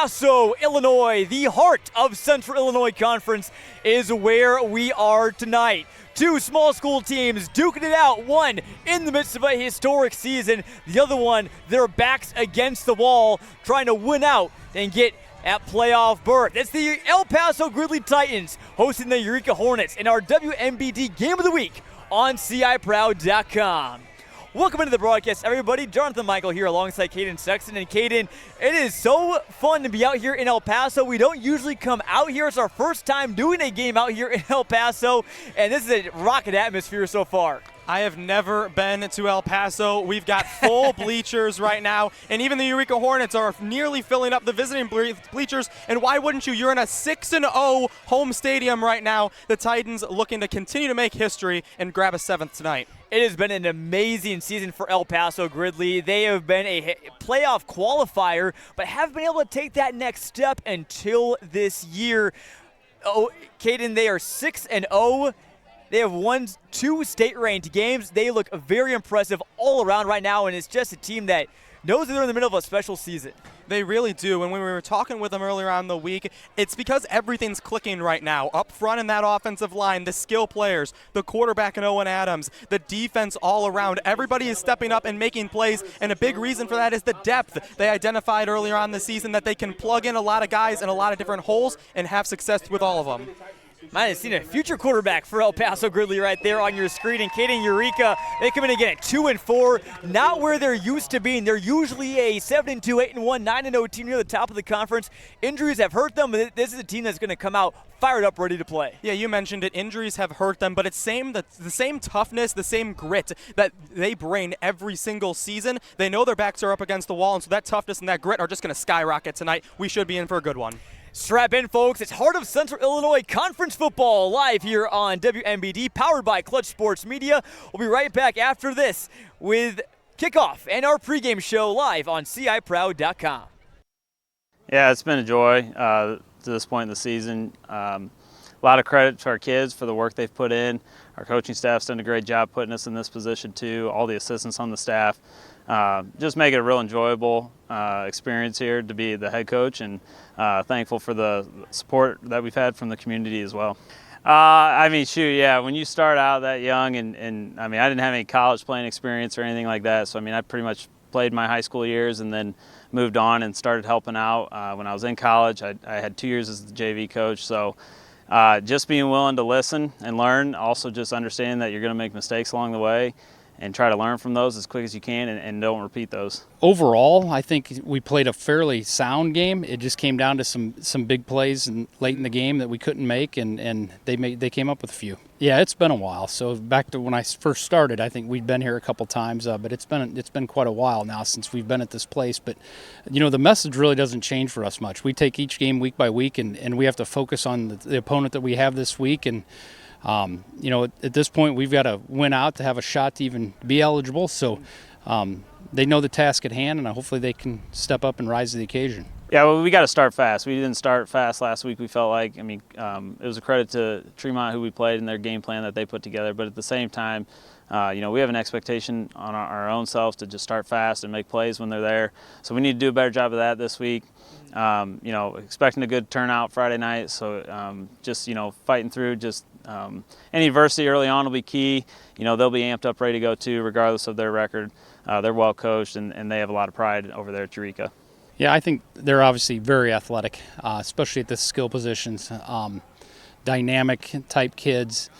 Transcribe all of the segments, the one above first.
Paso, Illinois, the heart of Central Illinois Conference, is where we are tonight. Two small school teams duking it out, one in the midst of a historic season, the other one, their backs against the wall, trying to win out and get at playoff berth. It's the El Paso-Gridley Titans hosting the Eureka Hornets in our WMBD Game of the Week on CIProud.com. Welcome into the broadcast, everybody. Jonathan Michael here alongside Caden Sexton. And Caden, it is so fun to be out here in El Paso. We don't usually come out here. It's our first time doing a game out here in El Paso, and this is a rocket atmosphere so far. I have never been to El Paso. We've got full bleachers right now, and even the Eureka Hornets are nearly filling up the visiting bleachers. And why wouldn't you? You're in a 6-0 home stadium right now. The Titans looking to continue to make history and grab a seventh tonight. It has been an amazing season for El Paso-Gridley. They have been a playoff qualifier, but haven't been able to take that next step until this year. Oh, Caden, they are 6-0. They have won 2 state-ranked games. They look very impressive all around right now, and it's just a team that knows that they're in the middle of a special season. They really do, and when we were talking with them earlier on the week, it's because everything's clicking right now. Up front in that offensive line, the skill players, the quarterback in Owen Adams, the defense all around. Everybody is stepping up and making plays, and a big reason for that is the depth. They identified earlier on the season that they can plug in a lot of guys in a lot of different holes and have success with all of them. Might have seen a future quarterback for El Paso-Gridley right there on your screen. And Caden, Eureka, they come in again at 2-4, not where they're used to being. They're usually a 7-2, 8-1, 9-0 team near the top of the conference. Injuries have hurt them, but this is a team that's going to come out fired up, ready to play. Yeah, you mentioned it. Injuries have hurt them, but it's the same toughness, the same grit that they bring every single season. They know their backs are up against the wall, and so that toughness and that grit are just going to skyrocket tonight. We should be in for a good one. Strap in, folks. It's Heart of Central Illinois Conference Football live here on WMBD, powered by Clutch Sports Media. We'll be right back after this with kickoff and our pregame show live on CIProud.com. Yeah, it's been a joy to this point in the season. A lot of credit to our kids for the work they've put in. Our coaching staff's done a great job putting us in this position too, all the assistants on the staff. Just make it a real enjoyable experience here to be the head coach, and thankful for the support that we've had from the community as well. I mean, shoot, yeah, when you start out that young, and I mean, I didn't have any college playing experience or anything like that, so I mean, I pretty much played my high school years and then moved on and started helping out. When I was in college, I had 2 years as the JV coach, so just being willing to listen and learn, also just understanding that you're going to make mistakes along the way, and try to learn from those as quick as you can and don't repeat those. Overall, I think we played a fairly sound game. It just came down to some big plays late in the game that we couldn't make, and they came up with a few. Yeah, it's been a while. So back to when I first started, I think we'd been here a couple times, but it's been quite a while now since we've been at this place. But you know, the message really doesn't change for us much. We take each game week by week, and we have to focus on the opponent that we have this week. And you know, at this point, we've got to win out to have a shot to even be eligible. So they know the task at hand, and hopefully they can step up and rise to the occasion. Yeah, well, we got to start fast. We didn't start fast last week, we felt like. I mean, it was a credit to Tremont, who we played, and their game plan that they put together. But at the same time, you know, we have an expectation on our own selves to just start fast and make plays when they're there. So we need to do a better job of that this week. You know, expecting a good turnout Friday night. So just, you know, fighting through. Just any adversity early on will be key. You know, they'll be amped up, ready to go too, regardless of their record. They're well coached, and they have a lot of pride over there at Eureka. Yeah, I think they're obviously very athletic, especially at the skill positions. Dynamic type kids.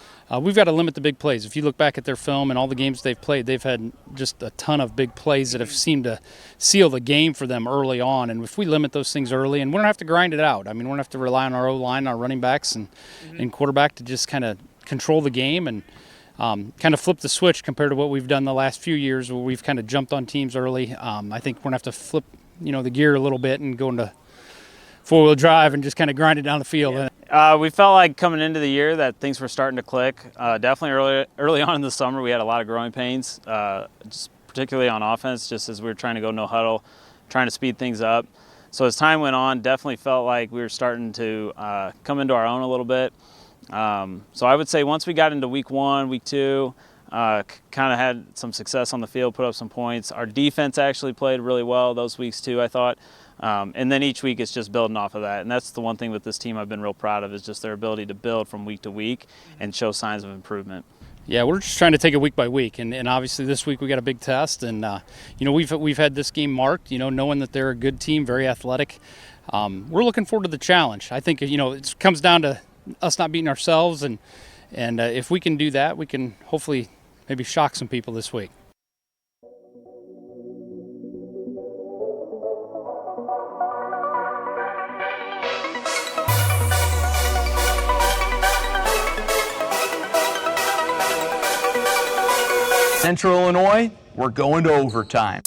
We've got to limit the big plays. If you look back at their film and all the games they've played, they've had just a ton of big plays that have seemed to seal the game for them early on. And if we limit those things early, and we don't have to grind it out. I mean, we don't have to rely on our O-line, our running backs, and quarterback to just kind of control the game and kind of flip the switch compared to what we've done the last few years where we've kind of jumped on teams early. I think we're going to have to flip, you know, the gear a little bit and go into four-wheel drive and just kind of grind it down the field. Yeah. We felt like coming into the year that things were starting to click. Definitely early on in the summer, we had a lot of growing pains, just particularly on offense, just as we were trying to go no huddle, trying to speed things up. So as time went on, definitely felt like we were starting to come into our own a little bit. So I would say once we got into week 1, week 2, kind of had some success on the field, put up some points. Our defense actually played really well those weeks too, I thought. And then each week it's just building off of that. And that's the one thing with this team I've been real proud of, is just their ability to build from week to week and show signs of improvement. Yeah, we're just trying to take it week by week, and obviously this week we got a big test, and we've had this game marked, knowing that they're a good team, very athletic. We're looking forward to the challenge. I think it comes down to us not beating ourselves, and if we can do that, we can hopefully maybe shock some people this week. Central Illinois, we're going to overtime.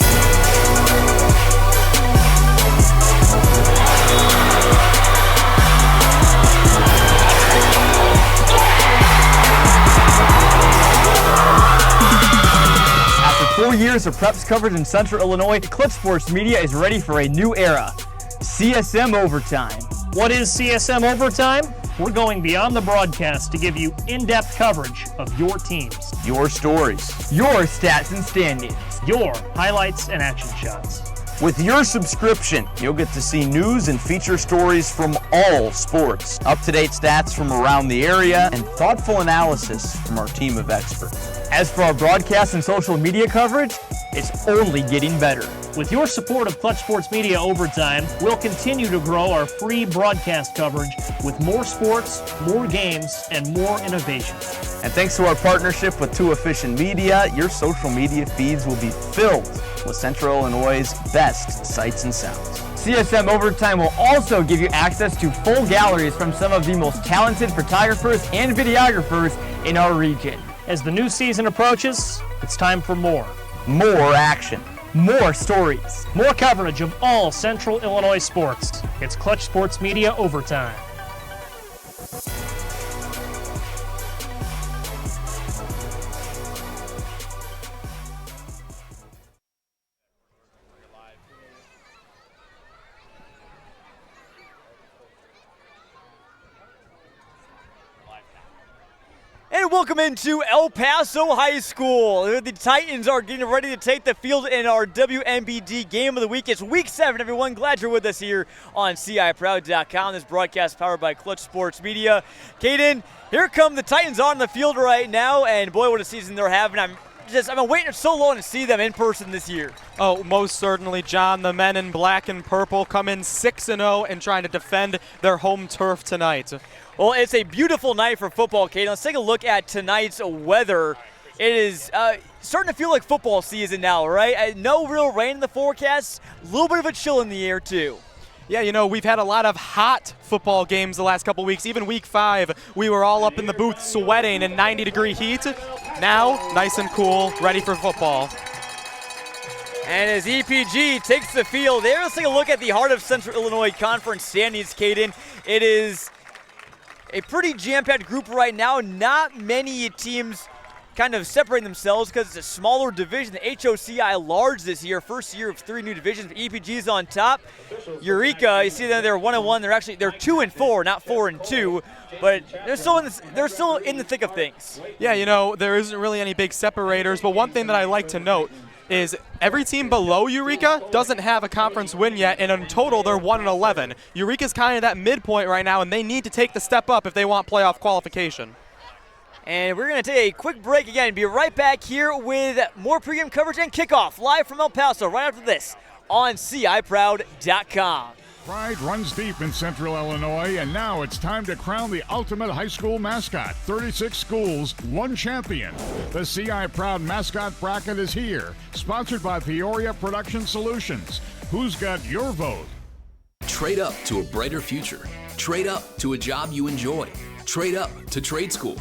After 4 years of preps coverage in Central Illinois, Clutch Sports Media is ready for a new era. CSM Overtime. What is CSM Overtime? We're going beyond the broadcast to give you in-depth coverage of your teams, Your stories. your stats and standings, your highlights and action shots. With your subscription, you'll get to see news and feature stories from all sports, up-to-date stats from around the area, and thoughtful analysis from our team of experts. As for our broadcast and social media coverage, it's only getting better. With your support of Clutch Sports Media Overtime, we'll continue to grow our free broadcast coverage with more sports, more games, and more innovation. And thanks to our partnership with Too Efficient Media, your social media feeds will be filled with Central Illinois' best sights and sounds. CSM Overtime will also give you access to full galleries from some of the most talented photographers and videographers in our region. As the new season approaches, it's time for more. More action. More stories. More coverage of all Central Illinois sports. It's Clutch Sports Media Overtime. And welcome into El Paso High School. The Titans are getting ready to take the field in our WMBD Game of the Week. It's Week 7, everyone. Glad you're with us here on CIProud.com. This broadcast powered by Clutch Sports Media. Caden, here come the Titans on the field right now, and boy, what a season they're having. I've been waiting so long to see them in person this year. Oh, most certainly, John. The men in black and purple come in 6-0 and trying to defend their home turf tonight. Well, it's a beautiful night for football, Kate. Let's take a look at tonight's weather. It is starting to feel like football season now, right? No real rain in the forecast. A little bit of a chill in the air, too. Yeah, we've had a lot of hot football games the last couple weeks. Even week 5, we were all up in the booth sweating in 90-degree heat. Now, nice and cool, ready for football. And as EPG takes the field there, let's take a look at the Heart of Central Illinois Conference standings, Caden. It is a pretty jam-packed group right now. Not many teams kind of separating themselves because it's a smaller division. The IHSA large this year, first year of 3 new divisions. EPG's on top. Eureka, you see that they're 1-1. They're 2-4, not 4-2. But they're still in the thick of things. Yeah, there isn't really any big separators. But one thing that I like to note is every team below Eureka doesn't have a conference win yet, and in total they're 1-11. Eureka's kind of that midpoint right now, and they need to take the step up if they want playoff qualification. And we're going to take a quick break again and be right back here with more pregame coverage and kickoff live from El Paso right after this on CIProud.com. Pride runs deep in Central Illinois, and now it's time to crown the ultimate high school mascot. 36 schools, 1 champion. The CI Proud Mascot Bracket is here, sponsored by Peoria Production Solutions. Who's got your vote? Trade up to a brighter future. Trade up to a job you enjoy. Trade up to trade school.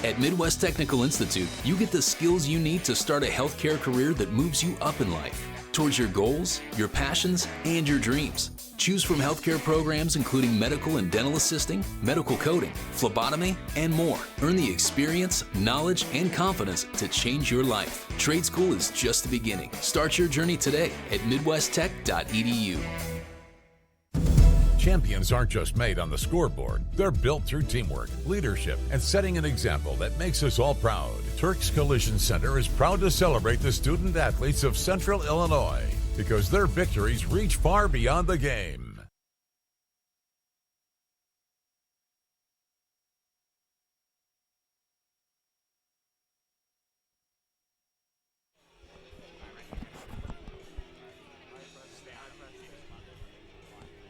At Midwest Technical Institute, you get the skills you need to start a healthcare career that moves you up in life, towards your goals, your passions, and your dreams. Choose from healthcare programs including medical and dental assisting, medical coding, phlebotomy, and more. Earn the experience, knowledge, and confidence to change your life. Trade school is just the beginning. Start your journey today at midwesttech.edu. Champions aren't just made on the scoreboard. They're built through teamwork, leadership, and setting an example that makes us all proud. Turks Collision Center is proud to celebrate the student athletes of Central Illinois because their victories reach far beyond the game.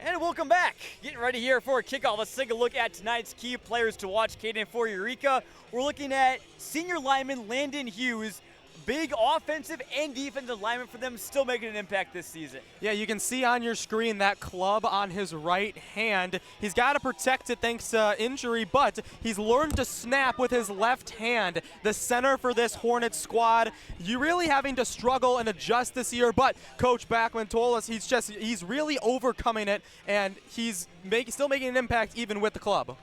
And welcome back. Getting ready here for a kickoff. Let's take a look at tonight's key players to watch. Caden, for Eureka, we're looking at senior lineman Landon Hughes. Big offensive and defensive lineman for them, still making an impact this season. Yeah, you can see on your screen that club on his right hand. He's got to protect it thanks to injury, but he's learned to snap with his left hand. The center for this Hornets squad, you're really having to struggle and adjust this year, but Coach Backman told us he's really overcoming it, and he's still making an impact even with the club.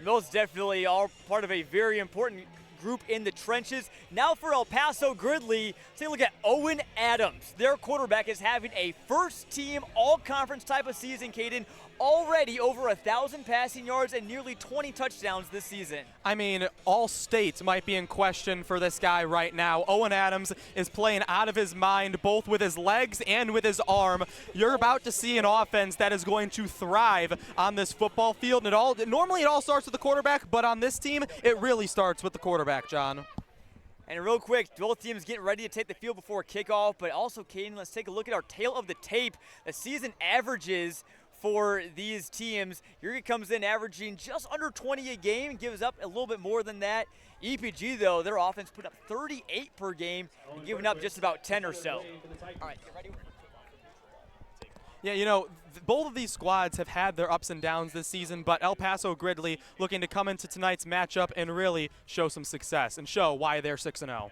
Those definitely are part of a very important group in the trenches. Now for El Paso-Gridley, take a look at Owen Adams. Their quarterback is having a first-team all-conference type of season, Caden. Already over 1,000 passing yards and nearly 20 touchdowns this season. I mean, all states might be in question for this guy right now. Owen Adams is playing out of his mind, both with his legs and with his arm. You're about to see an offense that is going to thrive on this football field. Normally it all starts with the quarterback, but on this team, it really starts with the quarterback, John. And real quick, both teams getting ready to take the field before kickoff, but also, Caden, let's take a look at our tail of the tape. The season averages for these teams. Eureka comes in averaging just under 20 a game and gives up a little bit more than that. EPG, though, their offense put up 38 per game and giving up just about 10 or so. All right, get ready. Yeah, you know, both of these squads have had their ups and downs this season, but El Paso-Gridley looking to come into tonight's matchup and really show some success and show why they're 6-0.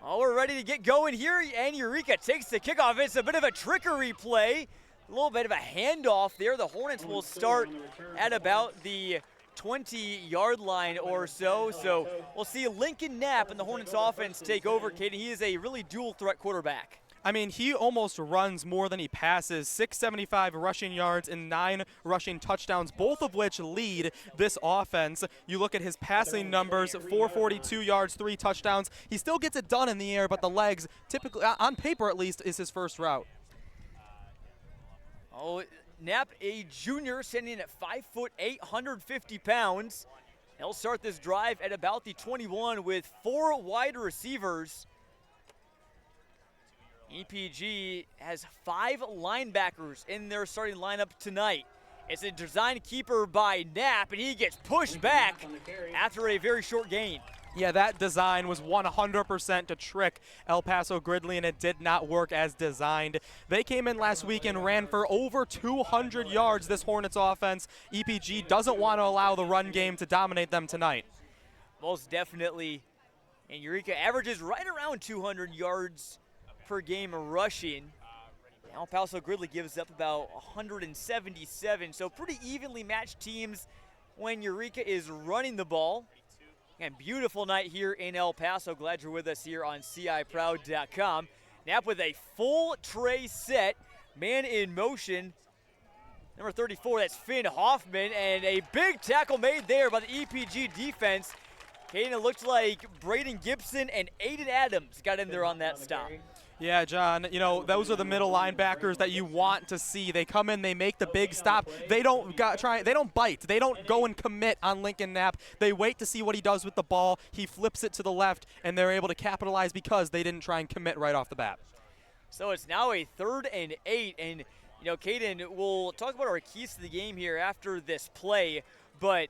Oh, we're ready to get going here, and Eureka takes the kickoff. It's a bit of a trickery play. A little bit of a handoff there. The Hornets will start at about the 20-yard line or so. So we'll see Lincoln Knapp and the Hornets offense take over. Kaden, he is a really dual threat quarterback. I mean, he almost runs more than he passes. 675 rushing yards and 9 rushing touchdowns, both of which lead this offense. You look at his passing numbers, 442 yards, 3 touchdowns. He still gets it done in the air, but the legs, typically, on paper at least, is his first route. Oh, Knapp, a junior, standing at 5'8", 150 pounds. He'll start this drive at about the 21 with 4 wide receivers. EPG has 5 linebackers in their starting lineup tonight. It's a design keeper by Knapp, and he gets pushed back after a very short gain. Yeah, that design was 100% to trick El Paso-Gridley, and it did not work as designed. They came in last week and ran for over 200 yards, this Hornets offense. EPG doesn't want to allow the run game to dominate them tonight. Most definitely. And Eureka averages right around 200 yards per game rushing. El Paso-Gridley gives up about 177, so pretty evenly matched teams when Eureka is running the ball. And beautiful night here in El Paso. Glad you're with us here on CIProud.com. Knapp with a full tray set, man in motion. Number 34, that's Finn Hoffman, and a big tackle made there by the EPG defense. Caden, it looked like Braden Gibson and Aiden Adams got in there on that stop. Yeah, John, you know, those are the middle linebackers that you want to see. They come in, they make the big stop. They don't bite. They don't go and commit on Lincoln Knapp. They wait to see what he does with the ball. He flips it to the left, and they're able to capitalize because they didn't try and commit right off the bat. So it's now a 3rd and 8, and, you know, Caden, we'll talk about our keys to the game here after this play, but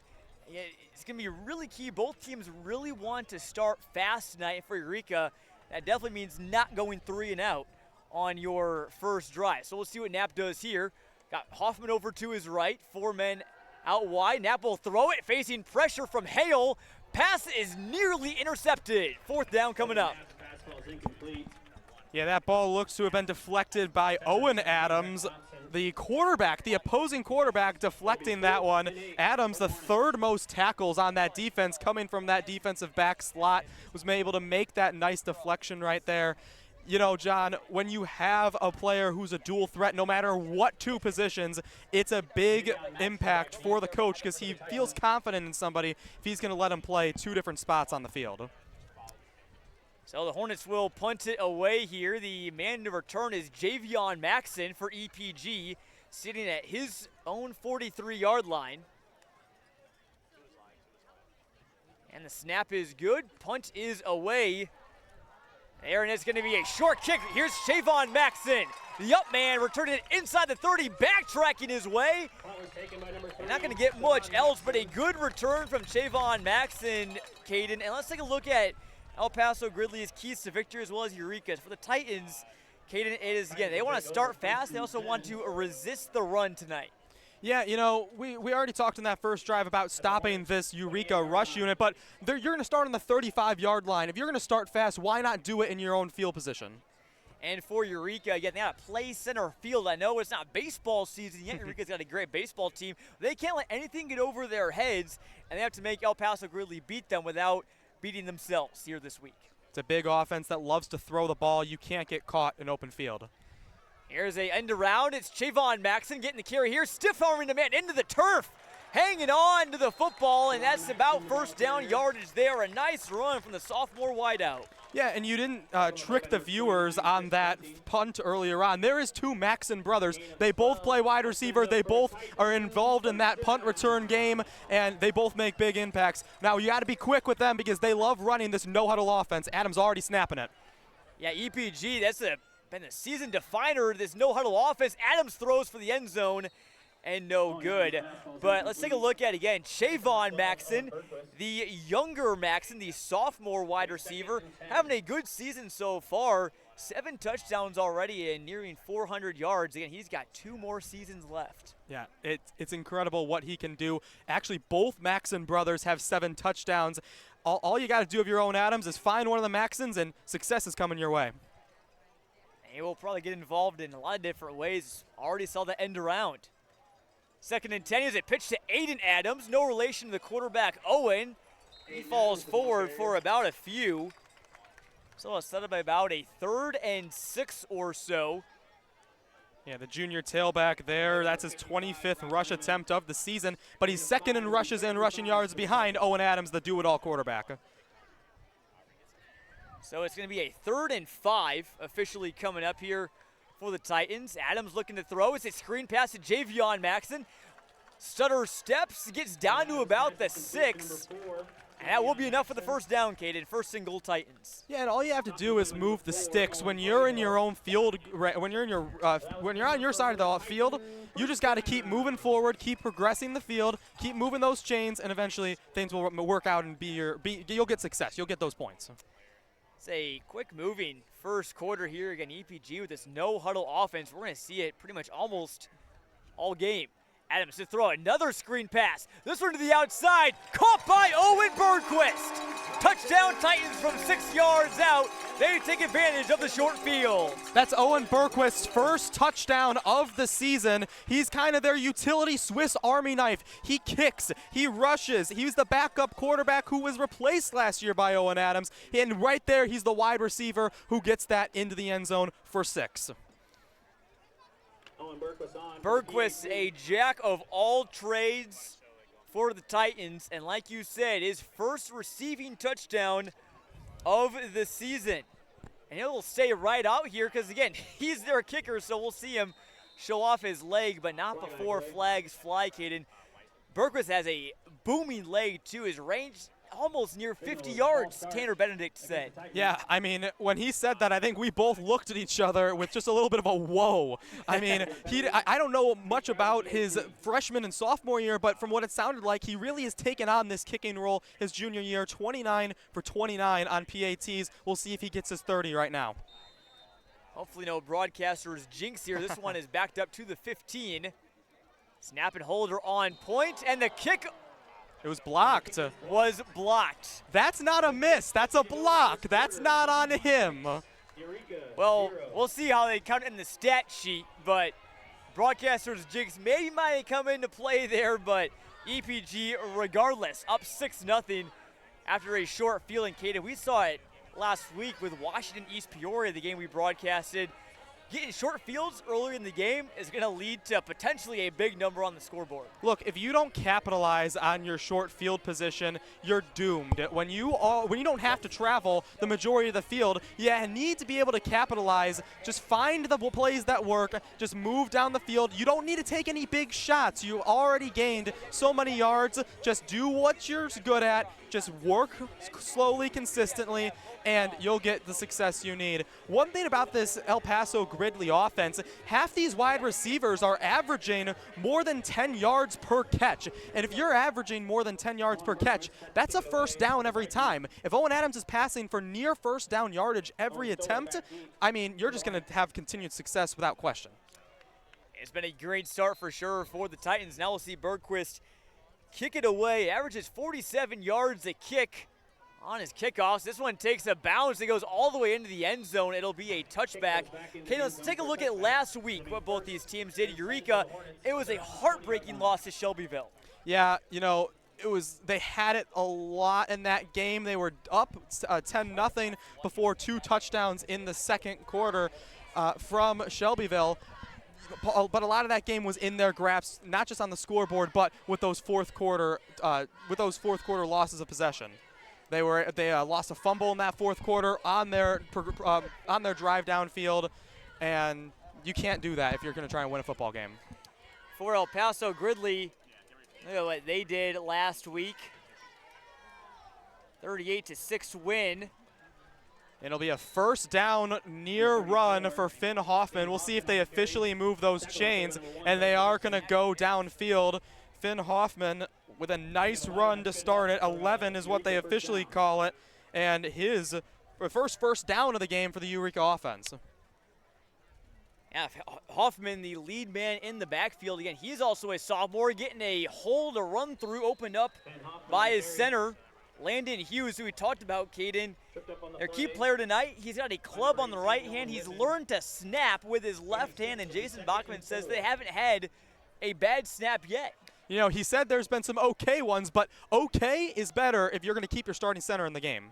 it's going to be really key. Both teams really want to start fast tonight for Eureka. That definitely means not going 3 and out on your first drive. So we'll see what Knapp does here. Got Hoffman over to his right, 4 men out wide. Knapp will throw it, facing pressure from Hale. Pass is nearly intercepted. 4th down coming up. Yeah, that ball looks to have been deflected by Owen Adams. The quarterback, the opposing quarterback, deflecting that one. Adams, the 3rd most tackles on that defense, coming from that defensive back slot, was able to make that nice deflection right there. You know, John, when you have a player who's a dual threat, no matter what 2 positions, it's a big impact for the coach because he feels confident in somebody if he's going to let him play 2 different spots on the field. So the Hornets will punt it away here. The man to return is Javion Maxson for EPG, sitting at his own 43-yard line. And the snap is good. Punt is away. There, and it's going to be a short kick. Here's Javon Maxson. The up man returning it inside the 30, backtracking his way. They're not going to get much else, but a good return from Javon Maxson, Caden. And let's take a look at El Paso-Gridley's keys to victory as well as Eureka's. For the Titans, Caden, it is, again, they want to start fast. They also want to resist the run tonight. Yeah, you know, we already talked in that first drive about stopping this Eureka rush unit, but you're going to start on the 35-yard line. If you're going to start fast, why not do it in your own field position? And for Eureka, again, they got to play center field. I know it's not baseball season yet. Eureka's got a great baseball team. They can't let anything get over their heads, and they have to make El Paso-Gridley beat them without beating themselves here this week. It's a big offense that loves to throw the ball. You can't get caught in open field. Here's a end around. It's Javon Maxson getting the carry here. Stiff arming the man into the turf. Hanging on to the football, and that's about first down yardage there. A nice run from the sophomore wideout. Yeah, and you didn't trick the viewers on that punt earlier on. There is two Maxson brothers. They both play wide receiver. They both are involved in that punt return game, and they both make big impacts. Now, you got to be quick with them because they love running this no-huddle offense. Adams already snapping it. Yeah, EPG, that's been the season definer, this no-huddle offense. Adams throws for the end zone, and no good. But let's take a look at, again, Javon Maxson, the younger Maxson, the sophomore wide receiver, having a good season so far. 7 touchdowns already and nearing 400 yards. Again, he's got 2 more seasons left. Yeah, it's incredible what he can do. Actually, both Maxson brothers have 7 touchdowns. All you got to do of your own, Adams, is find one of the Maxsons, and success is coming your way. He will probably get involved in a lot of different ways. Already saw the end around. 2nd and 10 is a pitch to Aiden Adams. No relation to the quarterback, Owen. He falls forward for about a few. So it's set up by about a 3rd and 6 or so. Yeah, the junior tailback there, that's his 25th rush attempt of the season, but he's 2nd in rushes and rushing yards behind Owen Adams, the do-it-all quarterback. So it's going to be a 3rd and 5 officially coming up here for the Titans. Adams looking to throw. It's a screen pass to Javion Maxson. Stutter steps, gets down to about the 6. And that will be enough for the first down, Caden. First and goal, Titans. Yeah, and all you have to do is move the sticks. When you're in your own field, when you're on your side of the field, you just got to keep moving forward, keep progressing the field, keep moving those chains, and eventually things will work out and you'll get success. You'll get those points. It's a quick moving first quarter here. Again, EPG with this no-huddle offense. We're going to see it pretty much almost all game. Adams to throw another screen pass. This one to the outside. Caught by Owen Bergquist. Touchdown Titans from 6 yards out. They take advantage of the short field. That's Owen Bergquist's first touchdown of the season. He's kind of their utility Swiss Army knife. He kicks, he rushes. He was the backup quarterback who was replaced last year by Owen Adams. And right there, he's the wide receiver who gets that into the end zone for 6. Bergquist, a jack of all trades for the Titans, and like you said, his first receiving touchdown of the season. And he'll stay right out here because, again, he's their kicker, so we'll see him show off his leg, but not before flags fly, Caden. Bergquist has a booming leg, too. His range almost near 50 yards, Tanner Benedict said. Yeah, I mean, when he said that, I think we both looked at each other with just a little bit of a whoa. I mean, I don't know much about his freshman and sophomore year, but from what it sounded like, he really has taken on this kicking role his junior year, 29 for 29 on PATs. We'll see if he gets his 30 right now. Hopefully no broadcaster's jinx here. This one is backed up to the 15. Snap and holder on point, and the kick it was blocked. Was blocked. That's not a miss. That's a block. That's not on him. Well, we'll see how they count it in the stat sheet, but broadcaster's jigs maybe might come into play there, but EPG regardless, up 6-0 after a short field. And Caden, we saw it last week with Washington East Peoria, the game we broadcasted. getting short fields earlier in the game is going to lead to potentially a big number on the scoreboard. Look, if you don't capitalize on your short field position, you're doomed. When you don't have to travel the majority of the field, you need to be able to capitalize. Just find the plays that work. Just move down the field. You don't need to take any big shots. You already gained so many yards. Just do what you're good at. Just work slowly, consistently, and you'll get the success you need. One thing about this El Paso-Gridley offense, half these wide receivers are averaging more than 10 yards per catch. And if you're averaging more than 10 yards per catch, that's a first down every time. If Owen Adams is passing for near first down yardage every attempt, I mean, you're just going to have continued success without question. It's been a great start for sure for the Titans. Now we'll see Bergquist kick it away. Averages 47 yards a kick on his kickoffs. This one takes a bounce. It goes all the way into the end zone. It'll be a touchback. Okay, let's take a look at last week, what both these teams did. Eureka, it was a heartbreaking loss to Shelbyville. Yeah, you know, they had it a lot in that game. They were up 10-0 before 2 touchdowns in the second quarter from Shelbyville. But a lot of that game was in their grasp, not just on the scoreboard, but with those fourth quarter losses of possession. They lost a fumble in that fourth quarter on their drive downfield, and you can't do that if you're going to try and win a football game. For El Paso-Gridley, look at what they did last week. 38-6 win. It'll be a first down near run for Finn Hoffman. We'll see if they officially move those chains, and they are going to go downfield. Finn Hoffman with a nice run to start it. 11 is what they officially call it, and his first down of the game for the Eureka offense. Yeah, Hoffman, the lead man in the backfield. Again, he's also a sophomore, getting a hole to run through, opened up by his center, Landon Hughes, who we talked about, Caden. Their key player tonight, he's got a club on the right hand. He's learned to snap with his left hand, and Jason Bachman says they haven't had a bad snap yet. You know, he said there's been some okay ones, but okay is better if you're going to keep your starting center in the game.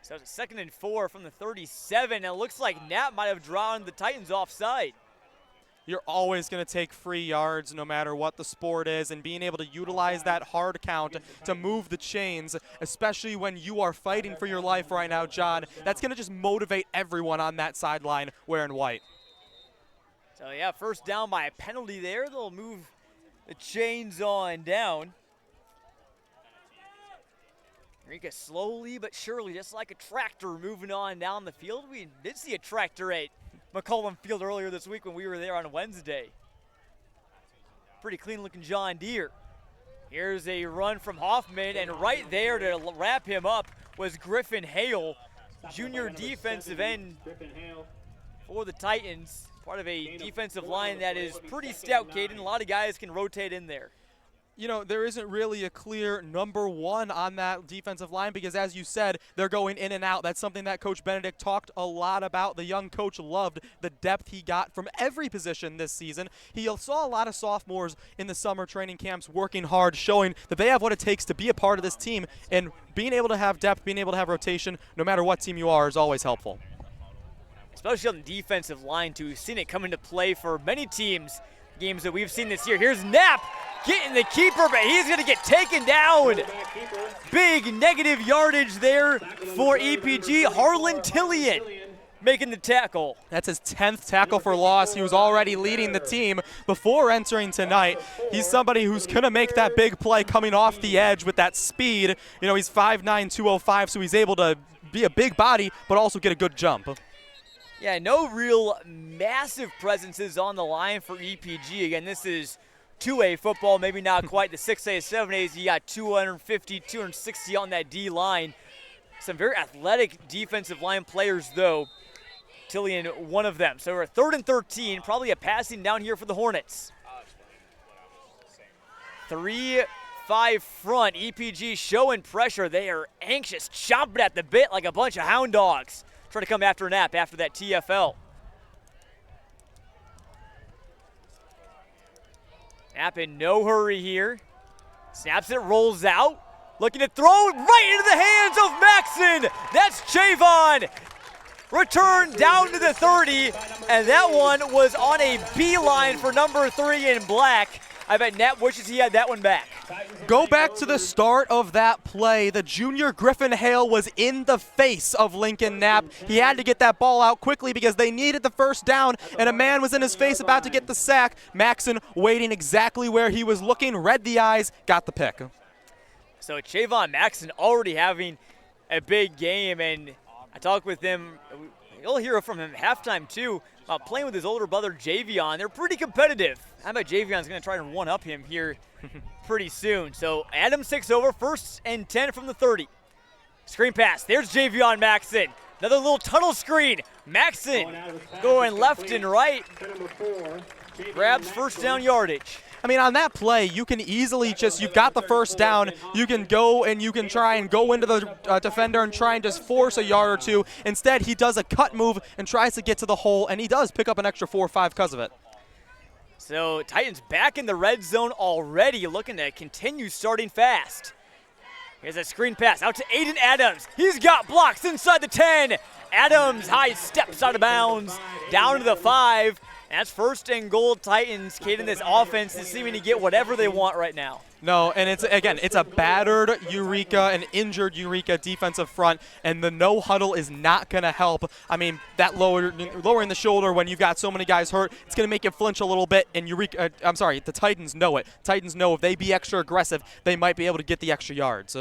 So it's a 2nd and 4 from the 37, and it looks like Knapp might have drawn the Titans offside. You're always going to take free yards no matter what the sport is, and being able to utilize that hard count to move the chains, especially when you are fighting for your life right now, John, that's going to just motivate everyone on that sideline wearing white. So, yeah, first down by a penalty there. They'll move the chains on down. Eureka slowly but surely, just like a tractor, moving on down the field. We did see a tractor at McCollum Field earlier this week when we were there on Wednesday. Pretty clean looking John Deere. Here's a run from Hoffman, and right there to wrap him up was Griffin Hale, junior defensive end for the Titans. Part of a defensive line that is pretty stout, Caden. A lot of guys can rotate in there. You know, there isn't really a clear number one on that defensive line because, as you said, they're going in and out. That's something that Coach Benedict talked a lot about. The young coach loved the depth he got from every position this season. He saw a lot of sophomores in the summer training camps working hard, showing that they have what it takes to be a part of this team, and being able to have depth, being able to have rotation, no matter what team you are, is always helpful. Especially on the defensive line, too. We've seen it come into play for many teams, games that we've seen this year. Here's Knapp getting the keeper, but he's going to get taken down. Big negative yardage there for EPG. Harlan Tillian making the tackle. That's his 10th tackle for loss. He was already leading the team before entering tonight. He's somebody who's going to make that big play coming off the edge with that speed. You know, he's 5'9", 205, so he's able to be a big body but also get a good jump. Yeah, no real massive presences on the line for EPG. Again, this is 2A football, maybe not quite the 6A, 7As. You got 250, 260 on that D line. Some very athletic defensive line players, though. Tillian, one of them. So we're 3rd and 13, probably a passing down here for the Hornets. 3-5 front. EPG showing pressure. They are anxious, chomping at the bit like a bunch of hound dogs. Trying to come after Knapp after that TFL. Knapp in no hurry here. Snaps it, rolls out. Looking to throw right into the hands of Maxson. That's Chavon. Return down to the 30. And that one was on a beeline for number 3 in black. I bet Nat wishes he had that one back. Go back to the start of that play. The junior Griffin Hale was in the face of Lincoln Knapp. He had to get that ball out quickly because they needed the first down, and a man was in his face about to get the sack. Maxon waiting exactly where he was looking, read the eyes, got the pick. So Chavon Maxon already having a big game, and I talked with him. You'll hear from him halftime too about playing with his older brother Javion. They're pretty competitive. I bet Javion's going to try and one-up him here pretty soon. So Adams takes over, 1st and 10 from the 30. Screen pass. There's Javion Maxon. Another little tunnel screen. Maxon going left and right. Grabs first down yardage. I mean, on that play, you can easily you've got the first down. You can go and you can try and go into the defender and try and just force a yard or two. Instead, he does a cut move and tries to get to the hole, and he does pick up an extra 4 or 5 because of it. So Titans back in the red zone already, looking to continue starting fast. Here's a screen pass out to Aiden Adams. He's got blocks inside the 10. Adams high steps out of bounds, down to the 5. That's 1st and goal. Titans. Caden, this offense is seeming to get whatever they want right now. No, and it's a battered Eureka, an injured Eureka defensive front, and the no huddle is not going to help. I mean, that lowering the shoulder when you've got so many guys hurt, it's going to make you flinch a little bit. And the Titans know it. Titans know if they be extra aggressive, they might be able to get the extra yards.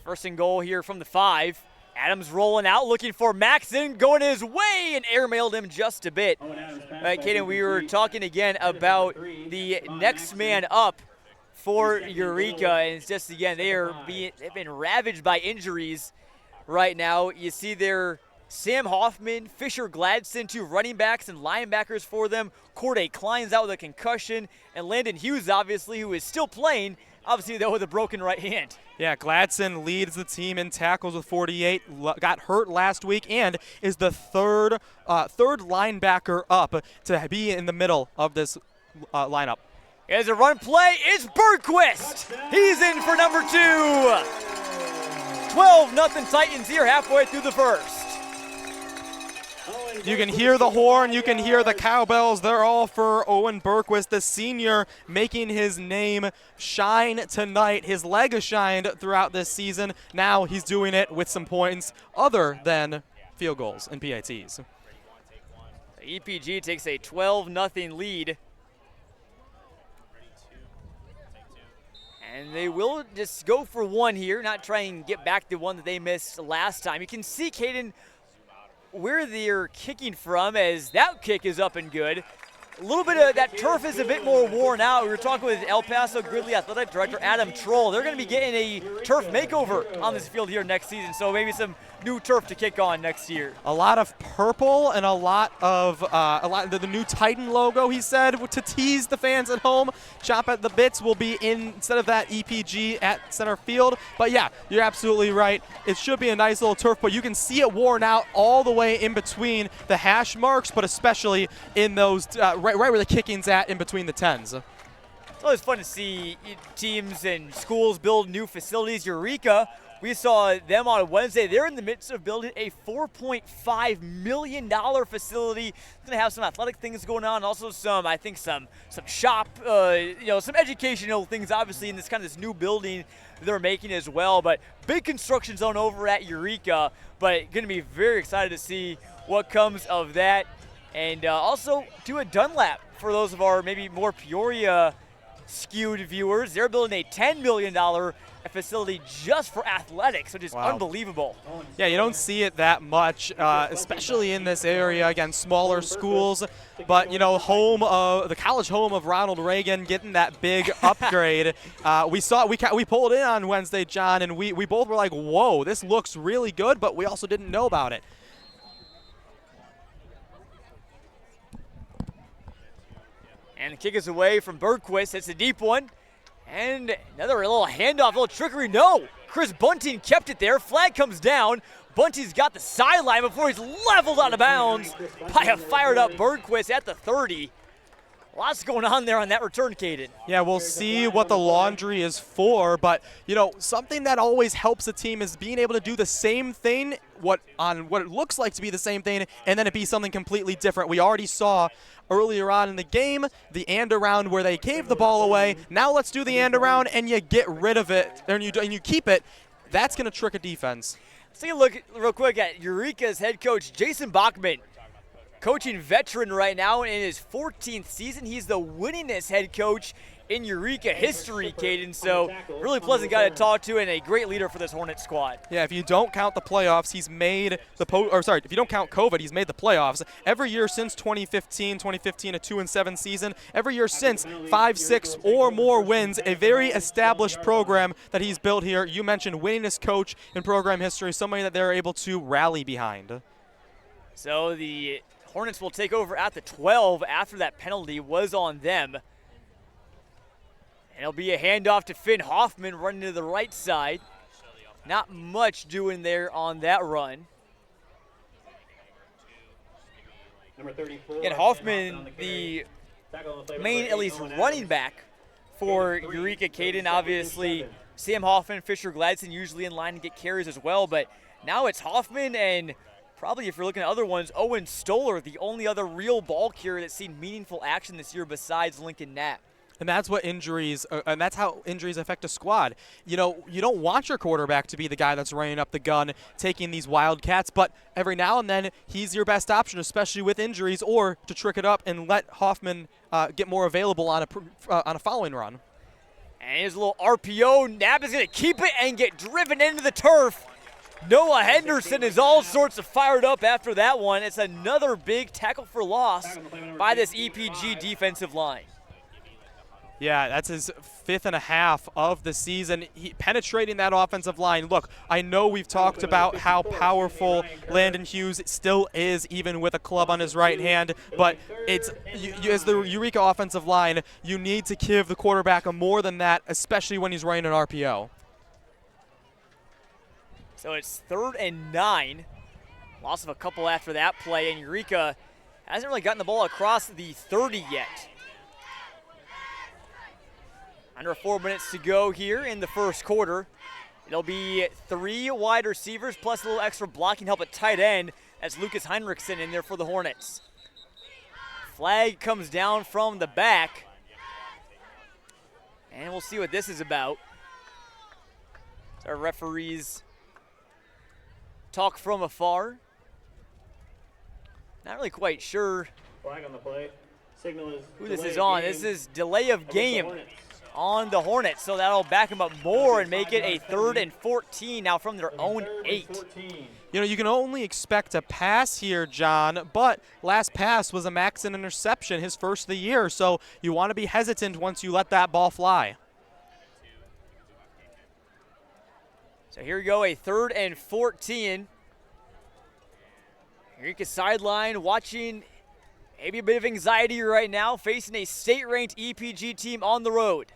1st and goal here from the 5. Adams rolling out, looking for Maxon, going his way, and airmailed him just a bit. Caden, we were talking again about the next man up for Eureka, and it's just, again, they've been ravaged by injuries right now. You see there Sam Hoffman, Fisher Gladson, 2 running backs and linebackers for them. Corday Klein's out with a concussion, and Landon Hughes, obviously, who is still playing, obviously, though, with a broken right hand. Yeah, Gladson leads the team in tackles with 48, got hurt last week, and is the third linebacker up to be in the middle of this lineup. Here's a run play. It's Bergquist. He's in for number 2. 12-0 Titans here halfway through the 1st. You can hear the horn, you can hear the cowbells. They're all for Owen Bergquist, the senior, making his name shine tonight. His leg has shined throughout this season. Now he's doing it with some points other than field goals and PATs. EPG takes a 12-0 lead. And they will just go for one here, not try and get back the one that they missed last time. You can see, Caden, where they're kicking from, as that kick is up and good. A little bit of that turf is a bit more worn out. We were talking with El Paso-Gridley Athletic Director Adam Troll. They're going to be getting a turf makeover on this field here next season, so maybe some new turf to kick on next year. A lot of purple and a lot of the new Titan logo, he said, to tease the fans at home. Chop at the Bits will be in, instead of that, EPG at center field. But yeah, you're absolutely right. It should be a nice little turf, but you can see it worn out all the way in between the hash marks, but especially in those right where the kicking's at in between the 10s. It's always fun to see teams and schools build new facilities. Eureka, we saw them on Wednesday. They're in the midst of building a $4.5 million facility. It's going to have some athletic things going on, also some shop, some educational things, obviously, in this kind of this new building they're making as well. But big construction zone over at Eureka, but going to be very excited to see what comes of that. And also do a Dunlap for those of our maybe more Peoria skewed viewers. They're building a $10 million facility just for athletics, which is unbelievable. Yeah, you don't see it that much, especially in this area. Again, smaller schools, but the college home of Ronald Reagan getting that big upgrade. We pulled in on Wednesday, John, and we both were like, whoa, this looks really good, but we also didn't know about it. And the kick is away from Bergquist. It's a deep one. And another little handoff, little trickery. No, Chris Bunting kept it there. Flag comes down. Bunting's got the sideline before he's leveled out of bounds by a fired up Bergquist at the 30. Lots going on there on that return, Caden. Yeah, we'll see what the laundry is for, but, you know, something that always helps a team is being able to do the same thing what it looks like to be the same thing, and then it be something completely different. We already saw earlier on in the game the and around where they caved the ball away. Now let's do the and around, and you get rid of it, and you keep it. That's going to trick a defense. Let's take a look real quick at Eureka's head coach, Jason Bachman. Coaching veteran right now in his 14th season. He's the winningest head coach in Eureka history, Caden. So really pleasant guy to talk to and a great leader for this Hornet squad. Yeah, if you don't count the playoffs, he's made the if you don't count COVID, he's made the playoffs every year since 2015 a 2-7 season. Every year since 5, 6 or more wins. A very established program that he's built here. You mentioned winningest coach in program history, somebody that they're able to rally behind. So the Hornets will take over at the 12 after that penalty was on them. And it'll be a handoff to Finn Hoffman running to the right side. Not much doing there on that run. And Hoffman, the main, at least running back for Eureka. Caden, obviously, Sam Hoffman, Fisher Gladson usually in line to get carries as well, but now it's Hoffman and probably, if you're looking at other ones, Owen Stoller, the only other real ball carrier that's seen meaningful action this year besides Lincoln Knapp. And that's what injuries, and that's how injuries affect a squad. You know, you don't want your quarterback to be the guy that's running up the gun, taking these wildcats, but every now and then he's your best option, especially with injuries, or to trick it up and let Hoffman get more available on a following run. And here's a little RPO. Knapp is going to keep it and get driven into the turf. Noah Henderson is all sorts of fired up after that one. It's another big tackle for loss by this EPG defensive line. Yeah, that's his 5th and a half of the season. Penetrating that offensive line. Look, I know we've talked about how powerful Landon Hughes still is, even with a club on his right hand, but it's as the Eureka offensive line, you need to give the quarterback a more than that, especially when he's running an RPO. So it's 3rd and 9. Loss of a couple after that play, and Eureka hasn't really gotten the ball across the 30 yet. Under 4 minutes to go here in the first quarter. It'll be 3 wide receivers plus a little extra blocking help at tight end as Lucas Heinrichsen in there for the Hornets. Flag comes down from the back. And we'll see what this is about. Our referees talk from afar. Not really quite sure Flag on the play. Signal is who this is on. This is delay of game on the Hornets, so that'll back them up more and make it a 3rd and 14 now from their own 8. You know, you can only expect a pass here, John, but last pass was a Maxon interception, his first of the year, so you want to be hesitant once you let that ball fly. So here we go, a 3rd and 14. Eureka sideline watching maybe a bit of anxiety right now, facing a state-ranked EPG team on the road.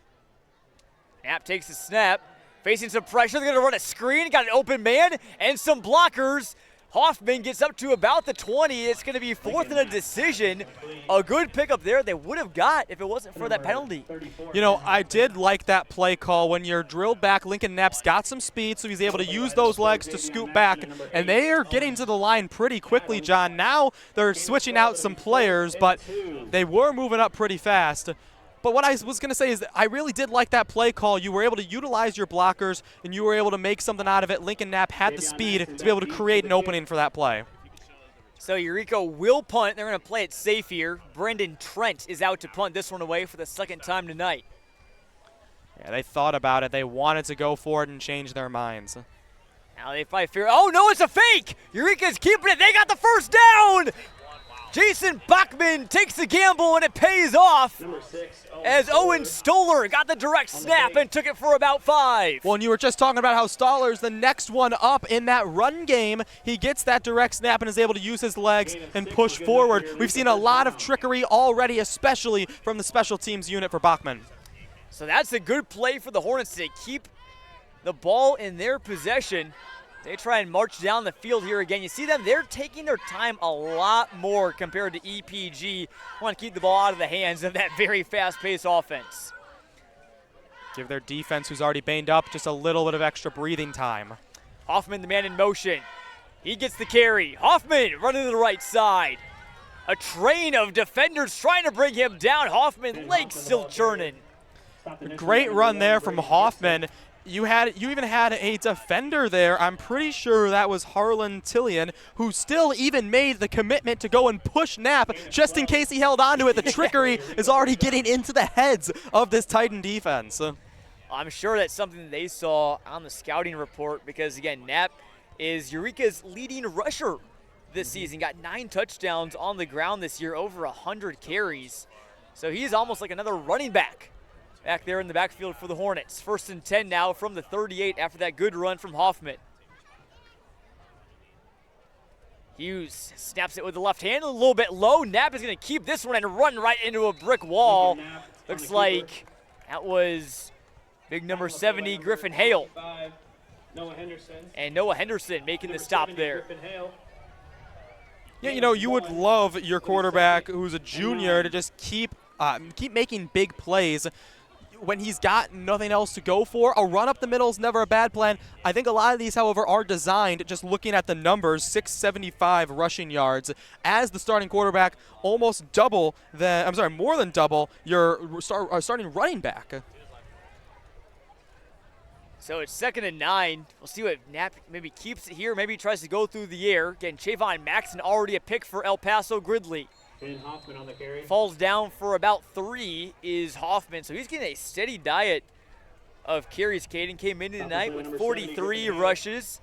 Knapp takes the snap, facing some pressure. They're going to run a screen, got an open man, and some blockers. Hoffman gets up to about the 20. It's going to be 4th and a decision. A good pickup there they would have got if it wasn't for that penalty. You know, I did like that play call. When you're drilled back, Lincoln Knapp's got some speed, so he's able to use those legs to scoot back. And they are getting to the line pretty quickly, John. Now they're switching out some players, but they were moving up pretty fast. But what I was going to say is that I really did like that play call. You were able to utilize your blockers, and you were able to make something out of it. Lincoln Knapp had the speed to be able to create an opening for that play. So Eureka will punt. They're going to play it safe here. Brendan Trent is out to punt this one away for the 2nd time tonight. Yeah, they thought about it. They wanted to go for it and change their minds. Now they probably fear, oh no, it's a fake! Eureka's keeping it. They got the first down! Jason Bachman takes the gamble, and it pays off as Owen Stoller got the direct snap and took it for about 5. Well, and you were just talking about how Stoller's the next one up in that run game. He gets that direct snap and is able to use his legs and push forward. We've seen a lot of trickery already, especially from the special teams unit for Bachman. So that's a good play for the Hornets to keep the ball in their possession. They try and march down the field here again. You see them, they're taking their time a lot more compared to EPG. Want to keep the ball out of the hands of that very fast-paced offense. Give their defense, who's already banged up, just a little bit of extra breathing time. Hoffman, the man in motion. He gets the carry. Hoffman running to the right side. A train of defenders trying to bring him down. Hoffman, legs still churning. Great run there from Hoffman. You even had a defender there. I'm pretty sure that was Harlan Tillian, who still even made the commitment to go and push Knapp just in case he held on to it. The trickery is already getting into the heads of this Titan defense. I'm sure that's something that they saw on the scouting report because, again, Knapp is Eureka's leading rusher this season. Got 9 touchdowns on the ground this year, over 100 carries. So he's almost like another running back there in the backfield for the Hornets. 1st and 10 now from the 38 after that good run from Hoffman. Hughes snaps it with the left hand a little bit low. Knapp is going to keep this one and run right into a brick wall. Looks like that was big number 70, Griffin Hale. And Noah Henderson making the stop there. Yeah, you know, you would love your quarterback who's a junior to just keep making big plays. When he's got nothing else to go for, a run up the middle is never a bad plan. I think a lot of these, however, are designed, just looking at the numbers, 675 rushing yards. As the starting quarterback, more than double your starting running back. So it's 2nd and 9. We'll see what Knapp maybe keeps it here. Maybe he tries to go through the air. Again, Chavon Maxson already a pick for El Paso-Gridley. Hoffman on the carry. Falls down for about 3 is Hoffman. So he's getting a steady diet of carries. Caden came into tonight with 43 rushes.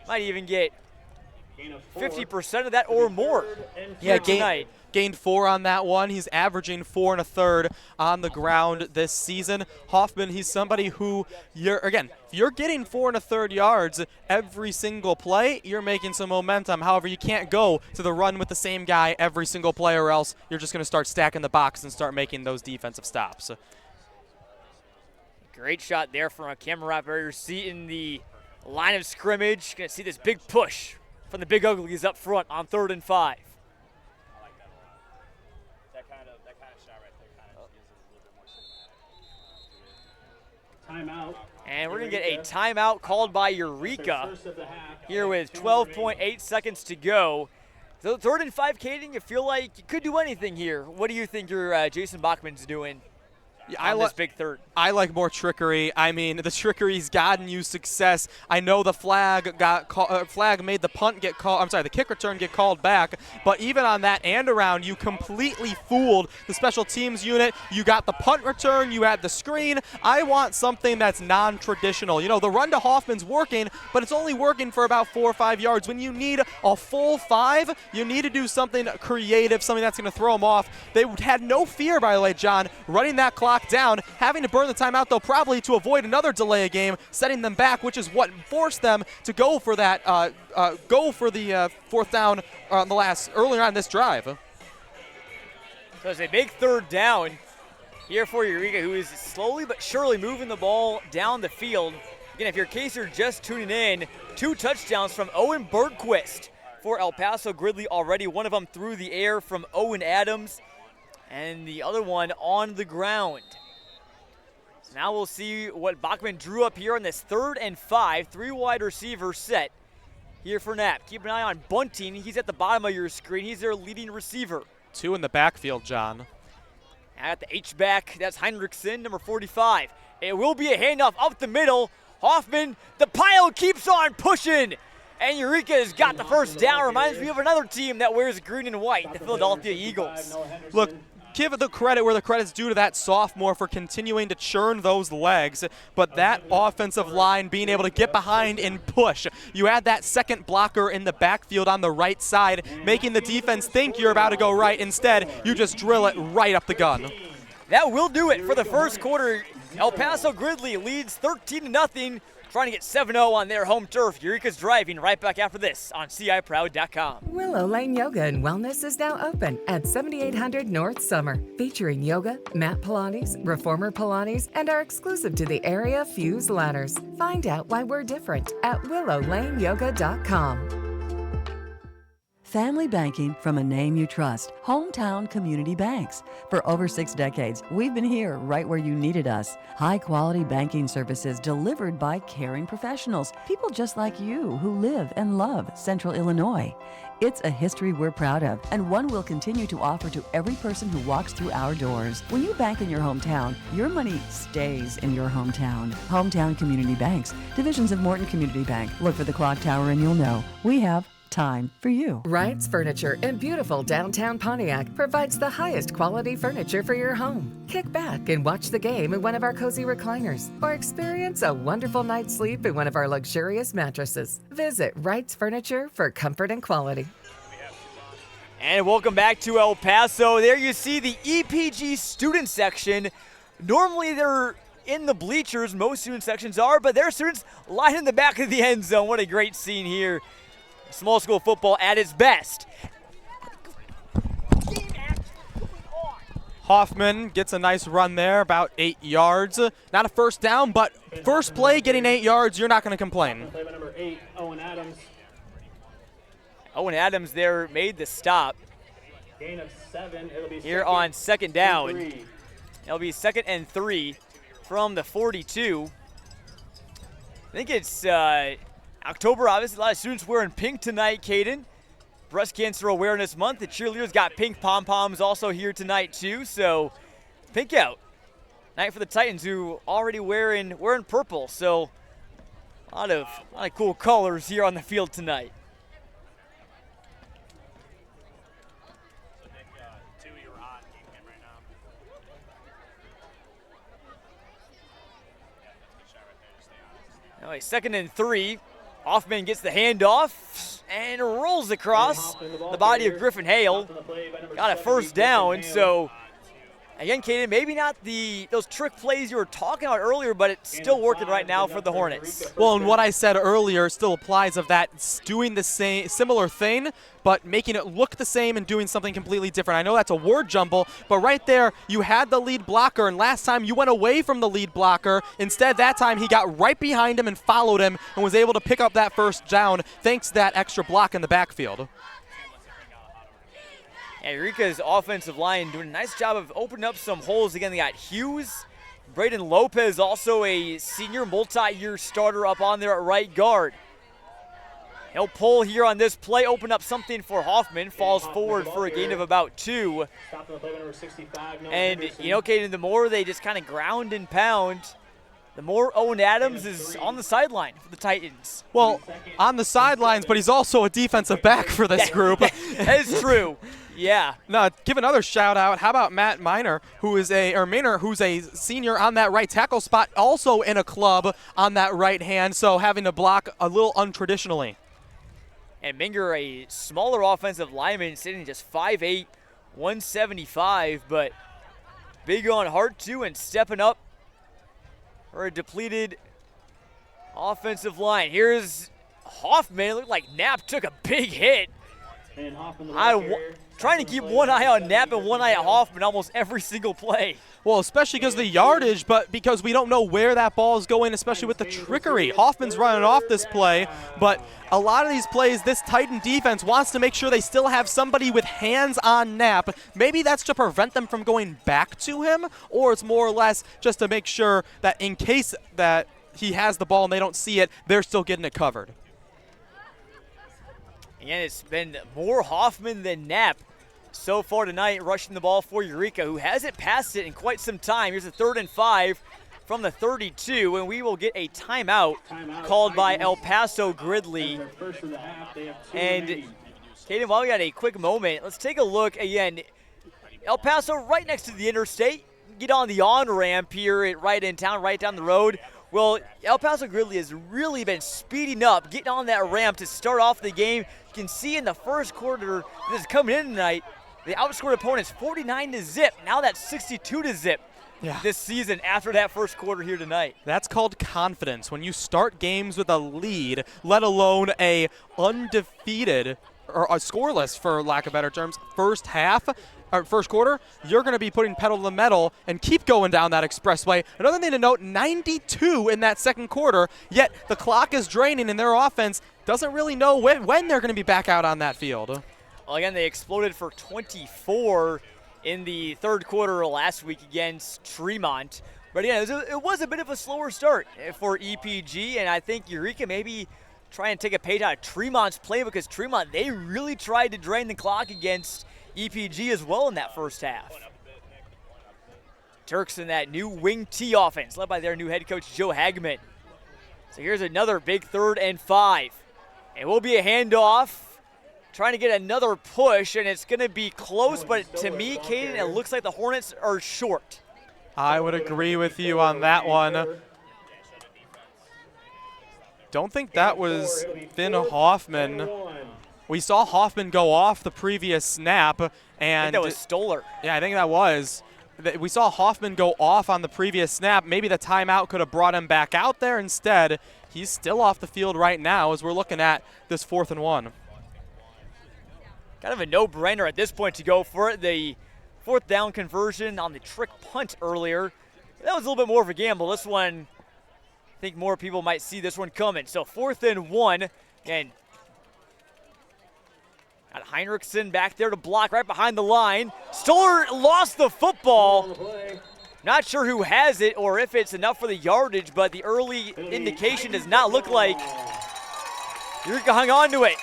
Might even get 50% of that or more. Yeah, gained 4 on that one. He's averaging 4 1/3 on the ground this season. Hoffman, he's somebody who, if you're getting 4 1/3 yards every single play, you're making some momentum. However, you can't go to the run with the same guy every single play, or else you're just going to start stacking the box and start making those defensive stops. Great shot there from a camera operator seeing the line of scrimmage. Going to see this big push from the Big Uglies up front on 3rd and 5. Timeout. And we're going to get a timeout called by Eureka here with 12.8 seconds to go. So 3rd and 5, Caden, you feel like you could do anything here. What do you think your Jason Bachman's doing on this big 3rd? I like more trickery. I mean, the trickery's gotten you success. I know the flag made the punt get called. I'm sorry, the kick return get called back. But even on that and around, you completely fooled the special teams unit. You got the punt return. You had the screen. I want something that's non-traditional. You know, the run to Hoffman's working, but it's only working for about 4 or 5 yards. When you need a full 5, you need to do something creative, something that's going to throw them off. They had no fear, by the way, John, running that clock down, having to burn the timeout, though, probably to avoid another delay of game, setting them back, which is what forced them to go for that, go for the 4th down earlier on this drive. So it's a big 3rd down here for Eureka, who is slowly but surely moving the ball down the field. Again, if you're in case you're just tuning in, 2 touchdowns from Owen Bergquist for El Paso-Gridley already. One of them through the air from Owen Adams, and the other one on the ground. So now we'll see what Bachman drew up here on this 3rd and 5, 3 wide receiver set here for Knapp. Keep an eye on Bunting. He's at the bottom of your screen. He's their leading receiver. 2 in the backfield, John. At the H-back, that's Heinrichsen, number 45. It will be a handoff up the middle. Hoffman, the pile keeps on pushing. And Eureka has got the 1st down. Reminds me of another team that wears green and white, the Philadelphia Eagles. Look, give the credit where the credit's due to that sophomore for continuing to churn those legs, but that offensive line being able to get behind and push. You add that second blocker in the backfield on the right side, making the defense think you're about to go right. Instead, you just drill it right up the gun. That will do it for the 1st quarter. El Paso-Gridley leads 13-0 trying to get 7-0 on their home turf. Eureka's driving right back after this on CIProud.com. Willow Lane Yoga and Wellness is now open at 7800 North Summer, featuring yoga, mat Pilates, reformer Pilates, and our exclusive to the area Fuse ladders. Find out why we're different at willowlaneyoga.com. Family banking from a name you trust, Hometown Community Banks. For over 6 decades, we've been here right where you needed us. High-quality banking services delivered by caring professionals, people just like you who live and love Central Illinois. It's a history we're proud of, and one we'll continue to offer to every person who walks through our doors. When you bank in your hometown, your money stays in your hometown. Hometown Community Banks, divisions of Morton Community Bank. Look for the clock tower and you'll know. We have time for you. Wright's Furniture in beautiful downtown Pontiac provides the highest quality furniture for your home. Kick back and watch the game in one of our cozy recliners, or experience a wonderful night's sleep in one of our luxurious mattresses. Visit Wright's Furniture for comfort and quality. And welcome back to El Paso. There you see the EPG student section. Normally they're in the bleachers, most student sections are, but their students line in the back of the end zone. What a great scene here. Small school football at its best. Hoffman gets a nice run there, about 8 yards. Not a first down, but first play getting 8 yards, you're not going to complain. Play by number 8, Owen Adams. Owen Adams there made the stop. Gain of 7. It'll be here on second down. It'll be 2nd and 3 from the 42. I think it's October, obviously, a lot of students wearing pink tonight, Caden. Breast Cancer Awareness Month. The cheerleaders got pink pom-poms also here tonight, too. So, pink out. Night for the Titans, who already wearing purple. So, a lot of cool colors here on the field tonight. Anyway, 2nd and 3. Hoffman gets the handoff and rolls across the body of Griffin Hale. Got a first down, so again, Caden, maybe not those trick plays you were talking about earlier, but it's still working right now for the Hornets. Well, and what I said earlier still applies of that doing the same similar thing, but making it look the same and doing something completely different. I know that's a word jumble, but right there you had the lead blocker, and last time you went away from the lead blocker. Instead, that time he got right behind him and followed him and was able to pick up that first down thanks to that extra block in the backfield. And Eureka's offensive line doing a nice job of opening up some holes. Again, they got Hughes. Braden Lopez, also a senior multi-year starter up on there at right guard. He'll pull here on this play, open up something for Hoffman. Falls forward for a gain of about 2. And, Caden, the more they just kind of ground and pound, the more Owen Adams is on the sideline for the Titans. Well, on the sidelines, but he's also a defensive back for this group. That is true. Yeah. Now, give another shout out. How about Matt Miner, who's a senior on that right tackle spot, also in a club on that right hand, so having to block a little untraditionally. And Minger, a smaller offensive lineman, sitting just 5'8", 175, but big on heart too, and stepping up for a depleted offensive line. Here's Hoffman. It looked like Knapp took a big hit. Trying to keep one eye on Knapp and one eye at Hoffman almost every single play. Well, especially because of the yardage, but because we don't know where that ball is going, especially with the trickery. Hoffman's running off this play, but a lot of these plays, this Titan defense wants to make sure they still have somebody with hands on Knapp. Maybe that's to prevent them from going back to him, or it's more or less just to make sure that in case that he has the ball and they don't see it, they're still getting it covered. Again, it's been more Hoffman than Knapp so far tonight, rushing the ball for Eureka, who hasn't passed it in quite some time. Here's a 3rd and 5 from the 32, and we will get a timeout called by El Paso-Gridley. And, Caden, while we got a quick moment, let's take a look again. El Paso right next to the interstate. Get on the on-ramp here right in town, right down the road. Well, El Paso-Gridley has really been speeding up, getting on that ramp to start off the game. You can see in the first quarter, this is coming in tonight, They outscored opponents 49-0. Now that's 62-0 this season after that first quarter here tonight. That's called confidence. When you start games with a lead, let alone a undefeated or a scoreless, for lack of better terms, first quarter, you're going to be putting pedal to the metal and keep going down that expressway. Another thing to note, 92 in that second quarter, yet the clock is draining and their offense doesn't really know when they're going to be back out on that field. Well, again, they exploded for 24 in the third quarter last week against Tremont. But again, it was a bit of a slower start for EPG, and I think Eureka maybe try and take a page out of Tremont's play, because Tremont, they really tried to drain the clock against EPG as well in that first half. Turks in that new wing T offense led by their new head coach, Joe Hagman. So here's another big 3rd and 5. It will be a handoff. Trying to get another push, and it's going to be close, but to me, Caden, it looks like the Hornets are short. I would agree with you on that one. Don't think that was Finn Hoffman. We saw Hoffman go off the previous snap, and I think that was Stoller. Yeah, I think that was. We saw Hoffman go off on the previous snap. Maybe the timeout could have brought him back out there. Instead, he's still off the field right now as we're looking at this 4th and 1. Kind of a no-brainer at this point to go for it. The 4th down conversion on the trick punt earlier, that was a little bit more of a gamble. This one, I think more people might see this one coming. So 4th and 1, and got Heinrichsen back there to block right behind the line. Stoller lost the football. Not sure who has it or if it's enough for the yardage, but the early indication does not look like Eureka hung on to it.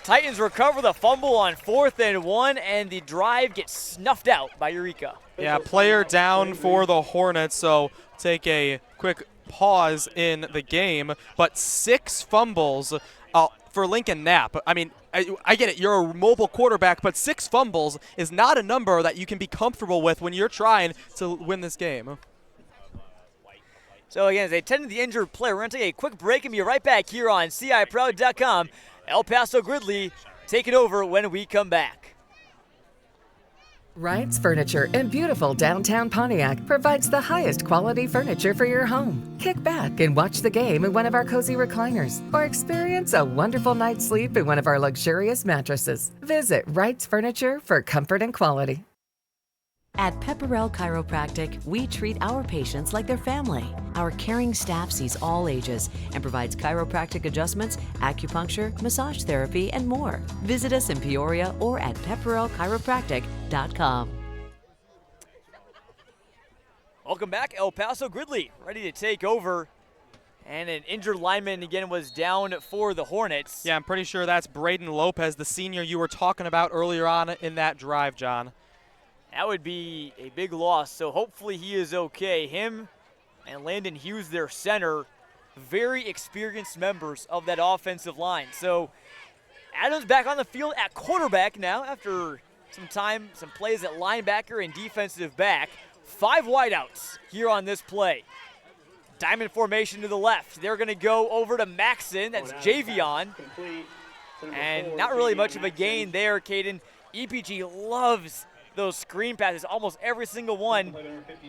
Titans recover the fumble on 4th and 1, and the drive gets snuffed out by Eureka. Yeah, player down for the Hornets, so take a quick pause in the game. But 6 fumbles for Lincoln Knapp. I mean, I get it, you're a mobile quarterback, but 6 fumbles is not a number that you can be comfortable with when you're trying to win this game. So again, as they tend to the injured player, we're going to take a quick break and be right back here on CIProud.com. El Paso-Gridley take it over when we come back. Wright's Furniture in beautiful downtown Pontiac provides the highest quality furniture for your home. Kick back and watch the game in one of our cozy recliners, or experience a wonderful night's sleep in one of our luxurious mattresses. Visit Wright's Furniture for comfort and quality. At Pepperell Chiropractic, we treat our patients like their family. Our caring staff sees all ages and provides chiropractic adjustments, acupuncture, massage therapy, and more. Visit us in Peoria or at pepperellchiropractic.com. Welcome back. El Paso-Gridley ready to take over. And an injured lineman again was down for the Hornets. Yeah, I'm pretty sure that's Braden Lopez, the senior you were talking about earlier on in that drive, John. That would be a big loss, so hopefully he is okay. Him and Landon Hughes, their center, very experienced members of that offensive line. So Adams back on the field at quarterback now after some plays at linebacker and defensive back. 5 wideouts here on this play. Diamond formation to the left. They're going to go over to Maxson. That's Javion. And not really much of a gain there, Caden. EPG loves those screen passes. Almost every single one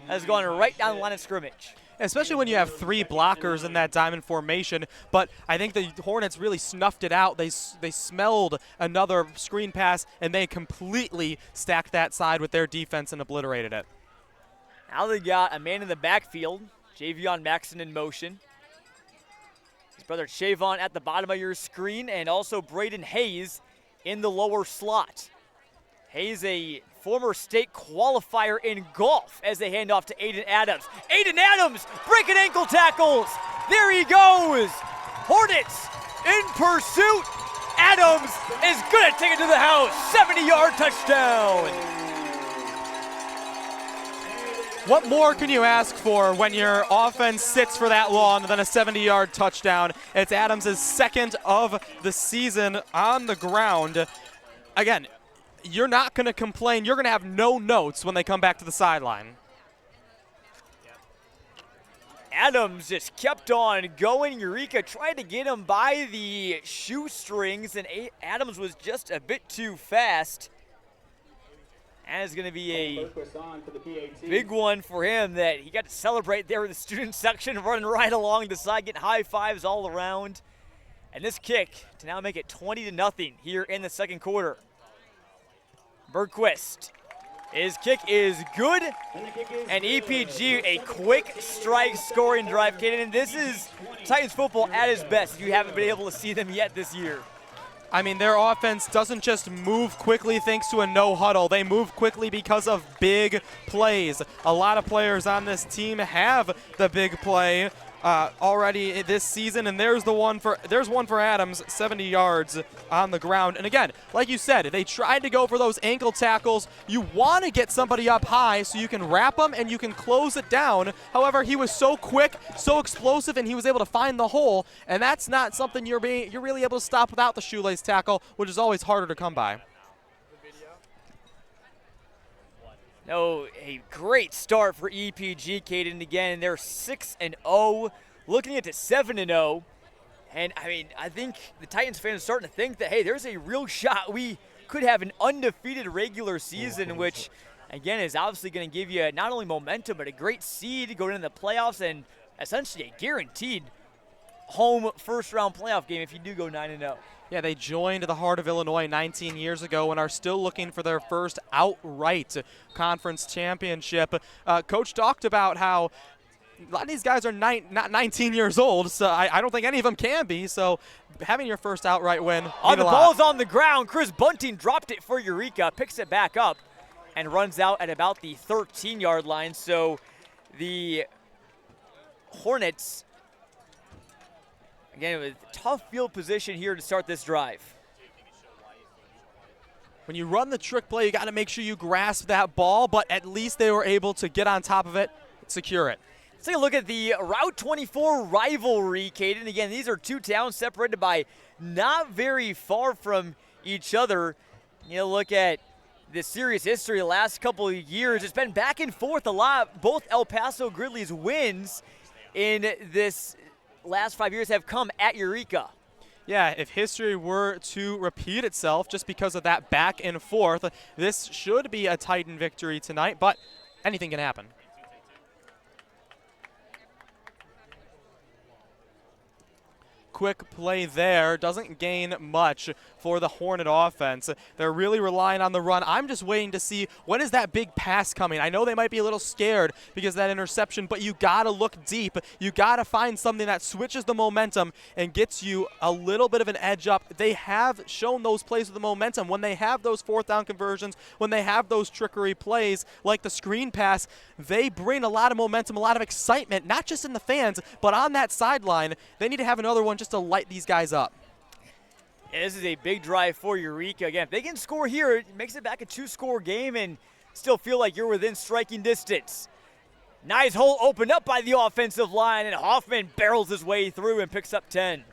has gone right down the line of scrimmage. Especially when you have 3 blockers in that diamond formation. But I think the Hornets really snuffed it out. They smelled another screen pass, and they completely stacked that side with their defense and obliterated it. Now they got a man in the backfield. Javion Maxson in motion. His brother Chavon at the bottom of your screen, and also Braden Hayes in the lower slot. Hayes, a former state qualifier in golf, as they hand off to Aiden Adams. Aiden Adams breaking ankle tackles. There he goes. Hornets in pursuit. Adams is going to take it to the house. 70-yard touchdown. What more can you ask for when your offense sits for that long than a 70-yard touchdown? It's Adams' second of the season on the ground. Again, you're not going to complain. You're going to have no notes when they come back to the sideline. Adams just kept on going. Eureka tried to get him by the shoestrings, and Adams was just a bit too fast. And it's going to be a big one for him that he got to celebrate there in the student section, running right along the side, getting high fives all around. And this kick to now make it 20-0 here in the second quarter. Bergquist, his kick is good, and EPG a quick strike scoring drive. Kaden, this is Titans football at its best if you haven't been able to see them yet this year. I mean, their offense doesn't just move quickly thanks to a no huddle. They move quickly because of big plays. A lot of players on this team have the big play already this season, and there's one for Adams, 70 yards on the ground. And again, like you said, they tried to go for those ankle tackles. You want to get somebody up high so you can wrap them and you can close it down. However, he was so quick, so explosive, and he was able to find the hole, and that's not something you're really able to stop without the shoelace tackle, which is always harder to come by. No, a great start for EPG, Caden. Again, they're 6-0, looking into 7-0. And, I mean, I think the Titans fans are starting to think that, hey, there's a real shot we could have an undefeated regular season, which, again, is obviously going to give you not only momentum, but a great seed going into the playoffs and essentially a guaranteed home first-round playoff game if you do go 9-0. Yeah, they joined the Heart of Illinois 19 years ago and are still looking for their first outright conference championship. Coach talked about how a lot of these guys are not 19 years old, so I don't think any of them can be. So having your first outright win. The ball's on the ground. Chris Bunting dropped it for Eureka, picks it back up, and runs out at about the 13-yard line. So the Hornets, again, with tough field position here to start this drive. When you run the trick play, you got to make sure you grasp that ball, but at least they were able to get on top of it, secure it. Let's take a look at the Route 24 rivalry, Caden. Again, these are two towns separated by not very far from each other. You look at the series history the last couple of years. It's been back and forth a lot. Both El Paso-Gridley's wins in this last 5 years have come at Eureka. Yeah, if history were to repeat itself just because of that back and forth, this should be a Titan victory tonight, but anything can happen. Quick play there, doesn't gain much for the Hornet offense. They're really relying on the run. I'm just waiting to see when is that big pass coming. I know they might be a little scared because of that interception, but you gotta look deep. You gotta find something that switches the momentum and gets you a little bit of an edge up. They have shown those plays with the momentum. When they have those fourth down conversions, when they have those trickery plays like the screen pass, they bring a lot of momentum, a lot of excitement, not just in the fans, but on that sideline. They need to have another one just to light these guys up. Yeah, this is a big drive for Eureka. Again, if they can score here, it makes it back a two-score game and still feel like you're within striking distance. Nice hole opened up by the offensive line, and Hoffman barrels his way through and picks up 10.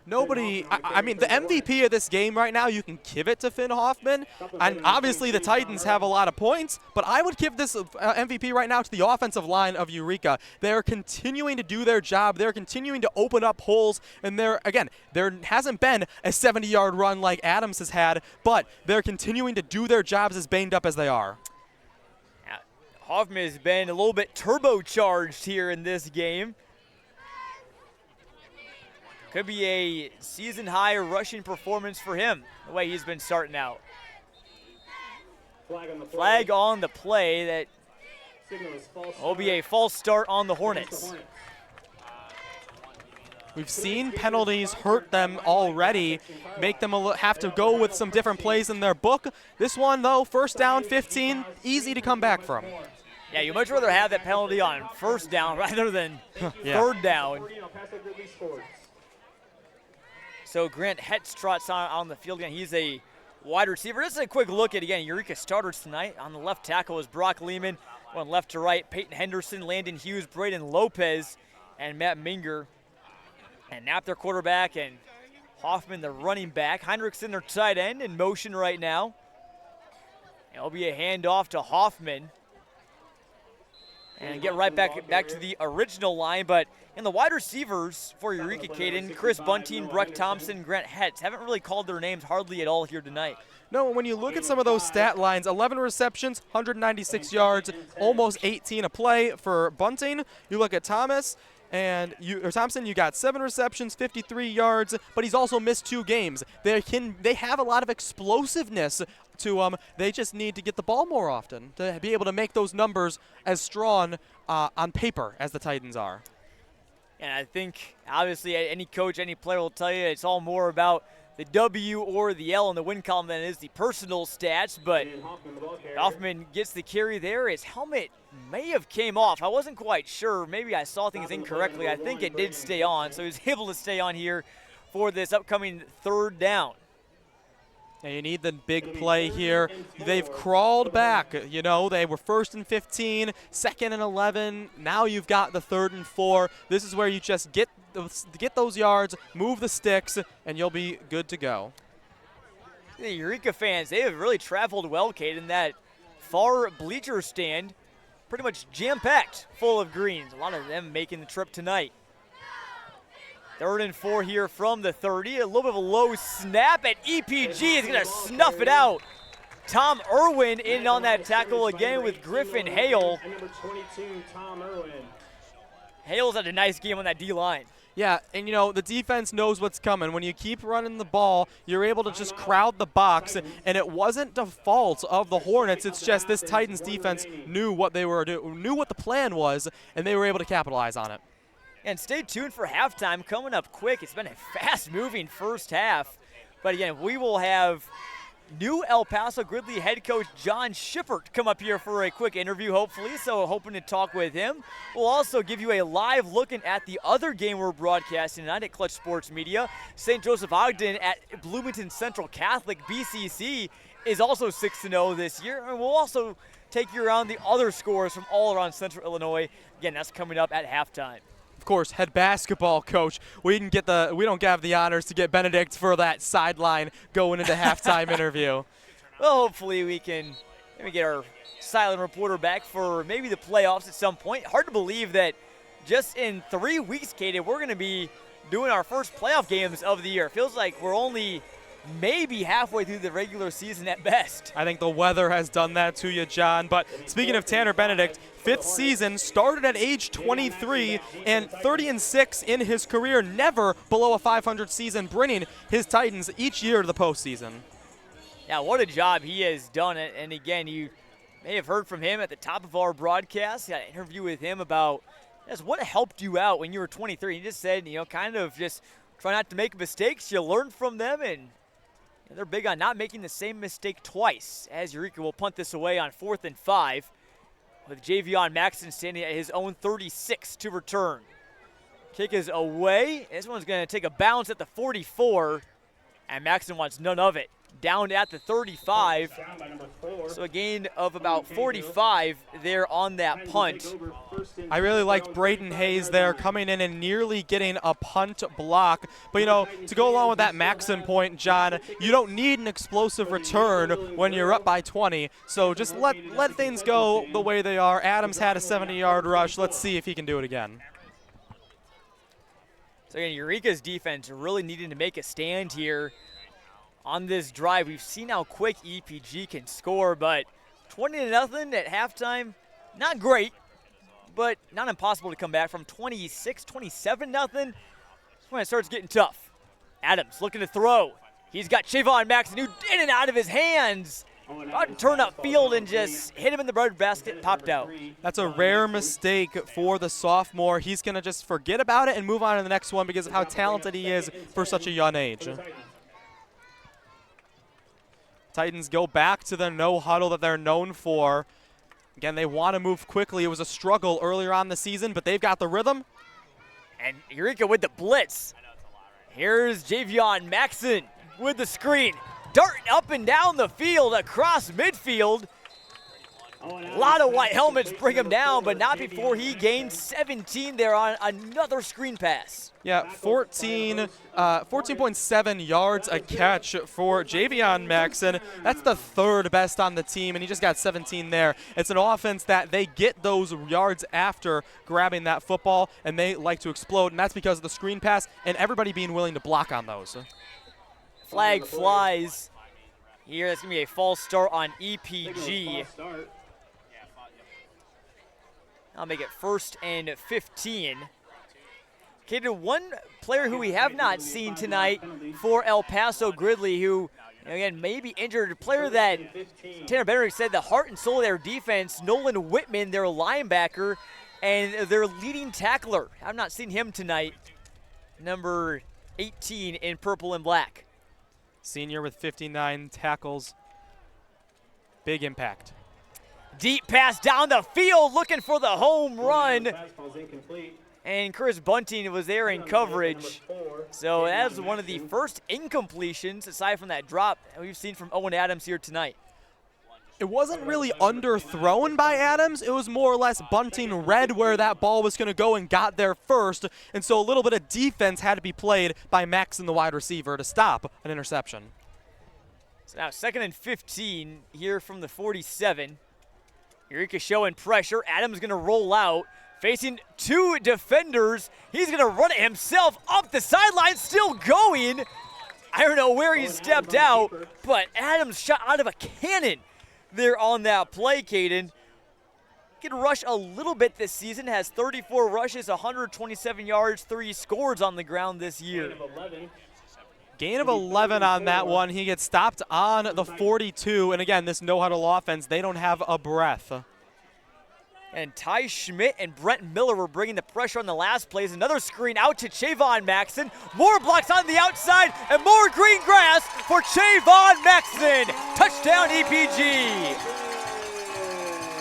Nobody, I mean, the MVP of this game right now, you can give it to Finn Hoffman. And obviously the Titans have a lot of points, but I would give this MVP right now to the offensive line of Eureka. They're continuing to do their job. They're continuing to open up holes. And there hasn't been a 70-yard run like Adams has had, but they're continuing to do their jobs as banged up as they are. Hoffman has been a little bit turbocharged here in this game. Could be a season-high rushing performance for him, the way he's been starting out. Flag on the play. That will be a false start on the Hornets. We've seen penalties hurt them already, make them have to go with some different plays in their book. This one, though, first down, 15, easy to come back from. Yeah, you'd much rather have that penalty on first down rather than third down. So Grant Hetz trots on the field again. He's a wide receiver. Just a quick look at, again, Eureka starters tonight. On the left tackle is Brock Lehman. Going left to right, Peyton Henderson, Landon Hughes, Braden Lopez, and Matt Minger. And Knapp, their quarterback, and Hoffman, the running back. Heinrichsen, their tight end, in motion right now. It'll be a handoff to Hoffman. and get right back to the original line. But in the wide receivers for Eureka, Caden, Chris Bunting, Breck Thompson, Grant Hetz haven't really called their names hardly at all here tonight. No, when you look at some of those stat lines, 11 receptions, 196 yards, almost 18 a play for Bunting. You look at Thompson, you got 7 receptions, 53 yards, but he's also missed 2 games. They have a lot of explosiveness to them. They just need to get the ball more often to be able to make those numbers as strong on paper as the Titans are. And I think, obviously, any coach, any player will tell you it's all more about the W or the L in the win column than it is the personal stats. But Hoffman gets the carry there. His helmet may have came off. I wasn't quite sure. Maybe I saw things incorrectly. I think it did stay on, so he was able to stay on here for this upcoming 3rd down. Now you need the big play here. They've crawled back. You know, they were 1st and 15, 2nd and 11. Now you've got the 3rd and 4. This is where you just get those yards, move the sticks, and you'll be good to go. The Eureka fans, they have really traveled well, Kate, in that far bleacher stand, pretty much jam-packed full of greens. A lot of them making the trip tonight. 3rd and 4 here from the 30. A little bit of a low snap, and EPG is going to snuff it out. Tom Irwin in on that tackle again with Griffin Hale. Number 22, Tom Irwin. Hale's had a nice game on that D-line. Yeah, and you know, the defense knows what's coming. When you keep running the ball, you're able to just crowd the box, and it wasn't the fault of the Hornets. It's just this Titans defense knew what they were doing, knew what the plan was, and they were able to capitalize on it. And stay tuned for halftime coming up quick. It's been a fast-moving first half. But again, we will have new El Paso-Gridley head coach John Shippert come up here for a quick interview, hopefully, so hoping to talk with him. We'll also give you a live looking at the other game we're broadcasting tonight at Clutch Sports Media. St. Joseph Ogden at Bloomington Central Catholic. BCC is also 6-0 this year. And we'll also take you around the other scores from all around Central Illinois. Again, that's coming up at halftime. Of course, head basketball coach. We don't have the honors to get Benedict for that sideline going into halftime interview. Well, hopefully we can maybe get our silent reporter back for maybe the playoffs at some point. Hard to believe that just in 3 weeks, Katie, we're going to be doing our first playoff games of the year. Feels like we're only maybe halfway through the regular season at best. I think the weather has done that to you, John. But speaking of Tanner Benedict, 5th season, started at age 23 and 30-6 in his career, never below a 500 season, bringing his Titans each year to the postseason. Yeah, what a job he has done. And again, you may have heard from him at the top of our broadcast. Got an interview with him about just what helped you out when you were 23. He just said, kind of just try not to make mistakes. You learn from them, and they're big on not making the same mistake twice, as Eureka will punt this away on 4th and 5 with Javion Maxson standing at his own 36 to return. Kick is away. This one's going to take a bounce at the 44, and Maxson wants none of it. Down at the 35, so a gain of about 45 there on that punt. I really liked Braden Hayes there coming in and nearly getting a punt block. But, to go along with that Maxson point, John, you don't need an explosive return when you're up by 20. So just let things go the way they are. Adams had a 70-yard rush. Let's see if he can do it again. So, again, Eureka's defense really needing to make a stand here on this drive. We've seen how quick EPG can score, but 20-0 at halftime, not great, but not impossible to come back from. 27-0, that's when it starts getting tough. Adams looking to throw. He's got Javon Maxson, who in and out of his hands. About to turn up field and just hit him in the bread basket, popped out. That's a rare mistake for the sophomore. He's going to just forget about it and move on to the next one because of how talented he is for such a young age. Titans go back to the no huddle that they're known for. Again, they want to move quickly. It was a struggle earlier on the season, but they've got the rhythm. And Eureka with the blitz. Here's Javion Maxson with the screen. Darting up and down the field across midfield. A lot of white helmets bring him down, but not before he gained 17 there on another screen pass. Yeah, 14.7 yards a catch for Javion Maxson. That's the third best on the team, and he just got 17 there. It's an offense that they get those yards after grabbing that football, and they like to explode, and that's because of the screen pass and everybody being willing to block on those. Flag flies. Here, that's going to be a false start on EPG. I'll make it 1st and 15. Okay, to one player who we have not seen tonight for El Paso-Gridley, who, again, may be injured. A player that Tanner Benrick said the heart and soul of their defense, Nolan Whitman, their linebacker, and their leading tackler. I've not seen him tonight. Number 18 in purple and black. Senior with 59 tackles. Big impact. Deep pass down the field, looking for the home run. And Chris Bunting was there in coverage. So that was one of the first incompletions, aside from that drop, we've seen from Owen Adams here tonight. It wasn't really underthrown by Adams. It was more or less Bunting read where that ball was going to go and got there first. And so a little bit of defense had to be played by Maxson, the wide receiver, to stop an interception. So now 2nd and 15 here from the 47. Eureka showing pressure. Adams going to roll out, facing 2 defenders. He's going to run it himself up the sideline, still going. I don't know where he stepped out, but Adams shot out of a cannon there on that play, Caden. Can rush a little bit this season, has 34 rushes, 127 yards, 3 scores on the ground this year. Gain of 11 on that one. He gets stopped on the 42. And again, this no-huddle offense, they don't have a breath. And Ty Schmidt and Brent Miller were bringing the pressure on the last plays. Another screen out to Chavon Maxson. More blocks on the outside and more green grass for Chavon Maxson. Touchdown EPG.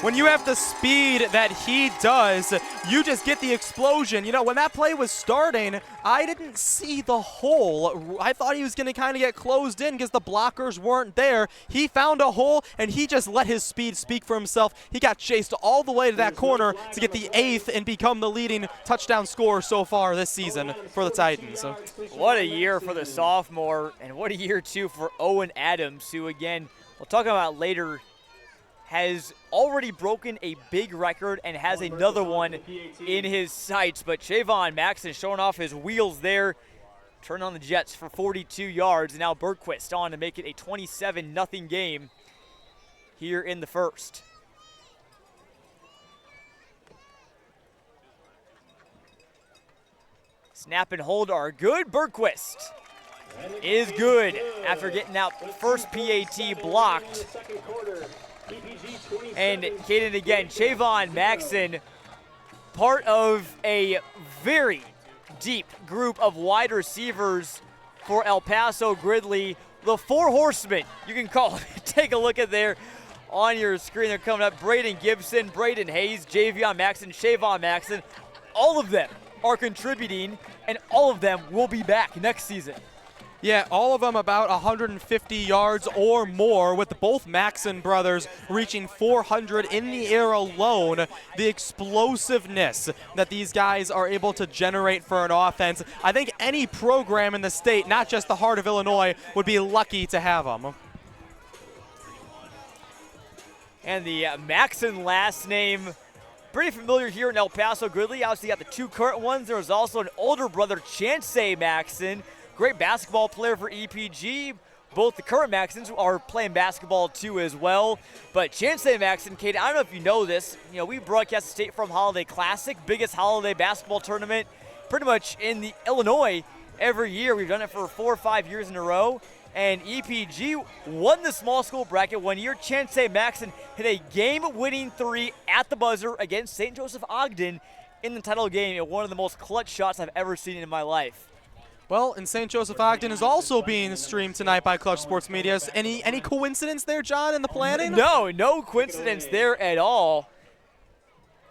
When you have the speed that he does, you just get the explosion. You know, when that play was starting, I didn't see the hole. I thought he was going to kind of get closed in because the blockers weren't there. He found a hole, and he just let his speed speak for himself. He got chased all the way to that corner to get the 8th and become the leading touchdown scorer so far this season for the Titans. What a year for the sophomore, and what a year, too, for Owen Adams, who, again, we'll talk about later, has already broken a big record and has another one in his sights. But Chavon Maxson showing off his wheels there. Turn on the Jets for 42 yards. And now Bergquist on to make it a 27-0 game here in the first. Snap and hold are good. Bergquist is good after getting that first PAT blocked. And Caden again, Chavon Maxson, part of a very deep group of wide receivers for El Paso-Gridley. The 4 horsemen, you can call it. Take a look at there on your screen. They're coming up. Braden Gibson, Braden Hayes, Javion Maxson, Chavon Maxson. All of them are contributing, and all of them will be back next season. Yeah, all of them about 150 yards or more, with both Maxson brothers reaching 400 in the air alone. The explosiveness that these guys are able to generate for an offense, I think any program in the state, not just the heart of Illinois, would be lucky to have them. And the Maxson last name, pretty familiar here in El Paso-Gridley. Obviously, you got the 2 current ones. There was also an older brother, Chancey Maxson. Great basketball player for EPG. Both the current Maxons are playing basketball too as well. But Chancey Maxson, Kate, I don't know if you know this. You know, we broadcast the State Farm Holiday Classic, biggest holiday basketball tournament pretty much in the Illinois every year. We've done it for 4 or 5 years in a row. And EPG won the small school bracket 1 year. Chancey Maxson hit a game-winning 3 at the buzzer against St. Joseph Ogden in the title game. And one of the most clutch shots I've ever seen in my life. Well, and St. Joseph Ogden is also being streamed tonight by Clutch Sports Media. Any coincidence there, John, in the planning? No coincidence there at all.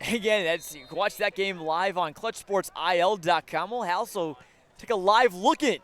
Again, you can watch that game live on ClutchSportsIL.com. We'll also take a live look at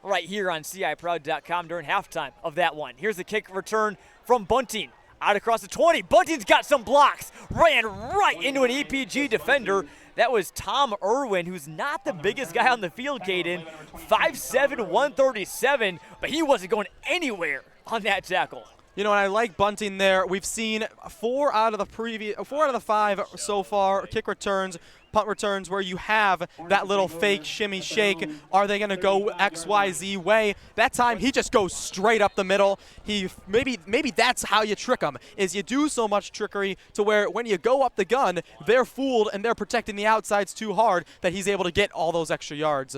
right here on CIProud.com during halftime of that one. Here's the kick return from Bunting. Out across the 20. Bunting's got some blocks. Ran right into an EPG defender. That was Tom Irwin, who's not the biggest guy on the field, Caden. 5'7", 137, but he wasn't going anywhere on that tackle. You know, and I like Bunting there. We've seen 4 out of the 5 so far kick returns, punt returns, where you have that little fake shimmy shake. Are they going to go XYZ way? That time he just goes straight up the middle. Maybe that's how you trick them, is you do so much trickery to where when you go up the gun, they're fooled and they're protecting the outsides too hard that he's able to get all those extra yards.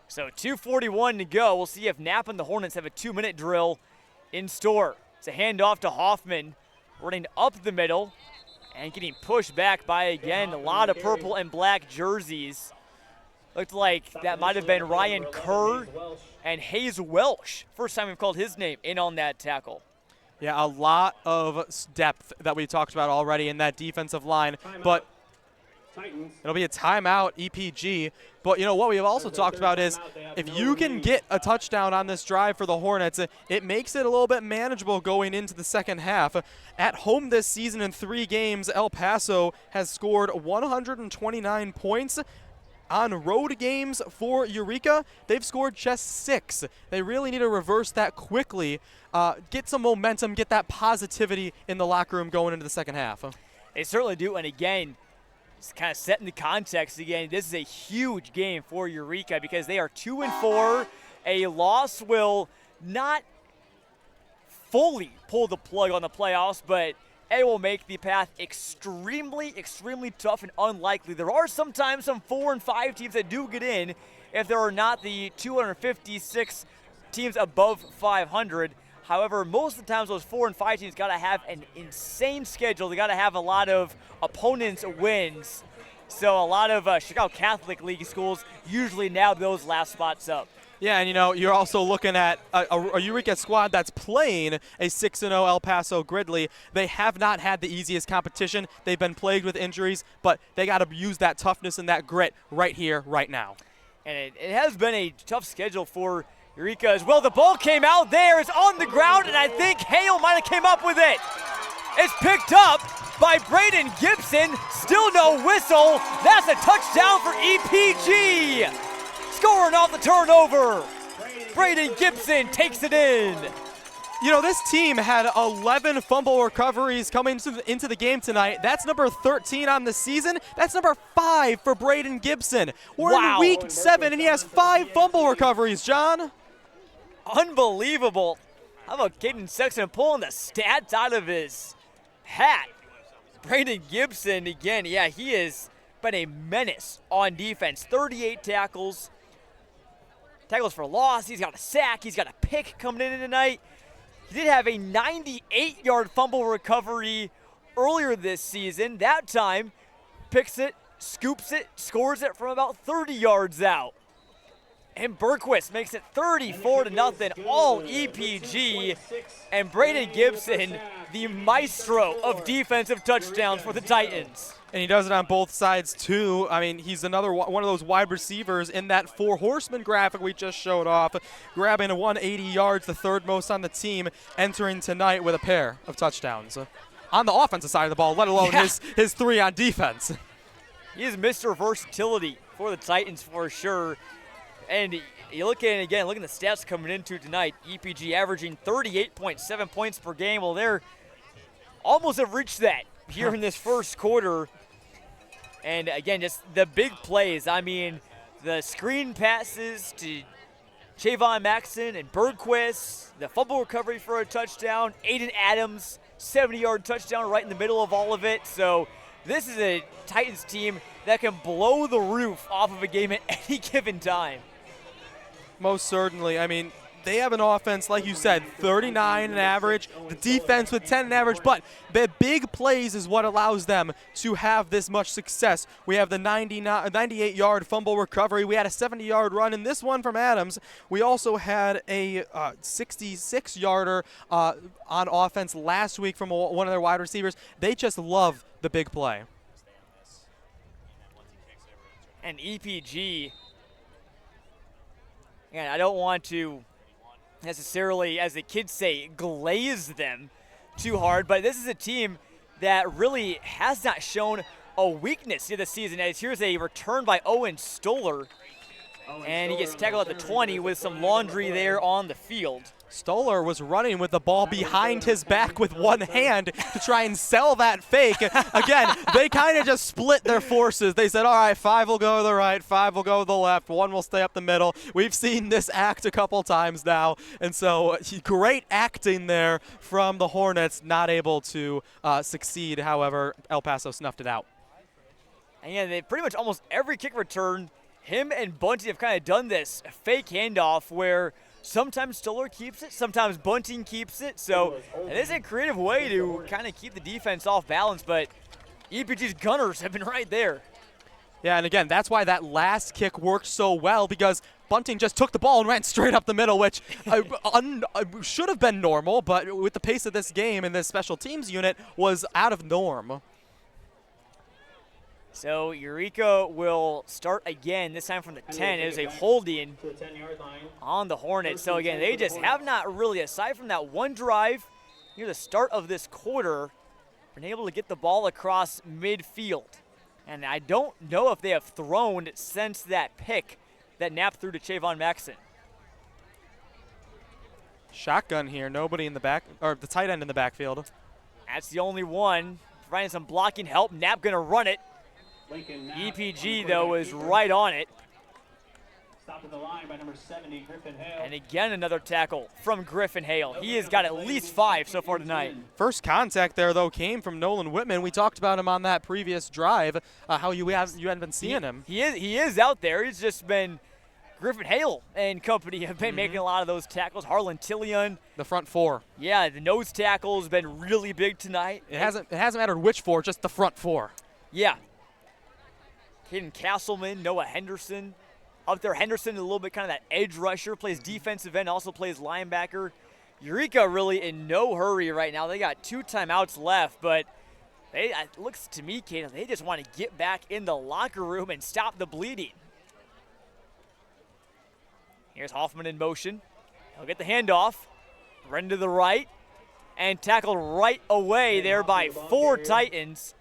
So 2:41 to go. We'll see if Napa and the Hornets have a 2-minute drill in store. It's a handoff to Hoffman, running up the middle and getting pushed back by, again, a lot of purple and black jerseys. Looked like that might have been Ryan Kerr and Hayes Welsh. First time we've called his name in on that tackle. Yeah, a lot of depth that we talked about already in that defensive line, but it'll be a timeout, EPG. But you know what we've also talked about is if you can get a touchdown on this drive for the Hornets, it makes it a little bit manageable going into the second half. At home this season in 3 games, El Paso has scored 129 points. On road games for Eureka, they've scored just 6. They really need to reverse that quickly, get some momentum, get that positivity in the locker room going into the second half. They certainly do, and again, just kind of setting the context again, this is a huge game for Eureka because they are 2-4. A loss will not fully pull the plug on the playoffs, but it will make the path extremely, extremely tough and unlikely. There are sometimes some 4 and 5 teams that do get in if there are not the 256 teams above 500. However, most of the times those 4 and 5 teams got to have an insane schedule. They got to have a lot of opponents' wins. So a lot of Chicago Catholic League schools usually nab those last spots up. Yeah, and you know, you're also looking at a Eureka squad that's playing a 6-0 El Paso-Gridley. They have not had the easiest competition. They've been plagued with injuries, but they got to use that toughness and that grit right here, right now. And it has been a tough schedule for Eureka as well. The ball came out there. It's on the ground, and I think Hale might have came up with it. It's picked up by Braden Gibson. Still no whistle. That's a touchdown for EPG. Scoring off the turnover. Braden Gibson takes it in. You know, this team had 11 fumble recoveries coming into the game tonight. That's number 13 on the season. That's number 5 for Braden Gibson. We're in week 7, and he has 5 fumble recoveries, John. Unbelievable. How about Caden Sexton pulling the stats out of his hat? Braden Gibson, again, yeah, he has been a menace on defense. 38 tackles. Tackles for loss. He's got a sack. He's got a pick coming in tonight. He did have a 98-yard fumble recovery earlier this season. That time, picks it, scoops it, scores it from about 30 yards out. And Bergquist makes it 34-0, all EPG. And Braden Gibson, the maestro of defensive touchdowns for the Titans. And he does it on both sides, too. I mean, he's another one of those wide receivers in that 4 horsemen graphic we just showed off, grabbing 180 yards, the 3rd most on the team, entering tonight with a pair of touchdowns. On the offensive side of the ball, let alone his 3 on defense. He is Mr. Versatility for the Titans for sure. And you look at it again, look at the stats coming into tonight. EPG averaging 38.7 points per game. Well, they're almost have reached that here in this first quarter. And again, just the big plays. I mean, the screen passes to Javon Maxson and Bergquist, the fumble recovery for a touchdown, Aiden Adams, 70-yard touchdown right in the middle of all of it. So this is a Titans team that can blow the roof off of a game at any given time. Most certainly. I mean, they have an offense, like you said, 39 in average, the defense with 10 in average, but the big plays is what allows them to have this much success. We have the 98-yard fumble recovery. We had a 70-yard run in this one from Adams. We also had a 66-yarder on offense last week from one of their wide receivers. They just love the big play. And EPG, and I don't want to necessarily, as the kids say, glaze them, too hard, but this is a team that really has not shown a weakness this season. As here's a return by Owen Stoller, and he gets tackled at the 20 with some laundry there on the field. Stoller was running with the ball behind his back with one hand to try and sell that fake. Again, they kind of just split their forces. They said, all right, 5 will go to the right, 5 will go to the left, 1 will stay up the middle. We've seen this act a couple times now, and so great acting there from the Hornets, not able to succeed. However, El Paso snuffed it out. And yeah, they pretty much almost every kick return, him and Bunting have kind of done this fake handoff where sometimes Stoller keeps it, sometimes Bunting keeps it. So it is a creative way to kind of keep the defense off balance, but EPG's gunners have been right there. Yeah, and again, that's why that last kick worked so well, because Bunting just took the ball and ran straight up the middle, which should have been normal, but with the pace of this game and this special teams unit was out of norm. So Eureka will start again, this time from the 10. It is a holding on the Hornets. So again, they just have not really, aside from that one drive near the start of this quarter, been able to get the ball across midfield. And I don't know if they have thrown since that pick that Knapp threw to Chavon Maxson. Shotgun here, nobody in the back, or the tight end in the backfield. That's the only one. Providing some blocking help. Knapp going to run it. EPG, though, is right on it. Stopped at the line by number 70, Griffin Hale. And again, another tackle from Griffin Hale. He has got at least 5 so far tonight. First contact there, though, came from Nolan Whitman. We talked about him on that previous drive, how you hadn't been seeing him. He is out there. He's just been Griffin Hale and company have been making a lot of those tackles. Harlan Tillion. The front 4. Yeah, the nose tackle has been really big tonight. It hasn't mattered which 4, just the front 4. Yeah. Hayden Castleman, Noah Henderson. Up there, Henderson a little bit kind of that edge rusher, plays defensive end, also plays linebacker. Eureka really in no hurry right now. They got 2 timeouts left, but it looks to me, Kate, they just want to get back in the locker room and stop the bleeding. Here's Hoffman in motion. He'll get the handoff. Run to the right and tackled right away there by 4 Titans.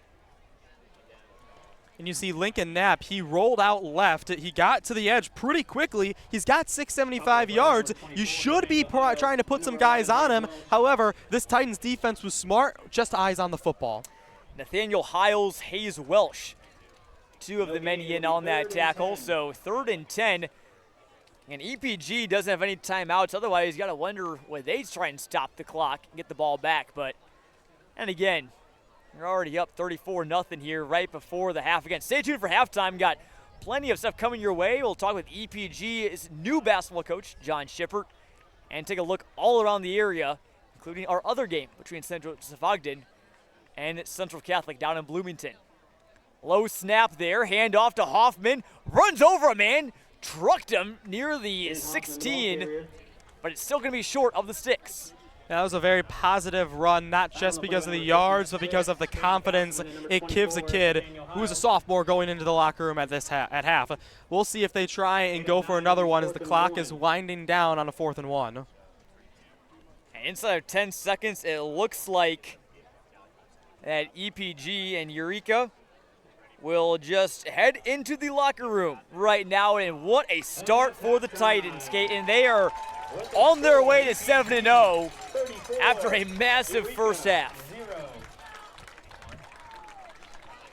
And you see Lincoln Knapp, he rolled out left. He got to the edge pretty quickly. He's got 675 yards. You should be trying to put some guys on him. However, this Titans defense was smart, just eyes on the football. Nathaniel Hiles, Hayes Welsh, 2 of the men in on that tackle. So 3rd and 10. And EPG doesn't have any timeouts. Otherwise, you got to wonder whether they try and stop the clock and get the ball back. And again, you're already up 34-0 here right before the half. Again, stay tuned for halftime. Got plenty of stuff coming your way. We'll talk with EPG's new basketball coach, John Shippert, and take a look all around the area, including our other game between Central Joseph Ogden and Central Catholic down in Bloomington. Low snap there, hand off to Hoffman, runs over a man, trucked him near the 16, but it's still going to be short of the sticks. That was a very positive run, not just because of the yards, but because of the confidence it gives a kid who's a sophomore going into the locker room at half. We'll see if they try and go for another one as the clock is winding down on a 4th and 1. And inside of 10 seconds, it looks like that EPG and Eureka will just head into the locker room right now. And what a start for the Titans, Kate. And they are on their way to 7-0 after a massive first half.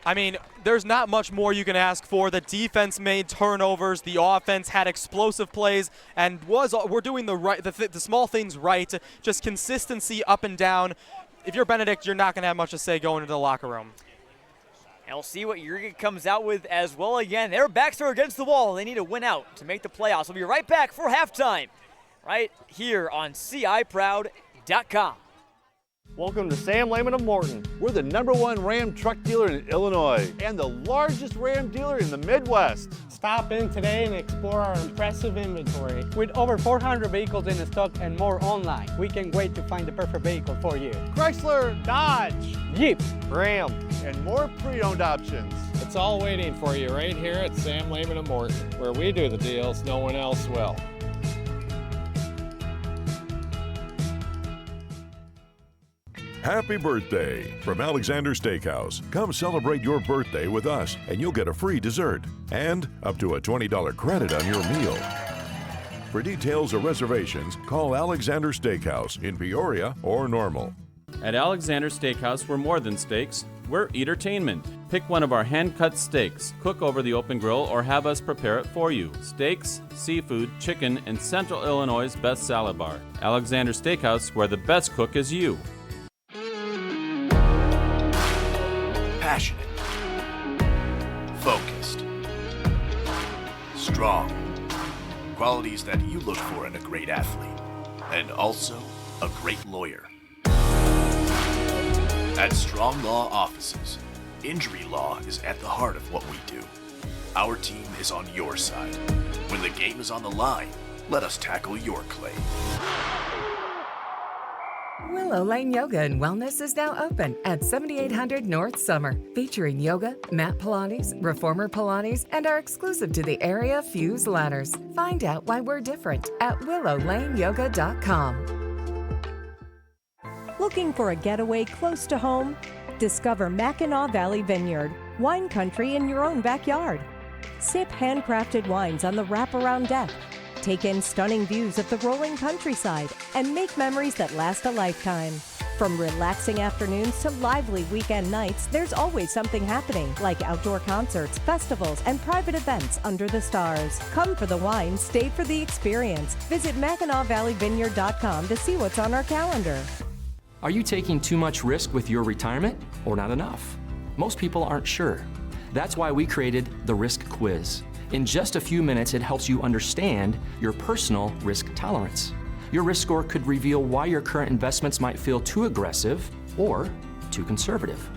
I mean, there's not much more you can ask for. The defense made turnovers. The offense had explosive plays, and we're doing the small things right. Just consistency up and down. If you're Benedict, you're not going to have much to say going into the locker room. And we'll see what Eureka comes out with as well. Again, their backs are against the wall. They need to win out to make the playoffs. We'll be right back for halftime right here on CIProud.com. Welcome to Sam Lehman of Morton. We're the #1 Ram truck dealer in Illinois and the largest Ram dealer in the Midwest. Stop in today and explore our impressive inventory. With over 400 vehicles in stock and more online, we can't wait to find the perfect vehicle for you. Chrysler, Dodge, Jeep, Ram, and more pre-owned options. It's all waiting for you right here at Sam Lehman of Morton, where we do the deals no one else will. Happy birthday from Alexander Steakhouse. Come celebrate your birthday with us and you'll get a free dessert and up to a $20 credit on your meal. For details or reservations, call Alexander Steakhouse in Peoria or Normal. At Alexander Steakhouse, we're more than steaks, we're entertainment. Pick one of our hand-cut steaks, cook over the open grill, or have us prepare it for you. Steaks, seafood, chicken, and Central Illinois' best salad bar. Alexander Steakhouse, where the best cook is you. Passionate, focused, strong. Qualities that you look for in a great athlete, and also a great lawyer. At Strong Law Offices, injury law is at the heart of what we do. Our team is on your side. When the game is on the line, let us tackle your claim. Willow Lane Yoga and Wellness is now open at 7800 North Summer, featuring yoga, mat Pilates, reformer Pilates, and our exclusive to the area Fuse ladders. Find out why we're different at willowlaneyoga.com. Looking for a getaway close to home? Discover Mackinac Valley Vineyard, wine country in your own backyard. Sip handcrafted wines on the wraparound deck. Take in stunning views of the rolling countryside and make memories that last a lifetime. From relaxing afternoons to lively weekend nights, there's always something happening, like outdoor concerts, festivals, and private events under the stars. Come for the wine, stay for the experience. Visit MackinacValleyVineyard.com to see what's on our calendar. Are you taking too much risk with your retirement or not enough? Most people aren't sure. That's why we created the Risk Quiz. In just a few minutes, it helps you understand your personal risk tolerance. Your risk score could reveal why your current investments might feel too aggressive or too conservative.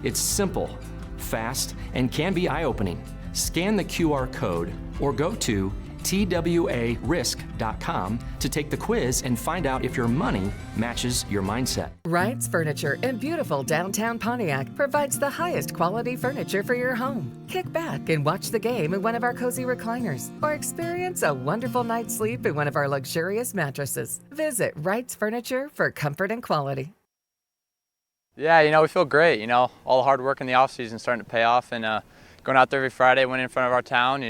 It's simple, fast, and can be eye-opening. Scan the QR code or go to twarisk.com to take the quiz and find out if your money matches your mindset. Wright's Furniture in beautiful downtown Pontiac provides the highest quality furniture for your home. Kick back and watch the game in one of our cozy recliners or experience a wonderful night's sleep in one of our luxurious mattresses. Visit Wright's Furniture for comfort and quality. Yeah, we feel great. All the hard work in the offseason starting to pay off, and going out there every Friday, winning in front of our town,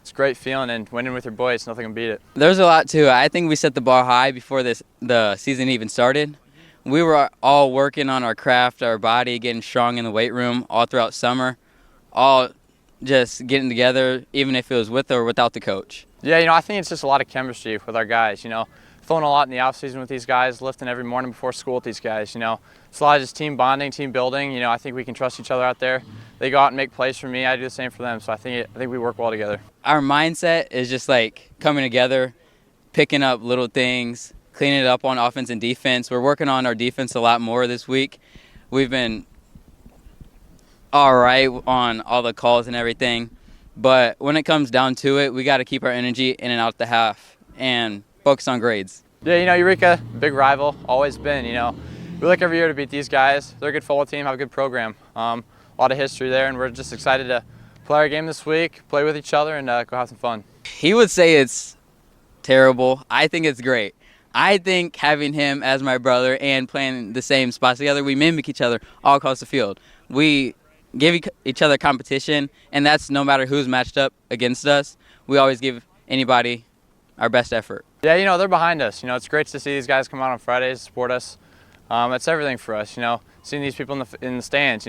it's a great feeling, and winning with your boys, nothing can beat it. There's a lot to it. I think we set the bar high before the season even started. We were all working on our craft, our body, getting strong in the weight room all throughout summer, all just getting together, even if it was with or without the coach. Yeah, I think it's just a lot of chemistry with our guys, Throwing a lot in the offseason with these guys, lifting every morning before school with these guys, It's a lot of just team bonding, team building. I think we can trust each other out there. They go out and make plays for me. I do the same for them. So I think we work well together. Our mindset is just like coming together, picking up little things, cleaning it up on offense and defense. We're working on our defense a lot more this week. We've been all right on all the calls and everything. But when it comes down to it, we got to keep our energy in and out the half and focus on grades. Yeah, Eureka, big rival, always been, We look every year to beat these guys. They're a good football team, have a good program. A lot of history there, and we're just excited to play our game this week, play with each other, and go have some fun. He would say it's terrible. I think it's great. I think having him as my brother and playing the same spots together, we mimic each other all across the field. We give each other competition, and that's no matter who's matched up against us. We always give anybody our best effort. Yeah, they're behind us. It's great to see these guys come out on Fridays, support us. It's everything for us, seeing these people in the stands,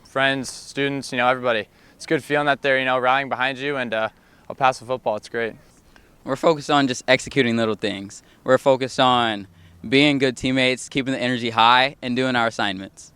friends, students, everybody. It's good feeling that they're, rallying behind you and El Paso football. It's great. We're focused on just executing little things. We're focused on being good teammates, keeping the energy high, and doing our assignments.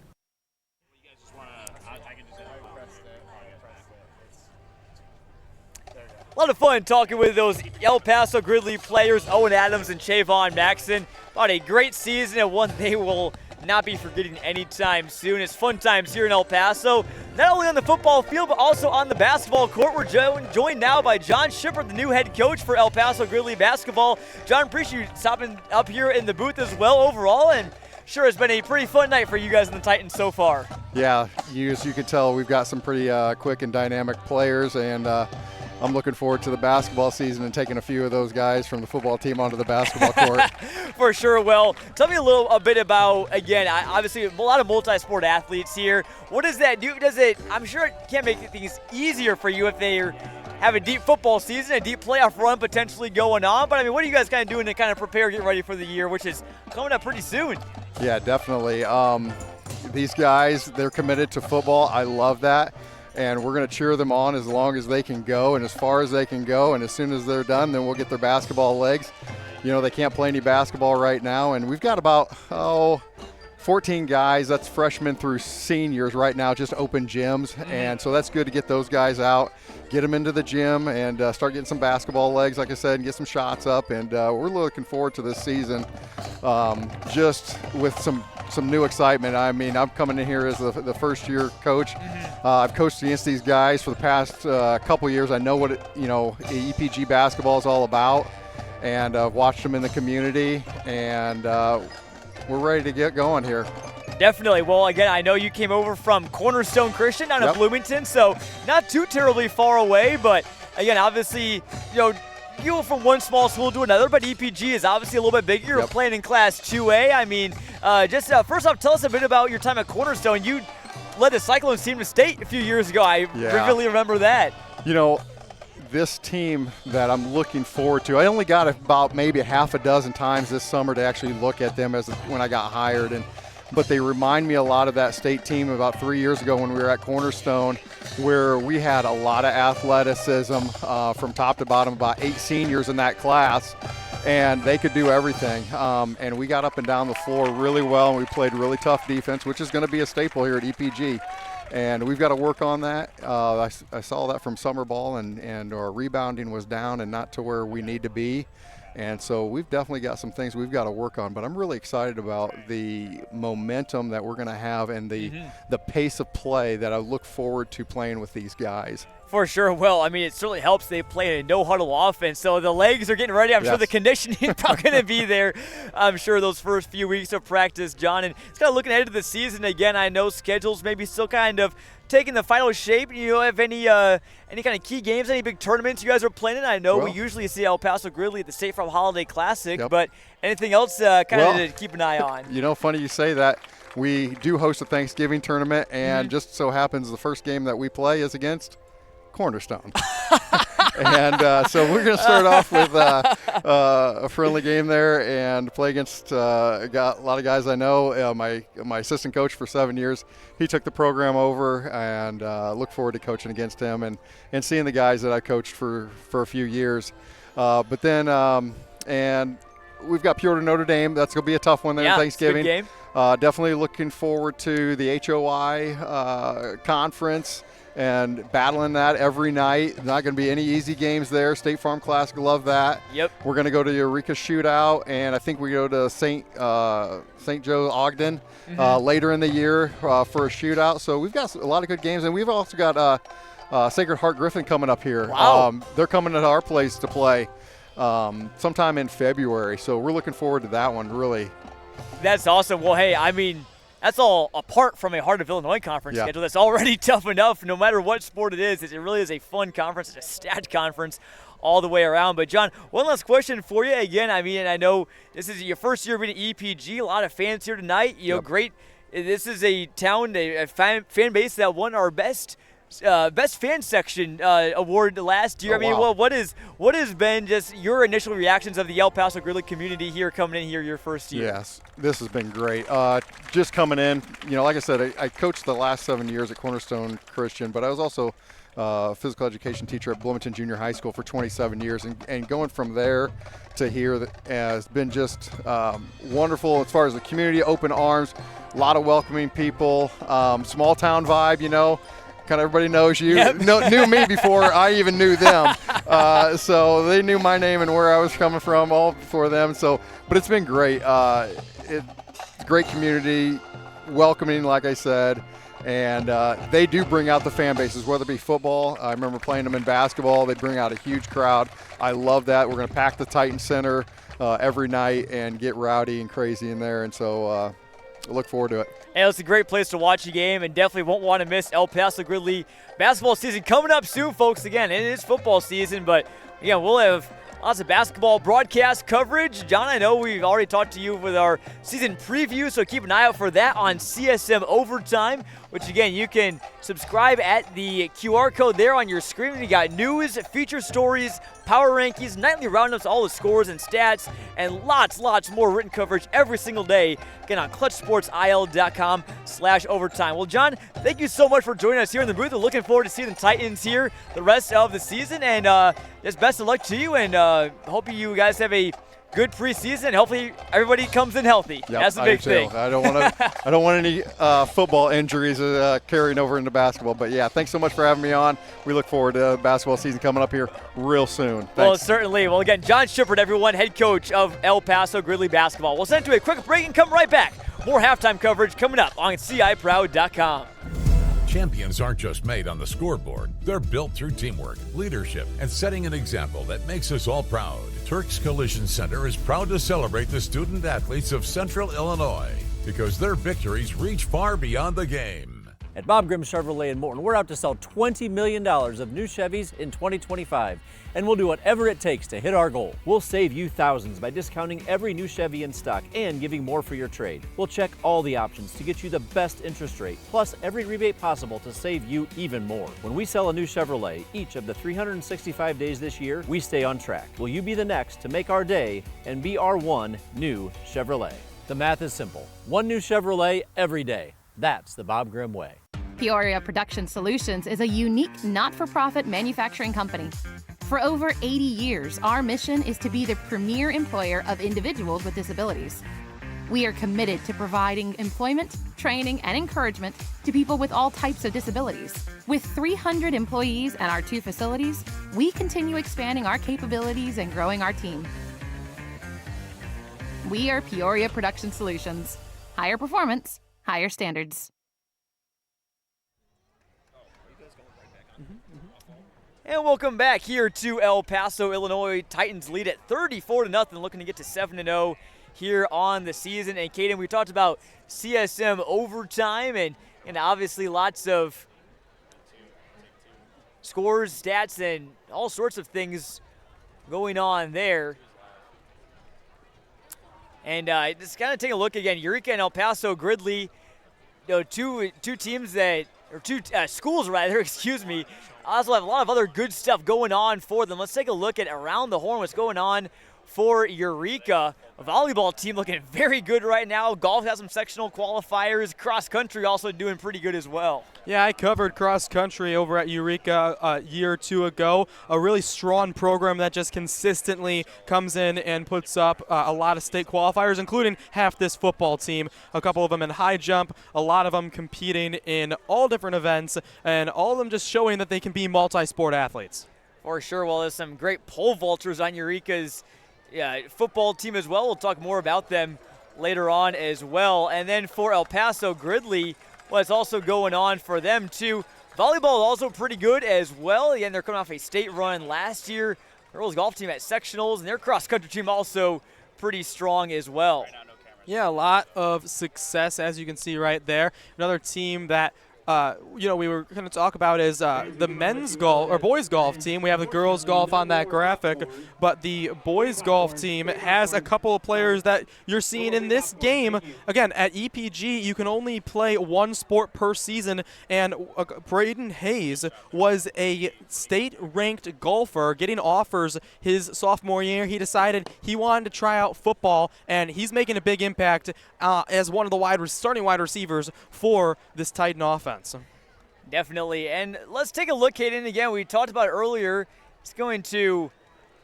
A lot of fun talking with those El Paso-Gridley players, Owen Adams and Chavon Maxson. About a great season and one they will not be forgetting anytime soon. It's fun times here in El Paso, not only on the football field, but also on the basketball court. We're joined now by John Shippert, the new head coach for El Paso-Gridley basketball. John, appreciate you stopping up here in the booth as well overall, and sure has been a pretty fun night for you guys in the Titans so far. Yeah, as you can tell, we've got some pretty quick and dynamic players, and I'm looking forward to the basketball season and taking a few of those guys from the football team onto the basketball court. For sure. Well, tell me a bit about, again, obviously a lot of multi-sport athletes here. What does that do? I'm sure it can make things easier for you if they have a deep football season, a deep playoff run potentially going on. But, I mean, what are you guys kind of doing to kind of prepare, get ready for the year, which is coming up pretty soon? Yeah, definitely. These guys, they're committed to football. I love that. And we're going to cheer them on as long as they can go and as far as they can go. And as soon as they're done, then we'll get their basketball legs. You know, they can't play any basketball right now. And we've got about, 14 guys. That's freshmen through seniors right now, just open gyms. And so that's good to get those guys out, get them into the gym, and start getting some basketball legs, like I said, and get some shots up. And we're looking forward to this season just with some new excitement. I mean, I'm coming in here as the first-year coach. I've coached against these guys for the past couple years. I know what EPG basketball is all about, and I've watched them in the community, and we're ready to get going here. Definitely. Well, again, I know you came over from Cornerstone Christian down in Bloomington, so not too terribly far away. But, again, obviously, you go from one small school to another, but EPG is obviously a little bit bigger. You're playing in Class 2A. I mean, first off, tell us a bit about your time at Cornerstone. You led the Cyclones team to state a few years ago. I vividly remember that. You know, this team that I'm looking forward to, I only got about maybe half a dozen times this summer to actually look at them when I got hired. But they remind me a lot of that state team about 3 years ago when we were at Cornerstone, where we had a lot of athleticism from top to bottom, about 8 seniors in that class, and they could do everything. And we got up and down the floor really well, and we played really tough defense, which is going to be a staple here at EPG. And we've got to work on that. I saw that from summer ball, and our rebounding was down and not to where we need to be. And so we've definitely got some things we've got to work on. But I'm really excited about the momentum that we're going to have and the pace of play that I look forward to playing with these guys. For sure. Well, I mean, it certainly helps they play a no-huddle offense, so the legs are getting ready. I'm sure the conditioning is probably going to be there, I'm sure, those first few weeks of practice, John. And it's kind of looking ahead to the season. Again, I know schedules maybe still kind of taking the final shape. You know, have any kind of key games, any big tournaments you guys are playing in? I know we usually see El Paso-Gridley at the State Farm Holiday Classic, but anything else to keep an eye on? You know, funny you say that. We do host a Thanksgiving tournament, and just so happens the first game that we play is against Cornerstone. And so we're going to start off with a friendly game there and play against got a lot of guys I know. My assistant coach for 7 years, he took the program over, and look forward to coaching against him and seeing the guys that I coached for a few years. But then and we've got Pure to Notre Dame. That's going to be a tough one there in Thanksgiving. It's a good game. Definitely looking forward to the HOI conference and battling that every night. Not going to be any easy games there. State Farm Classic, love that. Yep. We're going to go to the Eureka Shootout, and I think we go to St. Joe Ogden later in the year for a shootout. So we've got a lot of good games, and we've also got Sacred Heart Griffin coming up here. Wow. They're coming to our place to play sometime in February. So we're looking forward to that one, really. That's awesome. Well, hey, I mean, that's all apart from a Heart of Illinois conference schedule that's already tough enough no matter what sport it is. It really is a fun conference. It's a stacked conference all the way around. But, John, one last question for you. Again, I mean, I know this is your first year being at EPG. A lot of fans here tonight. You know, great. This is a town, a fan base that won our best fan section award last year. What has been just your initial reactions of the El Paso-Gridley community here coming in here your first year? Yes, this has been great. Just coming in, like I said, I coached the last 7 years at Cornerstone Christian, but I was also a physical education teacher at Bloomington Junior High School for 27 years, and going from there to here has been just wonderful as far as the community, open arms, a lot of welcoming people, small town vibe, kind of everybody knows you, knew me before I even knew them. So they knew my name and where I was coming from all before them. But it's been great. Great community, welcoming, like I said. And they do bring out the fan bases, whether it be football. I remember playing them in basketball. They bring out a huge crowd. I love that. We're going to pack the Titan Center every night and get rowdy and crazy in there. And so look forward to it. And it's a great place to watch a game, and definitely won't want to miss El Paso-Gridley basketball season coming up soon, folks. Again, it is football season, but again, we'll have lots of basketball broadcast coverage. John, I know we've already talked to you with our season preview, so keep an eye out for that on CSM Overtime, which, again, you can subscribe at the QR code there on your screen. You got news, feature stories, power rankings, nightly roundups, all the scores and stats, and lots more written coverage every single day. Again, on clutchsportsil.com/overtime. Well, John, thank you so much for joining us here in the booth. We're looking forward to seeing the Titans here the rest of the season, and just best of luck to you, and hope you guys have a good preseason. Hopefully everybody comes in healthy. Yep, that's the big thing. I don't want any football injuries carrying over into basketball. But yeah, thanks so much for having me on. We look forward to basketball season coming up here real soon. Thanks. Well, certainly. Well, again, John Shippert, everyone, head coach of El Paso-Gridley basketball. We'll send to a quick break and come right back. More halftime coverage coming up on CIProud.com. Champions aren't just made on the scoreboard. They're built through teamwork, leadership, and setting an example that makes us all proud. Turks Collision Center is proud to celebrate the student athletes of Central Illinois because their victories reach far beyond the game. At Bob Grimm Chevrolet in Morton, we're out to sell $20 million of new Chevys in 2025, and we'll do whatever it takes to hit our goal. We'll save you thousands by discounting every new Chevy in stock and giving more for your trade. We'll check all the options to get you the best interest rate, plus every rebate possible to save you even more. When we sell a new Chevrolet each of the 365 days this year, we stay on track. Will you be the next to make our day and be our one new Chevrolet? The math is simple. One new Chevrolet every day. That's the Bob Grimm way. Peoria Production Solutions is a unique not-for-profit manufacturing company. For over 80 years, our mission is to be the premier employer of individuals with disabilities. We are committed to providing employment, training, and encouragement to people with all types of disabilities. With 300 employees and our 2 facilities, we continue expanding our capabilities and growing our team. We are Peoria Production Solutions. Higher performance, higher standards. And welcome back here to El Paso, Illinois. Titans lead at 34-0, looking to get to 7-0 here on the season. And Caden, we talked about CSM overtime and obviously lots of scores, stats, and all sorts of things going on there. And just kind of take a look again. Eureka and El Paso-Gridley, two teams that, or two schools rather, excuse me, also have a lot of other good stuff going on for them. Let's take a look at around the horn, what's going on for Eureka. A volleyball team looking very good right now. Golf has some sectional qualifiers. Cross country also doing pretty good as well. Yeah, I covered cross country over at Eureka a year or two ago. A really strong program that just consistently comes in and puts up a lot of state qualifiers, including half this football team. A couple of them in high jump, a lot of them competing in all different events, and all of them just showing that they can be multi-sport athletes. For sure. Well, there's some great pole vaulters on Eureka's football team as well. We'll talk more about them later on as well. And then for El Paso-Gridley, what's also going on for them too. Volleyball also pretty good as well. Again, they're coming off a state run last year. Girls golf team at sectionals, and their cross country team also pretty strong as well. Yeah, a lot of success, as you can see right there. Another team that we were going to talk about is the men's golf or boys golf team. We have the girls golf on that graphic, but the boys golf team has a couple of players that you're seeing in this game. Again, at EPG, you can only play one sport per season, and Braden Hayes was a state-ranked golfer getting offers his sophomore year. He decided he wanted to try out football, and he's making a big impact as one of the starting wide receivers for this Titan offense. Definitely. And let's take a look, Caden. Again, we talked about it earlier. It's going to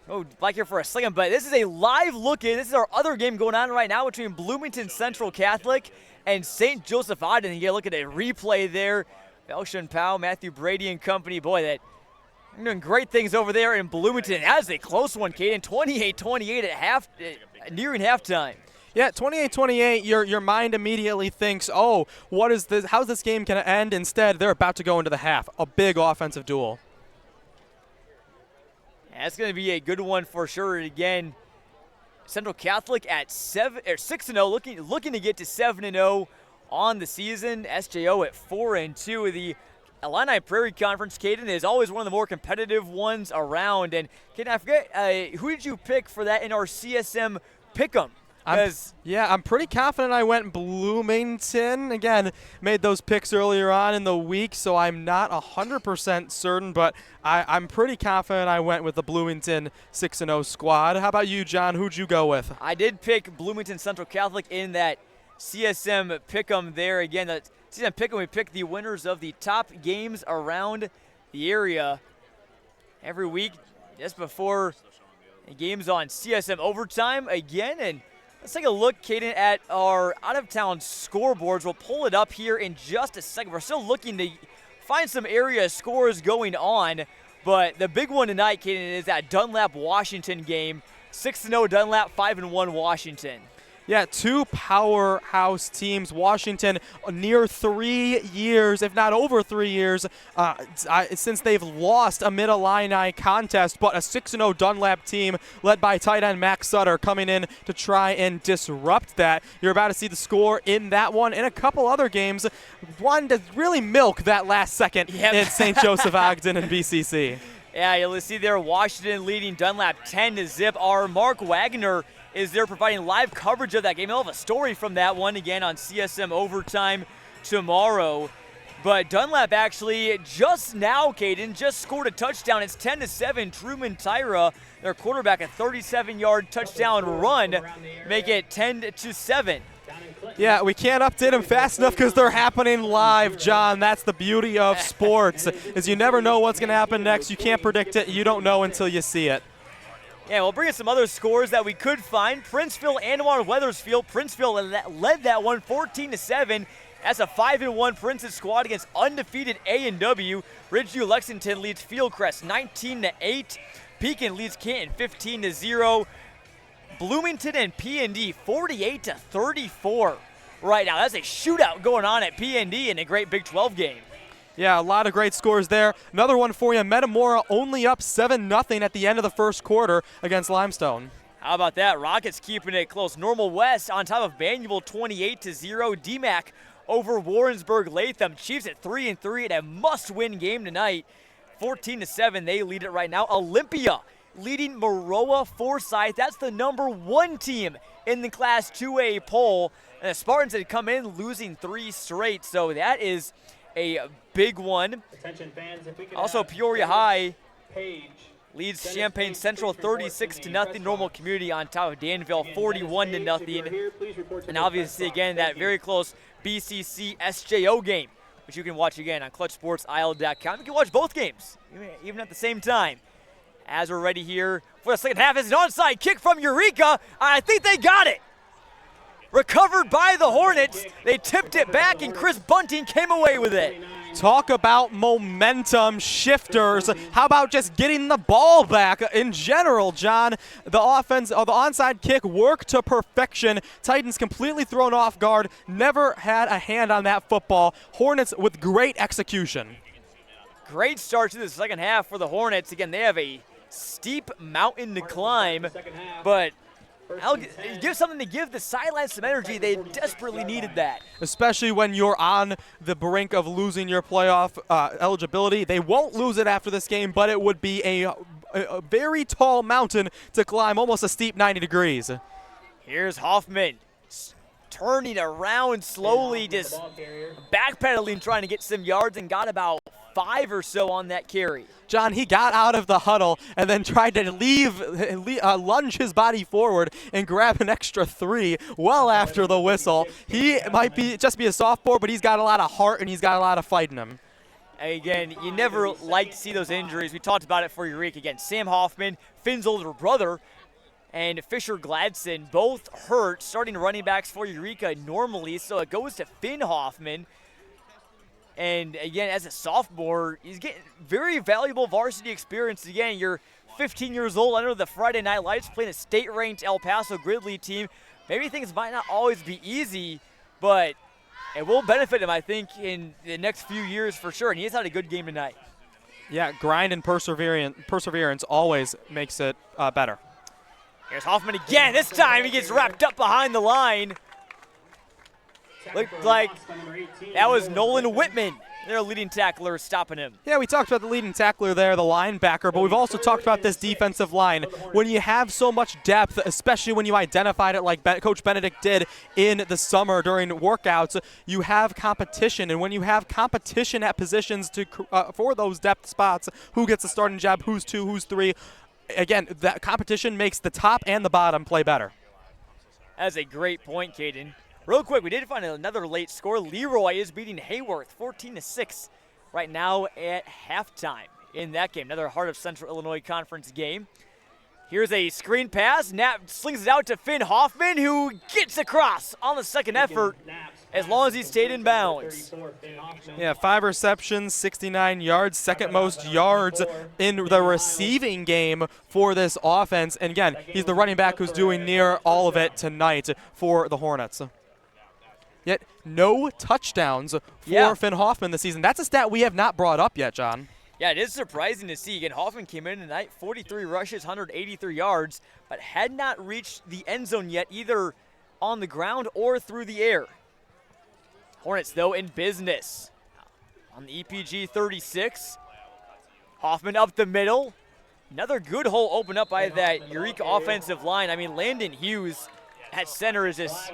go back here for a second, but this is a live look-in. This is our other game going on right now between Bloomington Central Catholic and St. Joseph Ogden. You get a look at a replay there. Belshun Powell, Matthew Brady and company. Boy, they're doing great things over there in Bloomington. That is a close one, Caden. 28-28 at nearing halftime. Yeah, 28-28, your mind immediately thinks, oh, what is this? How's this game going to end? Instead, they're about to go into the half. A big offensive duel. Yeah, that's going to be a good one for sure. Again, Central Catholic at 6-0, looking to get to 7-0 on the season. SJO at 4-2. The Illini Prairie Conference, Caden, is always one of the more competitive ones around. And Caden, I forget, who did you pick for that in our CSM Pick'em? I'm pretty confident I went Bloomington. Again, made those picks earlier on in the week, so I'm not 100% certain, but I'm pretty confident I went with the Bloomington 6-0 squad. How about you, John? Who'd you go with? I did pick Bloomington Central Catholic in that CSM Pick'em there. Again, the CSM Pick'em, we pick the winners of the top games around the area every week just before the game's on CSM Overtime again. And let's take a look, Caden, at our out-of-town scoreboards. We'll pull it up here in just a second. We're still looking to find some area scores going on, but the big one tonight, Caden, is that Dunlap-Washington game. 6-0 Dunlap, 5-1 Washington. Yeah, two powerhouse teams. Washington, near 3 years, if not over 3 years, since they've lost a Mid-Illini contest, but a 6-0 Dunlap team led by tight end Max Sutter coming in to try and disrupt that. You're about to see the score in that one and a couple other games. One to really milk that last second in St. Joseph Ogden and BCC. Yeah, you'll see there Washington leading Dunlap 10-0. Our Mark Wagner is there providing live coverage of that game. He'll have a story from that one again on CSM Overtime tomorrow. But Dunlap actually just now, Caden, just scored a touchdown. It's 10-7. Truman Tyra, their quarterback, a 37-yard touchdown run, make it 10-7. Yeah, we can't update them fast enough because they're happening live, John. That's the beauty of sports, is you never know what's going to happen next. You can't predict it. You don't know until you see it. Yeah, we'll bring in some other scores that we could find. Princeville and Weathersfield. Princeville led that one 14-7. That's a 5-1 Princeton squad against undefeated A&W. Ridgeview Lexington leads Fieldcrest 19-8. Pekin leads Canton 15-0. Bloomington and P&D 48-34 right now. That's a shootout going on at P&D in a great Big 12 game. Yeah, a lot of great scores there. Another one for you. Metamora only up 7-0 at the end of the first quarter against Limestone. How about that? Rockets keeping it close. Normal West on top of Manual 28-0. DMAC over Warrensburg Latham. Chiefs at 3-3 in a must-win game tonight. 14-7, they lead it right now. Olympia leading Maroa Forsyth. That's the #1 team in the Class 2A poll. And the Spartans had come in losing 3 straight, so that is a big one. Attention fans, if we could also, Peoria High Page leads Champaign Central 36-0. Normal Community on top of Danville 41-0. And obviously, again, that very close BCC SJO game, which you can watch again on ClutchSportsIsle.com. You can watch both games, even at the same time. As we're ready here for the second half, it's an onside kick from Eureka. I think they got it. Recovered by the Hornets. They tipped it back, and Chris Bunting came away with it. Talk about momentum shifters. How about just getting the ball back in general, John? The offense, or the onside kick worked to perfection. Titans completely thrown off guard. Never had a hand on that football. Hornets with great execution. Great start to the second half for the Hornets. Again, they have a steep mountain to climb, but give something to give the sidelines some energy. They desperately needed that. Especially when you're on the brink of losing your playoff eligibility. They won't lose it after this game, but it would be a very tall mountain to climb, almost a steep 90 degrees. Here's Hoffman turning around slowly, just backpedaling, trying to get some yards, and got about 5 or so on that carry. John, he got out of the huddle and then tried to lunge his body forward and grab an extra 3 well after the whistle. He might just be a sophomore, but he's got a lot of heart and he's got a lot of fight in him. Again, you never like to see those injuries. We talked about it for Eureka. Again, Sam Hoffman, Finn's older brother, and Fisher Gladson both hurt, starting running backs for Eureka normally, so it goes to Finn Hoffman. And again, as a sophomore, he's getting very valuable varsity experience. Again, you're 15 years old under the Friday Night Lights, playing a state-ranked El Paso-Gridley team. Maybe things might not always be easy, but it will benefit him, I think, in the next few years for sure. And he's had a good game tonight. Yeah, grind and perseverance always makes it better. Here's Hoffman again. This time he gets wrapped up behind the line. Looked like that was Nolan Whitman, their leading tackler, stopping him. Yeah, we talked about the leading tackler there, the linebacker, but we've also talked about this defensive line. When you have so much depth, especially when you identified it like Coach Benedict did in the summer during workouts, you have competition. And when you have competition at positions for those depth spots, who gets the starting job, who's 2, who's 3, again, that competition makes the top and the bottom play better. That's a great point, Caden. Real quick, we did find another late score. Leroy is beating Hayworth 14-6 right now at halftime in that game. Another Heart of Central Illinois Conference game. Here's a screen pass. Knapp slings it out to Finn Hoffman, who gets across on the second effort as long as he stayed in bounds. Yeah, 5 receptions, 69 yards, second most yards in the receiving game for this offense. And again, he's the running back who's doing near all of it tonight for the Hornets. Yet no touchdowns for Finn Hoffman this season. That's a stat we have not brought up yet, John. Yeah, it is surprising to see. Again, Hoffman came in tonight, 43 rushes, 183 yards, but had not reached the end zone yet, either on the ground or through the air. Hornets, though, in business. On the EPG 36, Hoffman up the middle. Another good hole opened up by that Eureka offensive line. I mean, Landon Hughes at center is just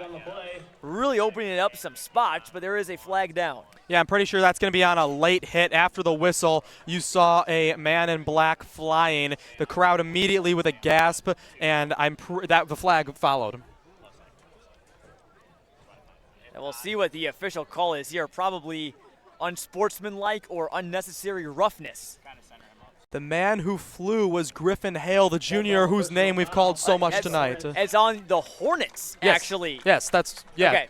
really opening up some spots, but there is a flag down. Yeah, I'm pretty sure that's going to be on a late hit. After the whistle, you saw a man in black flying. The crowd immediately with a gasp, and the flag followed. And we'll see what the official call is here. Probably unsportsmanlike or unnecessary roughness. The man who flew was Griffin Hale, the junior whose name we've called so much tonight. It's on the Hornets, actually. Yes, that's, yeah. Okay.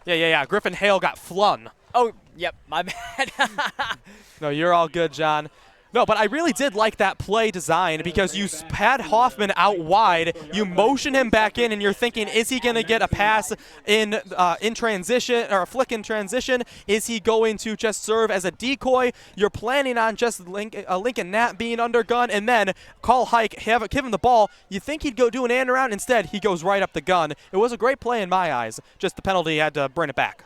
Yeah. Griffin Hale got flung. Oh, yep, my bad. No, you're all good, John. No, but I really did like that play design because you had Hoffman out wide, you motion him back in, and you're thinking, is he going to get a pass in transition or a flick in transition? Is he going to just serve as a decoy? You're planning on just Lincoln Knapp being under gun, and then call hike, give him the ball. You think he'd go do an end around. Instead, he goes right up the gun. It was a great play in my eyes. Just the penalty had to bring it back.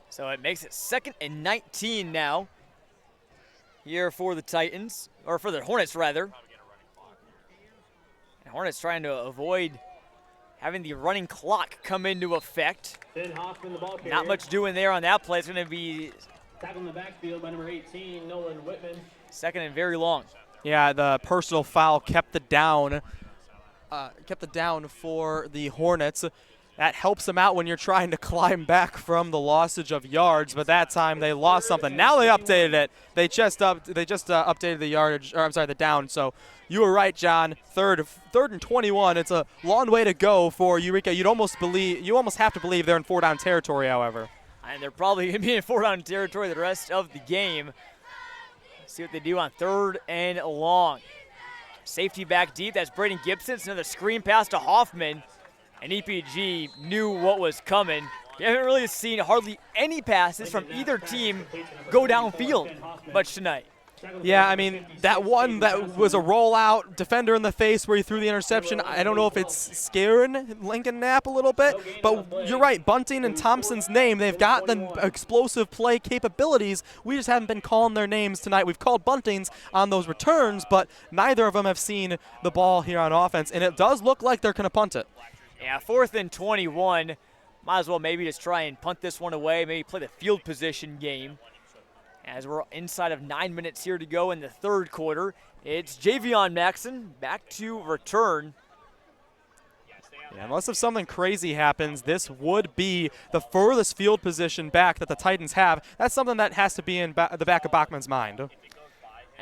So it makes it 2nd and 19 now. Here for the Titans, or for the Hornets rather. And Hornets trying to avoid having the running clock come into effect. Not much doing there on that play. It's going to be tackle in the backfield by number 18, Nolan Whitman. 2nd and very long. Yeah, the personal foul kept the down for the Hornets. That helps them out when you're trying to climb back from the lossage of yards, but that time they lost something. Now they updated it. They just updated the yardage, or I'm sorry, the down. So you were right, John. Third and 21. It's a long way to go for Eureka. You almost have to believe they're in 4-down territory, however. And they're probably going to be in 4-down territory the rest of the game. See what they do on 3rd and long. Safety back deep. That's Braden Gibson. It's another screen pass to Hoffman. And EPG knew what was coming. You haven't really seen hardly any passes from either team go downfield much tonight. Yeah, I mean, that one that was a rollout, defender in the face where he threw the interception, I don't know if it's scaring Lincoln Knapp a little bit, but you're right, Bunting and Thompson's name, they've got the explosive play capabilities. We just haven't been calling their names tonight. We've called Bunting's on those returns, but neither of them have seen the ball here on offense, and it does look like they're going to punt it. Yeah, 4th and 21. Might as well maybe just try and punt this one away, maybe play the field position game. As we're inside of 9 minutes here to go in the 3rd quarter, it's Javion Maxson back to return. Yeah, unless if something crazy happens, this would be the furthest field position back that the Titans have. That's something that has to be in the back of Bachman's mind. It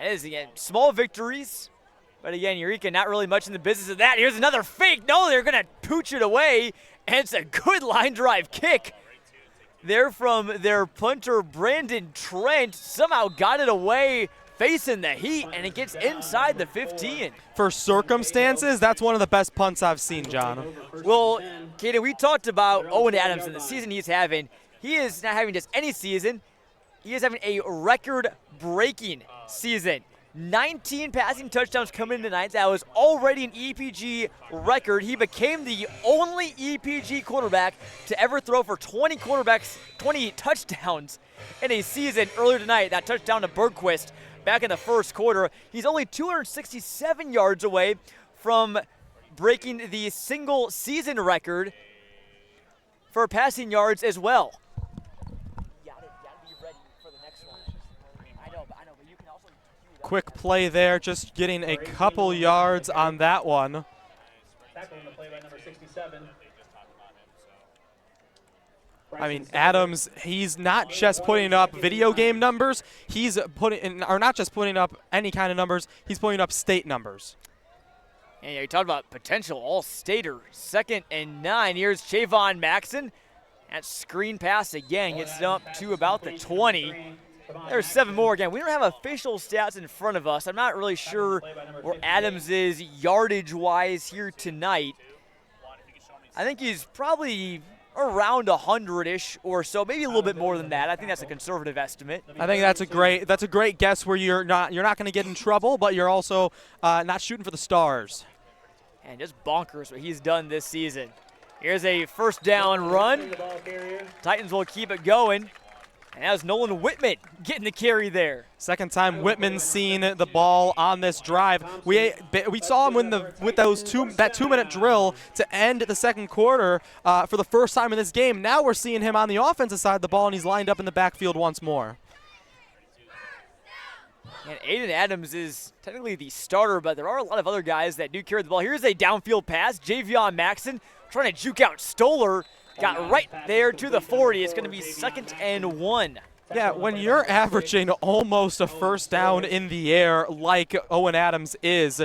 is, again, small victories. But again, Eureka not really much in the business of that. Here's another fake. No, they're going to pooch it away. And it's a good line drive kick there from their punter, Brandon Trent. Somehow got it away, facing the heat, and it gets inside the 15. For circumstances, that's one of the best punts I've seen, John. Well, Kaden, we talked about Owen Adams and the season he's having. He is not having just any season. He is having a record-breaking season. 19 passing touchdowns coming into tonight. That was already an EPG record. He became the only EPG quarterback to ever throw for 20 touchdowns in a season. Earlier tonight, that touchdown to Bergquist back in the first quarter. He's only 267 yards away from breaking the single season record for passing yards as well. Quick play there, just getting a couple yards on that one. I mean, Adams, he's not just putting up video game numbers. He's not just putting up any kind of numbers. He's putting up state numbers. And you talked about potential all-stater. 2nd and 9. Here's Javon Maxson. That screen pass again gets up to about the 20. There's 7 more again. We don't have official stats in front of us. I'm not really sure where Adams is yardage-wise here tonight. I think he's probably around 100-ish or so, maybe a little bit more than that. I think that's a conservative estimate. I think that's a great guess where you're not going to get in trouble, but you're also not shooting for the stars. And just bonkers what he's done this season. Here's a first down run. Titans will keep it going. And that was Nolan Whitman getting the carry there. Second time Whitman's seen the ball on this drive. We saw him with that 2-minute drill to end the second quarter for the first time in this game. Now we're seeing him on the offensive side of the ball, and he's lined up in the backfield once more. And Aiden Adams is technically the starter, but there are a lot of other guys that do carry the ball. Here's a downfield pass. Javion Maxson trying to juke out Stoller. Got right there to the 40. It's going to be 2nd and 1. Yeah, when you're averaging almost a first down in the air like Owen Adams is,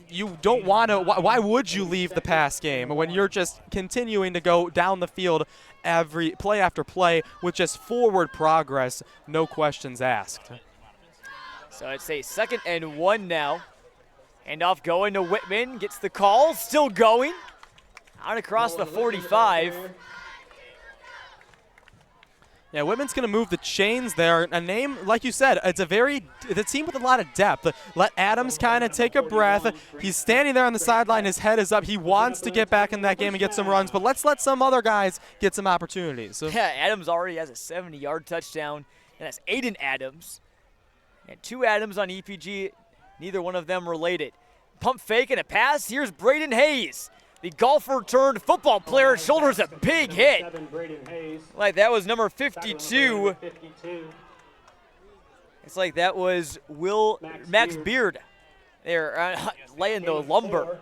you don't want to – why would you leave the pass game when you're just continuing to go down the field every play after play with just forward progress, no questions asked. So it's a 2nd and 1 now. Handoff going to Whitman. Gets the call. Still going. Out across the 45. Yeah, Whitman's going to move the chains there. A name, like you said, it's a team with a lot of depth. Let Adams kind of take a breath. He's standing there on the sideline. His head is up. He wants to get back in that game and get some runs, but let's let some other guys get some opportunities. So. Yeah, Adams already has a 70-yard touchdown, and that's Aiden Adams. And 2 Adams on EPG, neither one of them related. Pump fake and a pass. Here's Braden Hayes. The golfer turned football player shoulders a big hit. Like that was number 52. It's like that was Max Beard there laying the lumber.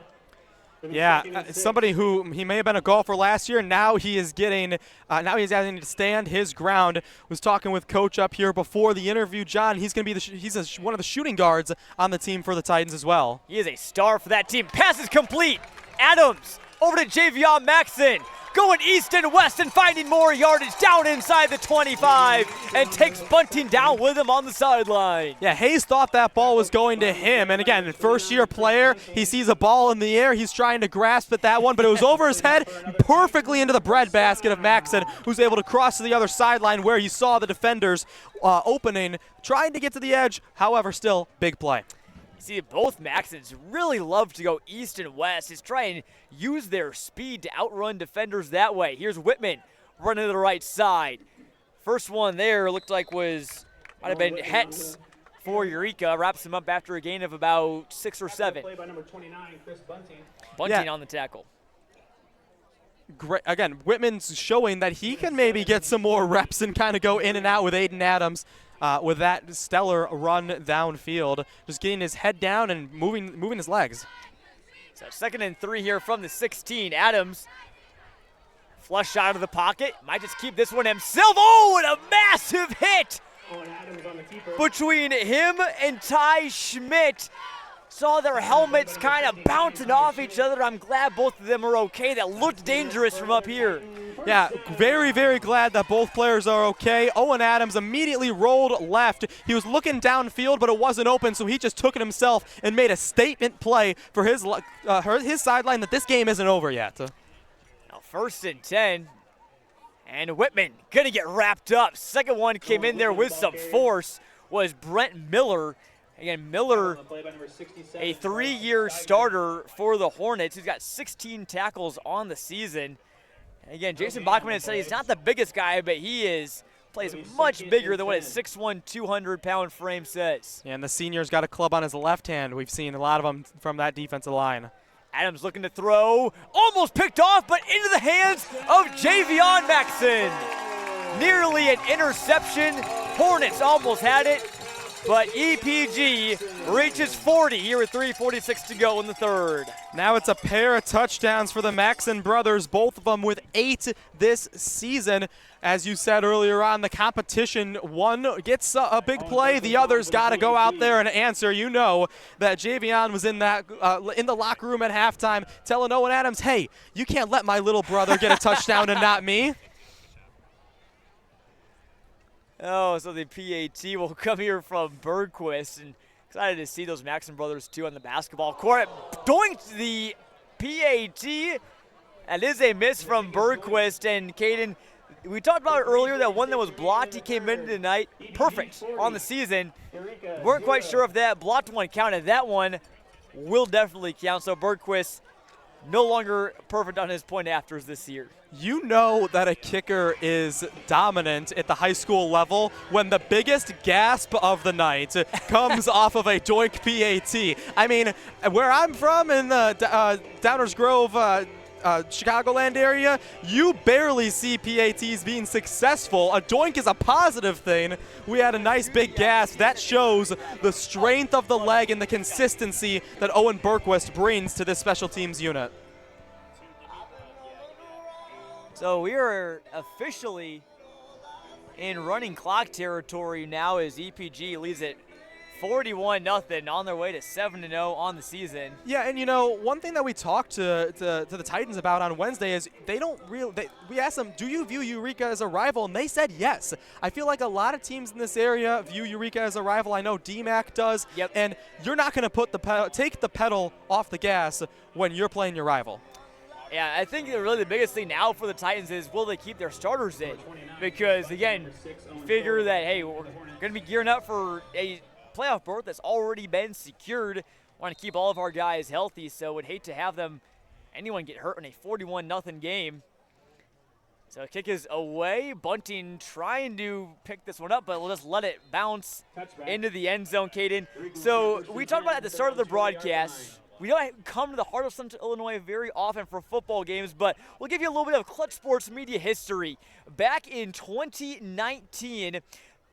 Yeah, somebody who he may have been a golfer last year. Now he is getting, now he's having to stand his ground. Was talking with Coach up here before the interview, John. He's going to be one of the shooting guards on the team for the Titans as well. He is a star for that team. Pass is complete. Adams over to Javion Maxson. Going east and west and finding more yardage down inside the 25 and takes Bunting down with him on the sideline. Yeah, Hayes thought that ball was going to him. And again, first-year player, he sees a ball in the air. He's trying to grasp at that one, but it was over his head perfectly into the breadbasket of Maxson, who's able to cross to the other sideline where he saw the defenders opening, trying to get to the edge. However, still, big play. See, both Maxons really love to go east and west. Just try and use their speed to outrun defenders that way. Here's Whitman running to the right side. First one there looked like might have been Hetz for Eureka. Wraps him up after a gain of about 6 or 7. Play by number 29, Chris Bunting. Bunting on the tackle. Great. Again, Whitman's showing that he can maybe get some more reps and kind of go in and out with Aiden Adams. With that stellar run downfield, just getting his head down and moving his legs. So 2nd and 3 here from the 16. Adams, flush out of the pocket, might just keep this one himself. Oh, and a massive hit between him and Ty Schmidt. Saw their helmets kind of bouncing off each other. I'm glad both of them are okay. That looked dangerous from up here. Yeah, very, very glad that both players are okay. Owen Adams immediately rolled left. He was looking downfield, but it wasn't open, so he just took it himself and made a statement play for his sideline that this game isn't over yet. Now 1st and 10, and Whitman gonna get wrapped up. Second one came in there with some force was Brent Miller. Again, Miller, a 3-year starter for the Hornets. He's got 16 tackles on the season. And again, Jason Bachman has said he's not the biggest guy, but he plays much bigger than what his 6'1", 200-pound frame says. Yeah, and the senior's got a club on his left hand. We've seen a lot of them from that defensive line. Adams looking to throw, almost picked off, but into the hands of Javion Maxson. Nearly an interception. Hornets almost had it, but EPG reaches 40 here with 3:46 to go in the third. Now it's a pair of touchdowns for the Maxson brothers, both of them with 8 this season. As you said earlier on, the competition, one gets a big play, the other's got to go out there and answer. You know that Javion was in the locker room at halftime telling Owen Adams, hey, you can't let my little brother get a touchdown and not me. Oh, so the PAT will come here from Bergquist, and excited to see those Maxson brothers too on the basketball court. Doinked the PAT. That is a miss from Bergquist, and Caden, we talked about it earlier, that one that was blocked, he came in tonight, perfect on the season. Weren't quite sure if that blocked one counted. That one will definitely count, so Bergquist no longer perfect on his point afters this year. You know that a kicker is dominant at the high school level when the biggest gasp of the night comes off of a doink PAT. I mean, where I'm from in the Downers Grove, Chicagoland area, you barely see PATs being successful. A doink is a positive thing. We had a nice big gasp. That shows the strength of the leg and the consistency that Owen Bergquist brings to this special teams unit. So we are officially in running clock territory now as EPG leads it 41-0 on their way to 7-0 on the season. Yeah, and you know, one thing that we talked to the Titans about on Wednesday is we asked them, do you view Eureka as a rival? And they said yes. I feel like a lot of teams in this area view Eureka as a rival. I know DMAC does. Yep. And you're not going to take the pedal off the gas when you're playing your rival. Yeah, I think really the biggest thing now for the Titans is will they keep their starters in? Because, again, figure that, hey, we're going to be gearing up for a playoff berth that's already been secured. Want to keep all of our guys healthy, so would hate to have anyone get hurt in a 41-0 game. So kick is away. Bunting trying to pick this one up, but we'll just let it bounce into the end zone, Caden. So we talked about at the start of the broadcast, we don't come to the heart of Central Illinois very often for football games, but we'll give you a little bit of Clutch Sports media history. Back in 2019,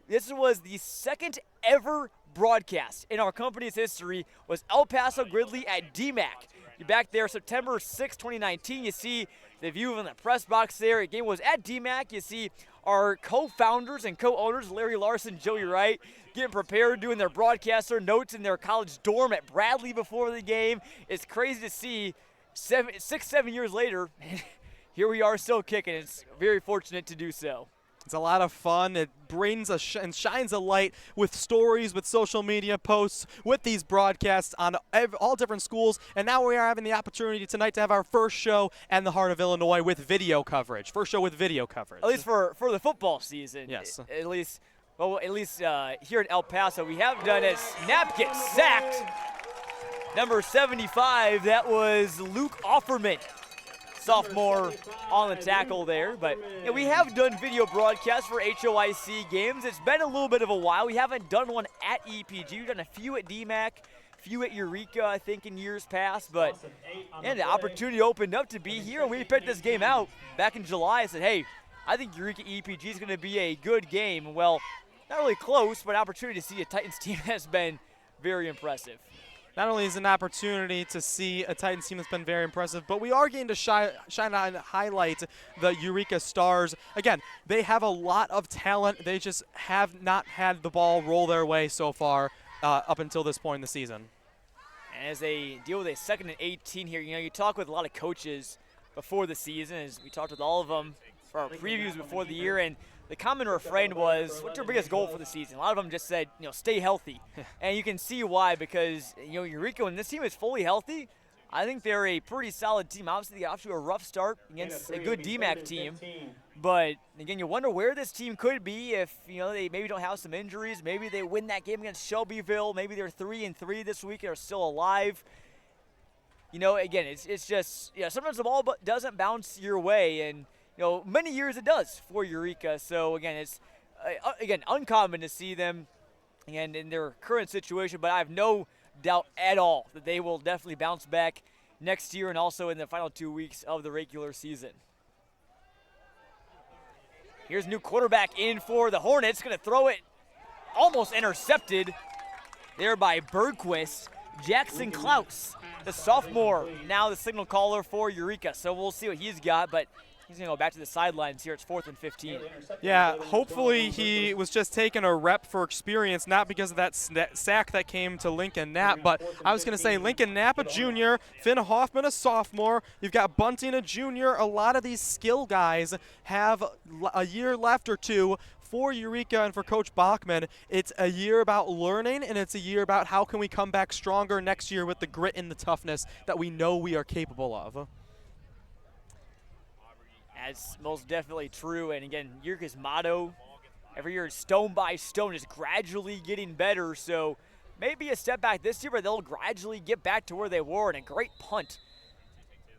this was the second ever broadcast in our company's history, was El Paso-Gridley at DMAC. You're back there September 6, 2019. You see the view from the press box there. The game was at DMAC. You see our co-founders and co-owners, Larry Larson, Joey Wright, getting prepared, doing their broadcaster notes in their college dorm at Bradley before the game. It's crazy to see 6-7 years later, here we are still kicking. It's very fortunate to do so. It's a lot of fun. It brings and shines a light with stories, with social media posts, with these broadcasts on all different schools. And now we are having the opportunity tonight to have our first show in the heart of Illinois with video coverage. First show with video coverage. At least for the football season. Yes. At least here in El Paso, we have done it. Snap gets sacked. Number 75, that was Luke Offerman, sophomore, on the tackle there. But yeah, we have done video broadcasts for HOIC games. It's been a little bit of a while. We haven't done one at EPG. We've done a few at DMAC, a few at Eureka, I think, in years past. But the opportunity opened up to be here. We picked this game out back in July. I said, hey, I think Eureka EPG is going to be a good game. Well, not really close, but opportunity to see a Titans team has been very impressive. Not only is it an opportunity to see a Titans team that's been very impressive, but we are getting to shine on and highlight the Eureka Stars. Again, they have a lot of talent. They just have not had the ball roll their way so far up until this point in the season. And as they deal with a 2nd and 18 here, you talk with a lot of coaches before the season, as we talked with all of them for our previews before the year, and the common refrain was, what's your biggest goal for the season? A lot of them just said, stay healthy. And you can see why, because, Eureka, when this team is fully healthy, I think they're a pretty solid team. Obviously, they got off to a rough start against a good DMAC team. But again, you wonder where this team could be if they maybe don't have some injuries. Maybe they win that game against Shelbyville. Maybe they're 3-3 this week and are still alive. Again, it's just sometimes the ball doesn't bounce your way, and many years it does for Eureka. So again, it's uncommon to see them again in their current situation. But I have no doubt at all that they will definitely bounce back next year and also in the final 2 weeks of the regular season. Here's new quarterback in for the Hornets. Going to throw it, almost intercepted there by Bergquist. Jackson Klaus, the sophomore, now the signal caller for Eureka. So we'll see what he's got, but he's going to go back to the sidelines here. It's 4th and 15. Yeah, hopefully he was just taking a rep for experience, not because of that sack that came to Lincoln Knapp. But I was going to say Lincoln Knapp, a junior, Finn Hoffman, a sophomore. You've got Bunting, a junior. A lot of these skill guys have a year left or two. For Eureka and for Coach Bachman, it's a year about learning, and it's a year about how can we come back stronger next year with the grit and the toughness that we know we are capable of. That's most definitely true. And again, Eureka's motto every year is stone by stone, is gradually getting better. So maybe a step back this year, but they'll gradually get back to where they were. And a great punt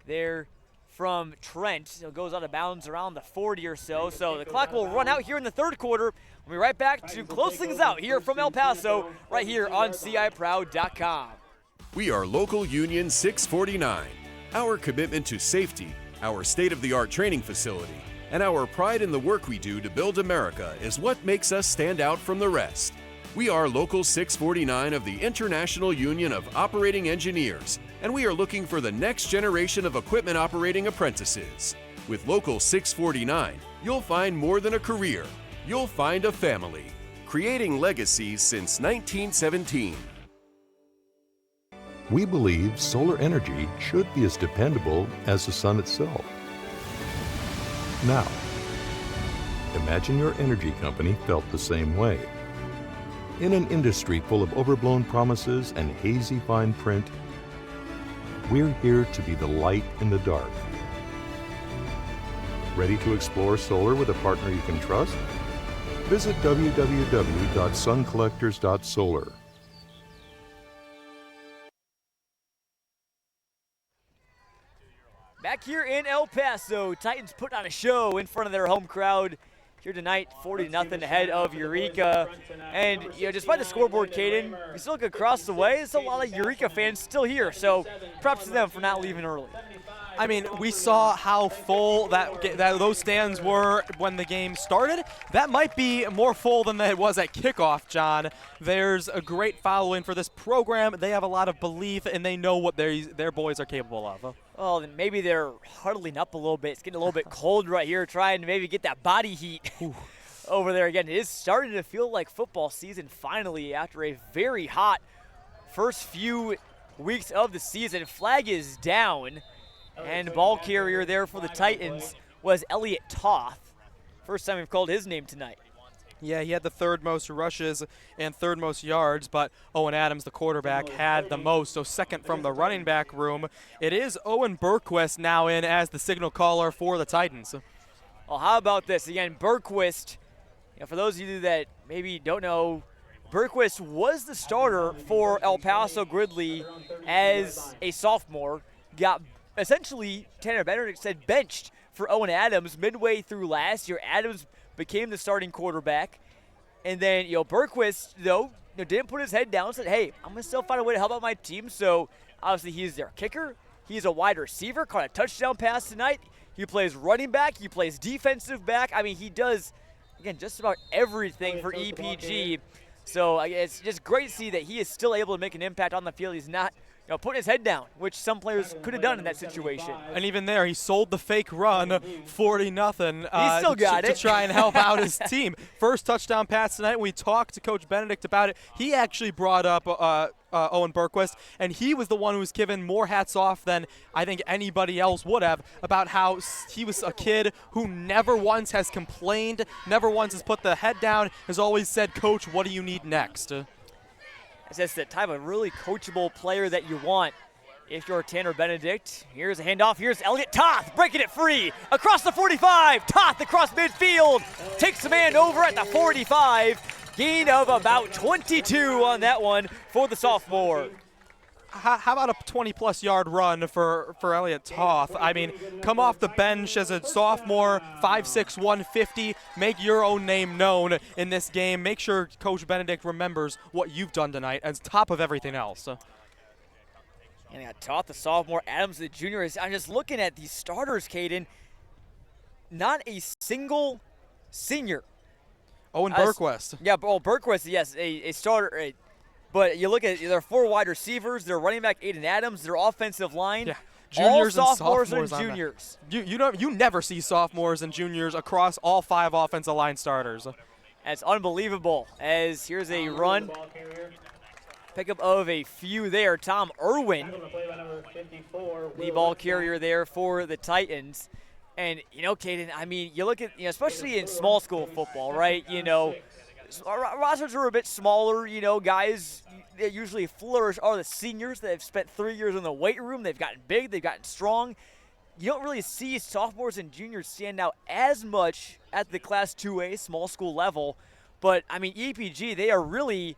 there from Trent. It goes out of bounds around the 40 or so. So the clock will run out here in the third quarter. We'll be right back to close things out here from El Paso, right here on CIProud.com. We are Local Union 649. Our commitment to safety, our state-of-the-art training facility, and our pride in the work we do to build America is what makes us stand out from the rest. We are Local 649 of the International Union of Operating Engineers, and we are looking for the next generation of equipment operating apprentices. With Local 649, you'll find more than a career. You'll find a family, creating legacies since 1917. We believe solar energy should be as dependable as the sun itself. Now, imagine your energy company felt the same way. In an industry full of overblown promises and hazy fine print, we're here to be the light in the dark. Ready to explore solar with a partner you can trust? Visit www.suncollectors.solar. Back here in El Paso, Titans put on a show in front of their home crowd here tonight, 40-0 ahead of Eureka. And despite the scoreboard, Caden, we still look across the way, there's a lot of Eureka fans still here. So props to them for not leaving early. I mean, we saw how full that those stands were when the game started. That might be more full than it was at kickoff, John. There's a great following for this program. They have a lot of belief, and they know what their boys are capable of. Well, then maybe they're huddling up a little bit. It's getting a little bit cold right here, trying to maybe get that body heat over there again. It is starting to feel like football season finally after a very hot first few weeks of the season. Flag is down, and ball carrier there for the Titans was Elliott Toth. First time we've called his name tonight. Yeah, he had the third most rushes and third most yards, but Owen Adams, the quarterback, had the most. So second from the running back room. It is Owen Bergquist now in as the signal caller for the Titans. Well, how about this? Again, Bergquist, for those of you that maybe don't know, Bergquist was the starter for El Paso-Gridley as a sophomore. Got essentially, Tanner Benedict said, benched for Owen Adams midway through last year. Adams became the starting quarterback. And then, Bergquist, though, didn't put his head down, said, hey, I'm going to still find a way to help out my team. So, obviously, he's their kicker. He's a wide receiver, caught a touchdown pass tonight. He plays running back. He plays defensive back. I mean, he does, again, just about everything for EPG. So, it's just great to see that he is still able to make an impact on the field. He's not putting his head down, which some players could have done in that situation. And even there, he sold the fake run, 40-0 he still got to try and help out his team. First touchdown pass tonight. We talked to Coach Benedict about it. He actually brought up Owen Bergquist, and he was the one who was given more hats off than I think anybody else would have about how he was a kid who never once has complained, never once has put the head down, has always said, Coach, what do you need next? That's the type of really coachable player that you want if you're Tanner Benedict. Here's a handoff. Here's Elliott Toth breaking it free across the 45. Toth across midfield. Takes the man over at the 45. Gain of about 22 on that one for the sophomore. How about a 20-plus yard run for Elliott Toth? I mean, come off the bench as a sophomore, 5'6", 150. Make your own name known in this game. Make sure Coach Benedict remembers what you've done tonight as top of everything else. And I got Toth, the sophomore, Adams, the junior. I'm just looking at these starters, Caden. Not a single senior. Owen Berquist. Yeah, Berquist, yes, a starter. But you look at their 4 wide receivers, their running back Aiden Adams, their offensive line. Yeah, juniors all and sophomores sophomores and juniors. You never see sophomores and juniors across all 5 offensive line starters. That's unbelievable. As here's a run. Pickup of a few there. Tom Irwin, the ball carrier there for the Titans. And, you know, Caden, I mean, you look at, especially in small school football, right? Rosters are a bit smaller, guys that usually flourish are the seniors that have spent 3 years in the weight room. They've gotten big, they've gotten strong. You don't really see sophomores and juniors stand out as much at the Class 2A small school level. But, I mean, EPG, they are really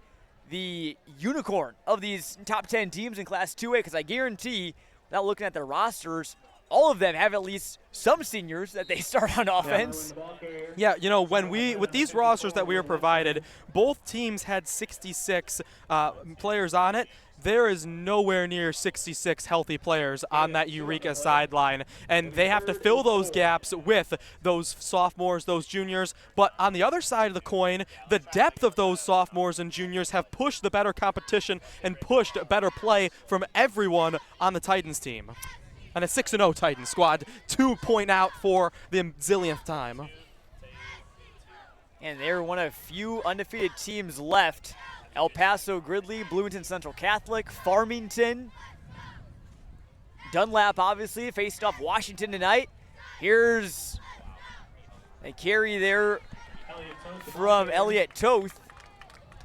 the unicorn of these top 10 teams in Class 2A because I guarantee, without looking at their rosters, all of them have at least some seniors that they start on offense. Yeah, with these rosters that we were provided, both teams had 66 players on it. There is nowhere near 66 healthy players on that Eureka sideline, and they have to fill those gaps with those sophomores, those juniors. But on the other side of the coin, the depth of those sophomores and juniors have pushed the better competition and pushed better play from everyone on the Titans team. And a 6-0 Titans squad, 2 point out for the zillionth time. And they're one of few undefeated teams left. El Paso-Gridley, Bloomington Central Catholic, Farmington. Dunlap, obviously, faced off Washington tonight. Here's a carry there from Elliott Toth.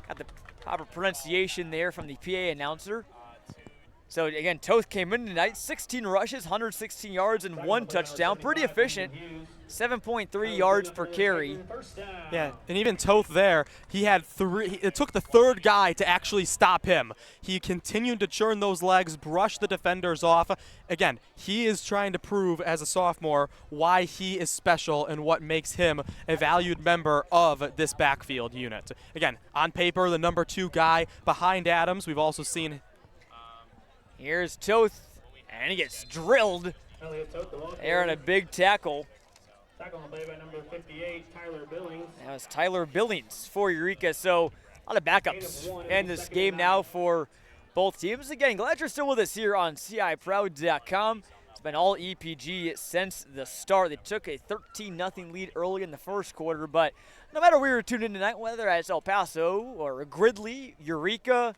Got the proper pronunciation there from the PA announcer. So, again, Toth came in tonight, 16 rushes, 116 yards, and 1 touchdown. Pretty efficient, 7.3 yards per carry. Yeah, and even Toth there, he had 3. It took the third guy to actually stop him. He continued to churn those legs, brush the defenders off. Again, he is trying to prove as a sophomore why he is special and what makes him a valued member of this backfield unit. Again, on paper, the number 2 guy behind Adams. We've also seen... Here's Toth, and he gets drilled there on a big tackle. Tackle on the play by number 58, Tyler Billings. That was Tyler Billings for Eureka. So a lot of backups in this game now for both teams. Again, glad you're still with us here on CIProud.com. It's been all EPG since the start. They took a 13-0 lead early in the first quarter, but no matter where you're tuned in tonight, whether it's El Paso or Gridley, Eureka,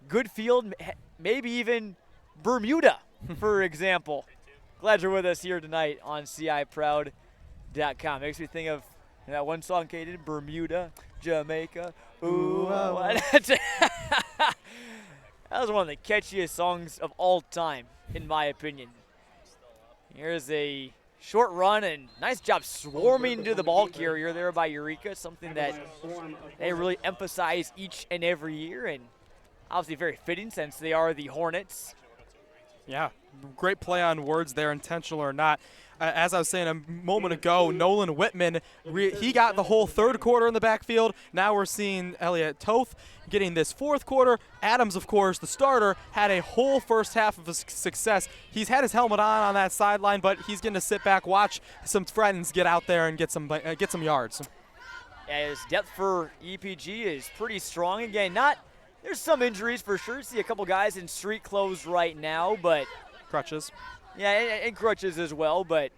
Goodfield, maybe even Bermuda, for example. Glad you're with us here tonight on CIProud.com. Makes me think of that one song, Caden, Bermuda, Jamaica. Ooh, that was one of the catchiest songs of all time, in my opinion. Here's a short run, and nice job swarming to the ball carrier there by Eureka, something that they really emphasize each and every year, and obviously very fitting since they are the Hornets. Yeah, great play on words there, intentional or not. As I was saying a moment ago, Nolan Whitman, he got the whole third quarter in the backfield. Now we're seeing Elliott Toth getting this fourth quarter. Adams, of course, the starter, had a whole first half of success. He's had his helmet on that sideline, but he's going to sit back, watch some friends get out there and get some yards. Yeah, his depth for EPG is pretty strong. Again, there's some injuries for sure. See a couple guys in street clothes right now, but crutches. Yeah, and crutches as well, but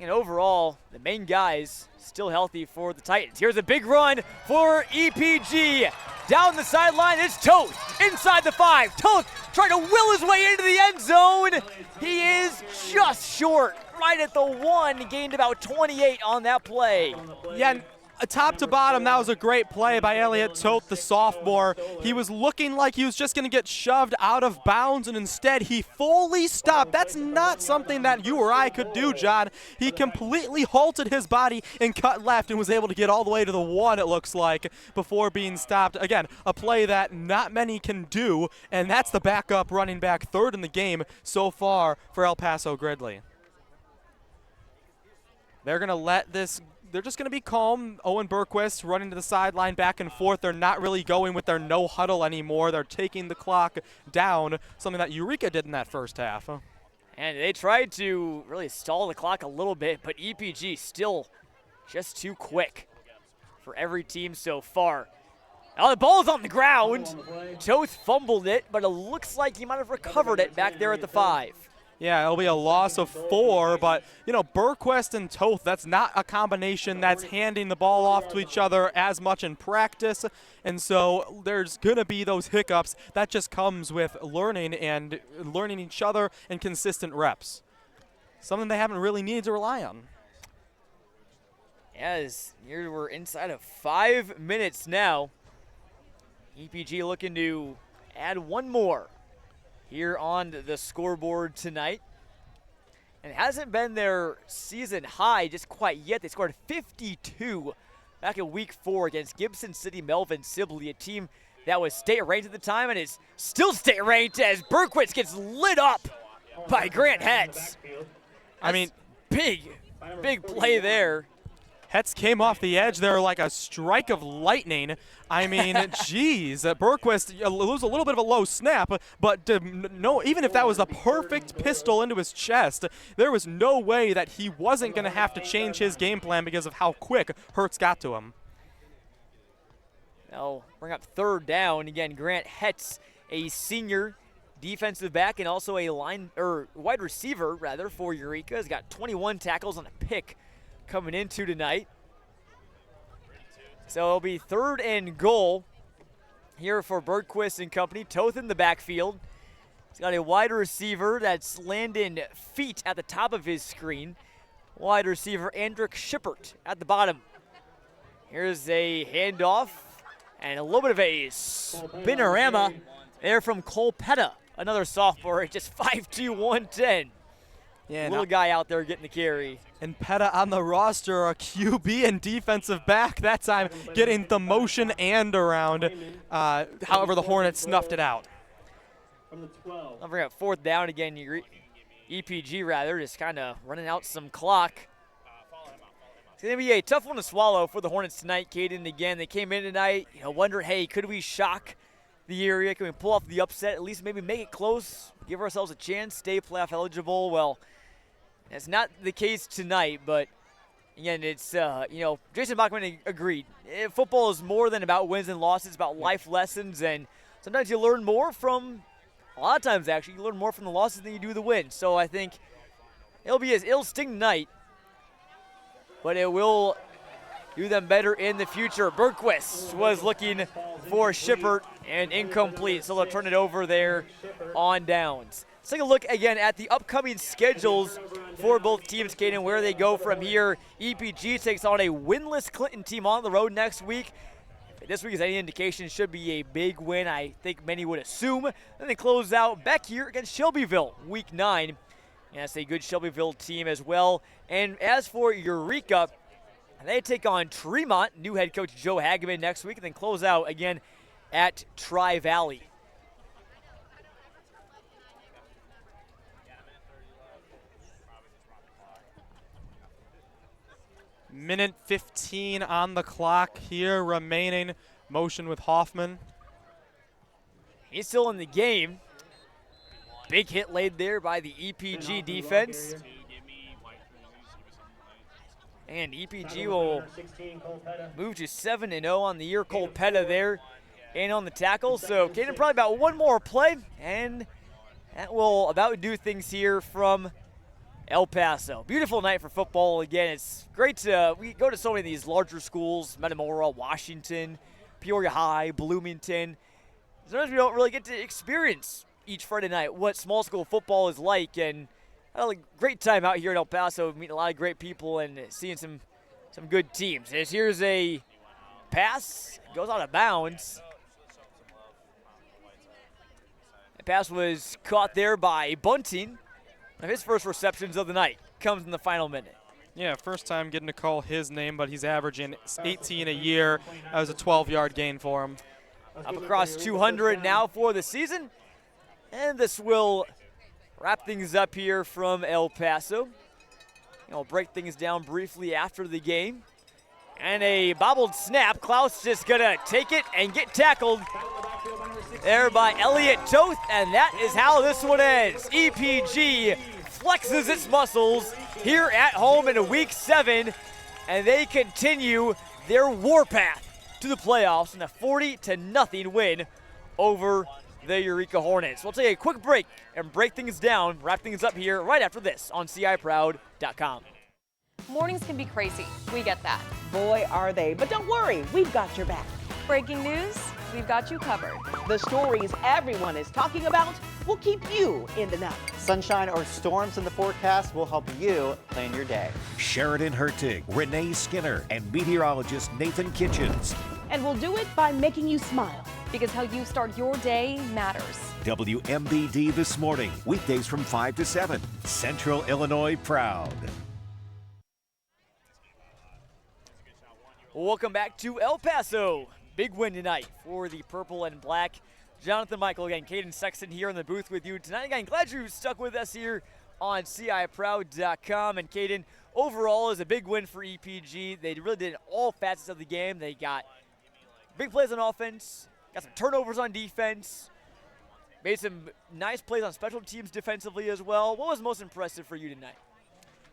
overall, the main guys still healthy for the Titans. Here's a big run for EPG. Down the sideline, it's Toth inside the 5. Toth trying to will his way into the end zone. He is just short, right at the 1. He gained about 28 on that play. Yeah, top to bottom, that was a great play by Elliott Toth, the sophomore. He was looking like he was just going to get shoved out of bounds, and instead he fully stopped. That's not something that you or I could do, John. He completely halted his body and cut left and was able to get all the way to the 1, it looks like, before being stopped. Again, a play that not many can do, and that's the backup running back, 3rd in the game so far for El Paso-Gridley. They're going to let this, they're just going to be calm. Owen Berquist running to the sideline back and forth. They're not really going with their no huddle anymore. They're taking the clock down, something that Eureka did in that first half. And they tried to really stall the clock a little bit, but EPG still just too quick for every team so far. Now the ball's on the ground. Toth fumbled it, but it looks like he might have recovered it back there at the 5. Yeah, it'll be a loss of 4, but, you know, Berquist and Toth, that's not a combination that's handing the ball off to each other as much in practice, and so there's going to be those hiccups. That just comes with learning and learning each other and consistent reps, something they haven't really needed to rely on. As here we're inside of 5 minutes now. EPG looking to add one more here on the scoreboard tonight. And it hasn't been their season high just quite yet. They scored 52 back in week 4 against Gibson City Melvin Sibley, a team that was state ranked at the time and is still state ranked as Berquist gets lit up by Grant Hetz. I mean, big play there. Hetz came off the edge there like a strike of lightning. I mean, geez, Berquist lose a little bit of a low snap, but no, even if that was the perfect pistol into his chest, there was no way that he wasn't going to have to change his game plan because of how quick Hertz got to him. Now bring up 3rd down. Again, Grant Hetz, a senior defensive back and also a wide receiver rather for Eureka, has got 21 tackles on a pick coming into tonight. So it'll be 3rd and goal here for Berquist and company. Toth in the backfield. He's got a wide receiver that's Landon Feet at the top of his screen. Wide receiver Andrick Shippert at the bottom. Here's a handoff and a little bit of a spinorama there from Cole Petta, another sophomore at just 5'2", 110. Yeah, little guy out there getting the carry. And Petta on the roster, a QB and defensive back that time, getting the motion and around. However, the Hornets snuffed it out. I'll bring up 4th down again. EPG rather, just kind of running out some clock. It's going to be a tough one to swallow for the Hornets tonight, Caden. Again, they came in tonight, wonder, hey, could we shock the area? Can we pull off the upset? At least maybe make it close, give ourselves a chance, stay playoff eligible. Well, that's not the case tonight, but again, it's, Jason Bachman agreed. Football is more than about wins and losses, it's about life lessons, and sometimes you learn more from, a lot of times actually, you learn more from the losses than you do the wins. So I think it'll sting tonight, but it will do them better in the future. Berquist was looking for Shippert and incomplete, so they'll turn it over there on downs. Let's take a look again at the upcoming schedules for both teams, Caden, where they go from here. EPG takes on a winless Clinton team on the road next week. If this week is any indication, it should be a big win, I think many would assume. Then they close out back here against Shelbyville, week 9. And that's a good Shelbyville team as well. And as for Eureka, they take on Tremont, new head coach Joe Hageman next week, and then close out again at Tri-Valley. Minute 15 on the clock here remaining. Motion with Hoffman. He's still in the game. Big hit laid there by the EPG defense. And EPG will move to 7-0 on the year. Cole Petta there and on the tackle. So Caden, probably about one more play, and that will about do things here from El Paso. Beautiful night for football. Again, it's great to, we go to so many of these larger schools, Metamora, Washington, Peoria High, Bloomington. Sometimes we don't really get to experience each Friday night what small school football is like, and I had a great time out here in El Paso, meeting a lot of great people and seeing some some good teams. As here's a pass, goes out of bounds. The pass was caught there by Bunting. His first receptions of the night comes in the final minute. Yeah, first time getting to call his name, but he's averaging 18 a year. That was a 12-yard gain for him. Up across 200 now for the season. And this will wrap things up here from El Paso. I'll break things down briefly after the game. And a bobbled snap. Klaus just going to take it and get tackled there by Elliott Toth. And that is how this one ends. EPG flexes its muscles here at home in Week 7. And they continue their warpath to the playoffs in a 40-0 win over the Eureka Hornets. We'll take a quick break and break things down, wrap things up here right after this on CIProud.com. Mornings can be crazy. We get that. Boy, are they. But don't worry, we've got your back. Breaking news, we've got you covered. The stories everyone is talking about will keep you in the know. Sunshine or storms in the forecast will help you plan your day. Sheridan Hertig, Renee Skinner, and meteorologist Nathan Kitchens. And we'll do it by making you smile. Because how you start your day matters. WMBD This Morning, weekdays from 5 to 7. Central Illinois proud. Welcome back to El Paso. Big win tonight for the purple and black. Jonathan Michael again, Caden Sexton here in the booth with you tonight. Again, glad you stuck with us here on CIProud.com. And Caden, overall is a big win for EPG. They really did all facets of the game. They got big plays on offense, got some turnovers on defense, made some nice plays on special teams defensively as well. What was most impressive for you tonight?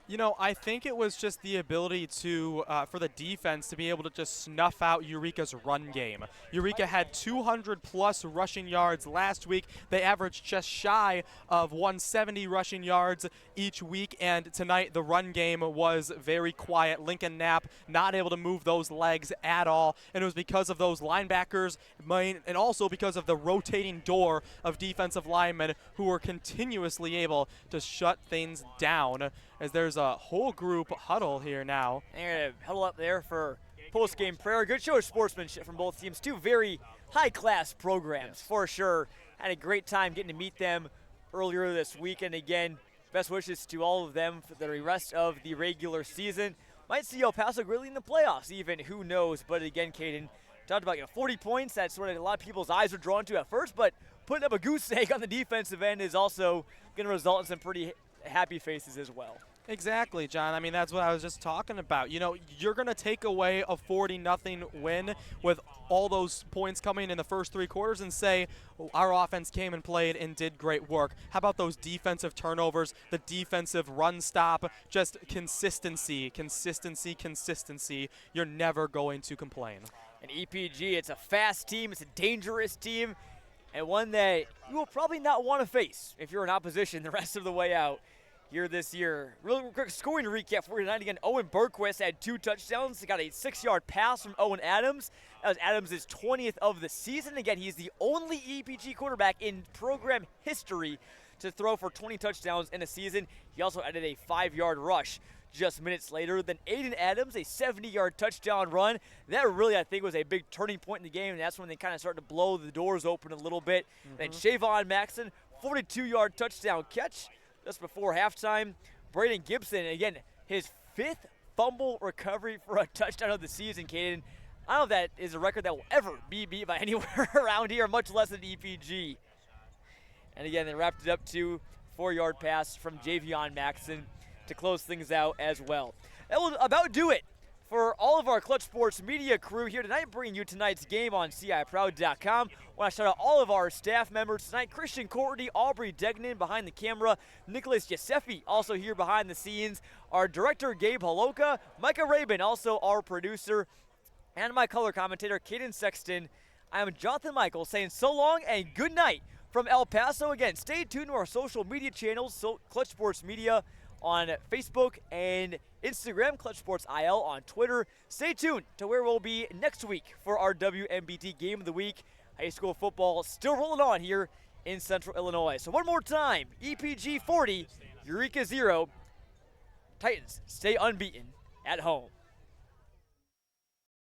You know, I think it was just the ability to, for the defense to be able to just snuff out Eureka's run game. Eureka had 200-plus rushing yards last week. They averaged just shy of 170 rushing yards each week, and tonight the run game was very quiet. Lincoln Knapp not able to move those legs at all, and it was because of those linebackers and also because of the rotating door of defensive linemen who were continuously able to shut things down. As there's a whole group huddle here now. They're going to huddle up there for post-game prayer. Good show of sportsmanship from both teams. Two very high-class programs, for sure. Had a great time getting to meet them earlier this week. And again, best wishes to all of them for the rest of the regular season. Might see El Paso-Gridley in the playoffs even, who knows. But again, Caden, talked about 40 points. That's what a lot of people's eyes are drawn to at first. But putting up a goose egg on the defensive end is also going to result in some pretty happy faces as well. Exactly, John. I mean, that's what I was just talking about. You know, you're going to take away a 40-0 win with all those points coming in the first 3 quarters and say, our offense came and played and did great work. How about those defensive turnovers, the defensive run stop, just consistency, consistency, consistency. You're never going to complain. And EPG, it's a fast team. It's a dangerous team. And one that you will probably not want to face if you're in opposition the rest of the way out here this year. Really quick scoring recap for tonight. Again, Owen Bergquist had 2 touchdowns. He got a 6-yard pass from Owen Adams. That was Adams' 20th of the season. Again, he's the only EPG quarterback in program history to throw for 20 touchdowns in a season. He also added a 5-yard rush just minutes later. Then Aiden Adams, a 70-yard touchdown run. That really, I think, was a big turning point in the game, and that's when they kind of started to blow the doors open a little bit. Then Shavon Maxson, 42-yard touchdown catch just before halftime. Braden Gibson, again, his 5th fumble recovery for a touchdown of the season, Caden. I don't know if that is a record that will ever be beat by anywhere around here, much less an EPG. And again, they wrapped it up to 4-yard pass from Javion Maxson to close things out as well. That will about do it for all of our Clutch Sports media crew here tonight, bringing you tonight's game on CIProud.com. I want to shout out all of our staff members tonight. Christian Courtney, Aubrey Degnan behind the camera, Nicholas Giuseppe also here behind the scenes, our director Gabe Haloka, Micah Rabin also our producer, and my color commentator Caden Sexton. I am Jonathan Michael saying so long and good night from El Paso. Again, stay tuned to our social media channels, Clutch Sports Media on Facebook and Instagram, Clutch Sports IL on Twitter. Stay tuned to where we'll be next week for our WMBD Game of the Week. High school football still rolling on here in Central Illinois. So one more time, EPG 40, Eureka 0. Titans stay unbeaten at home.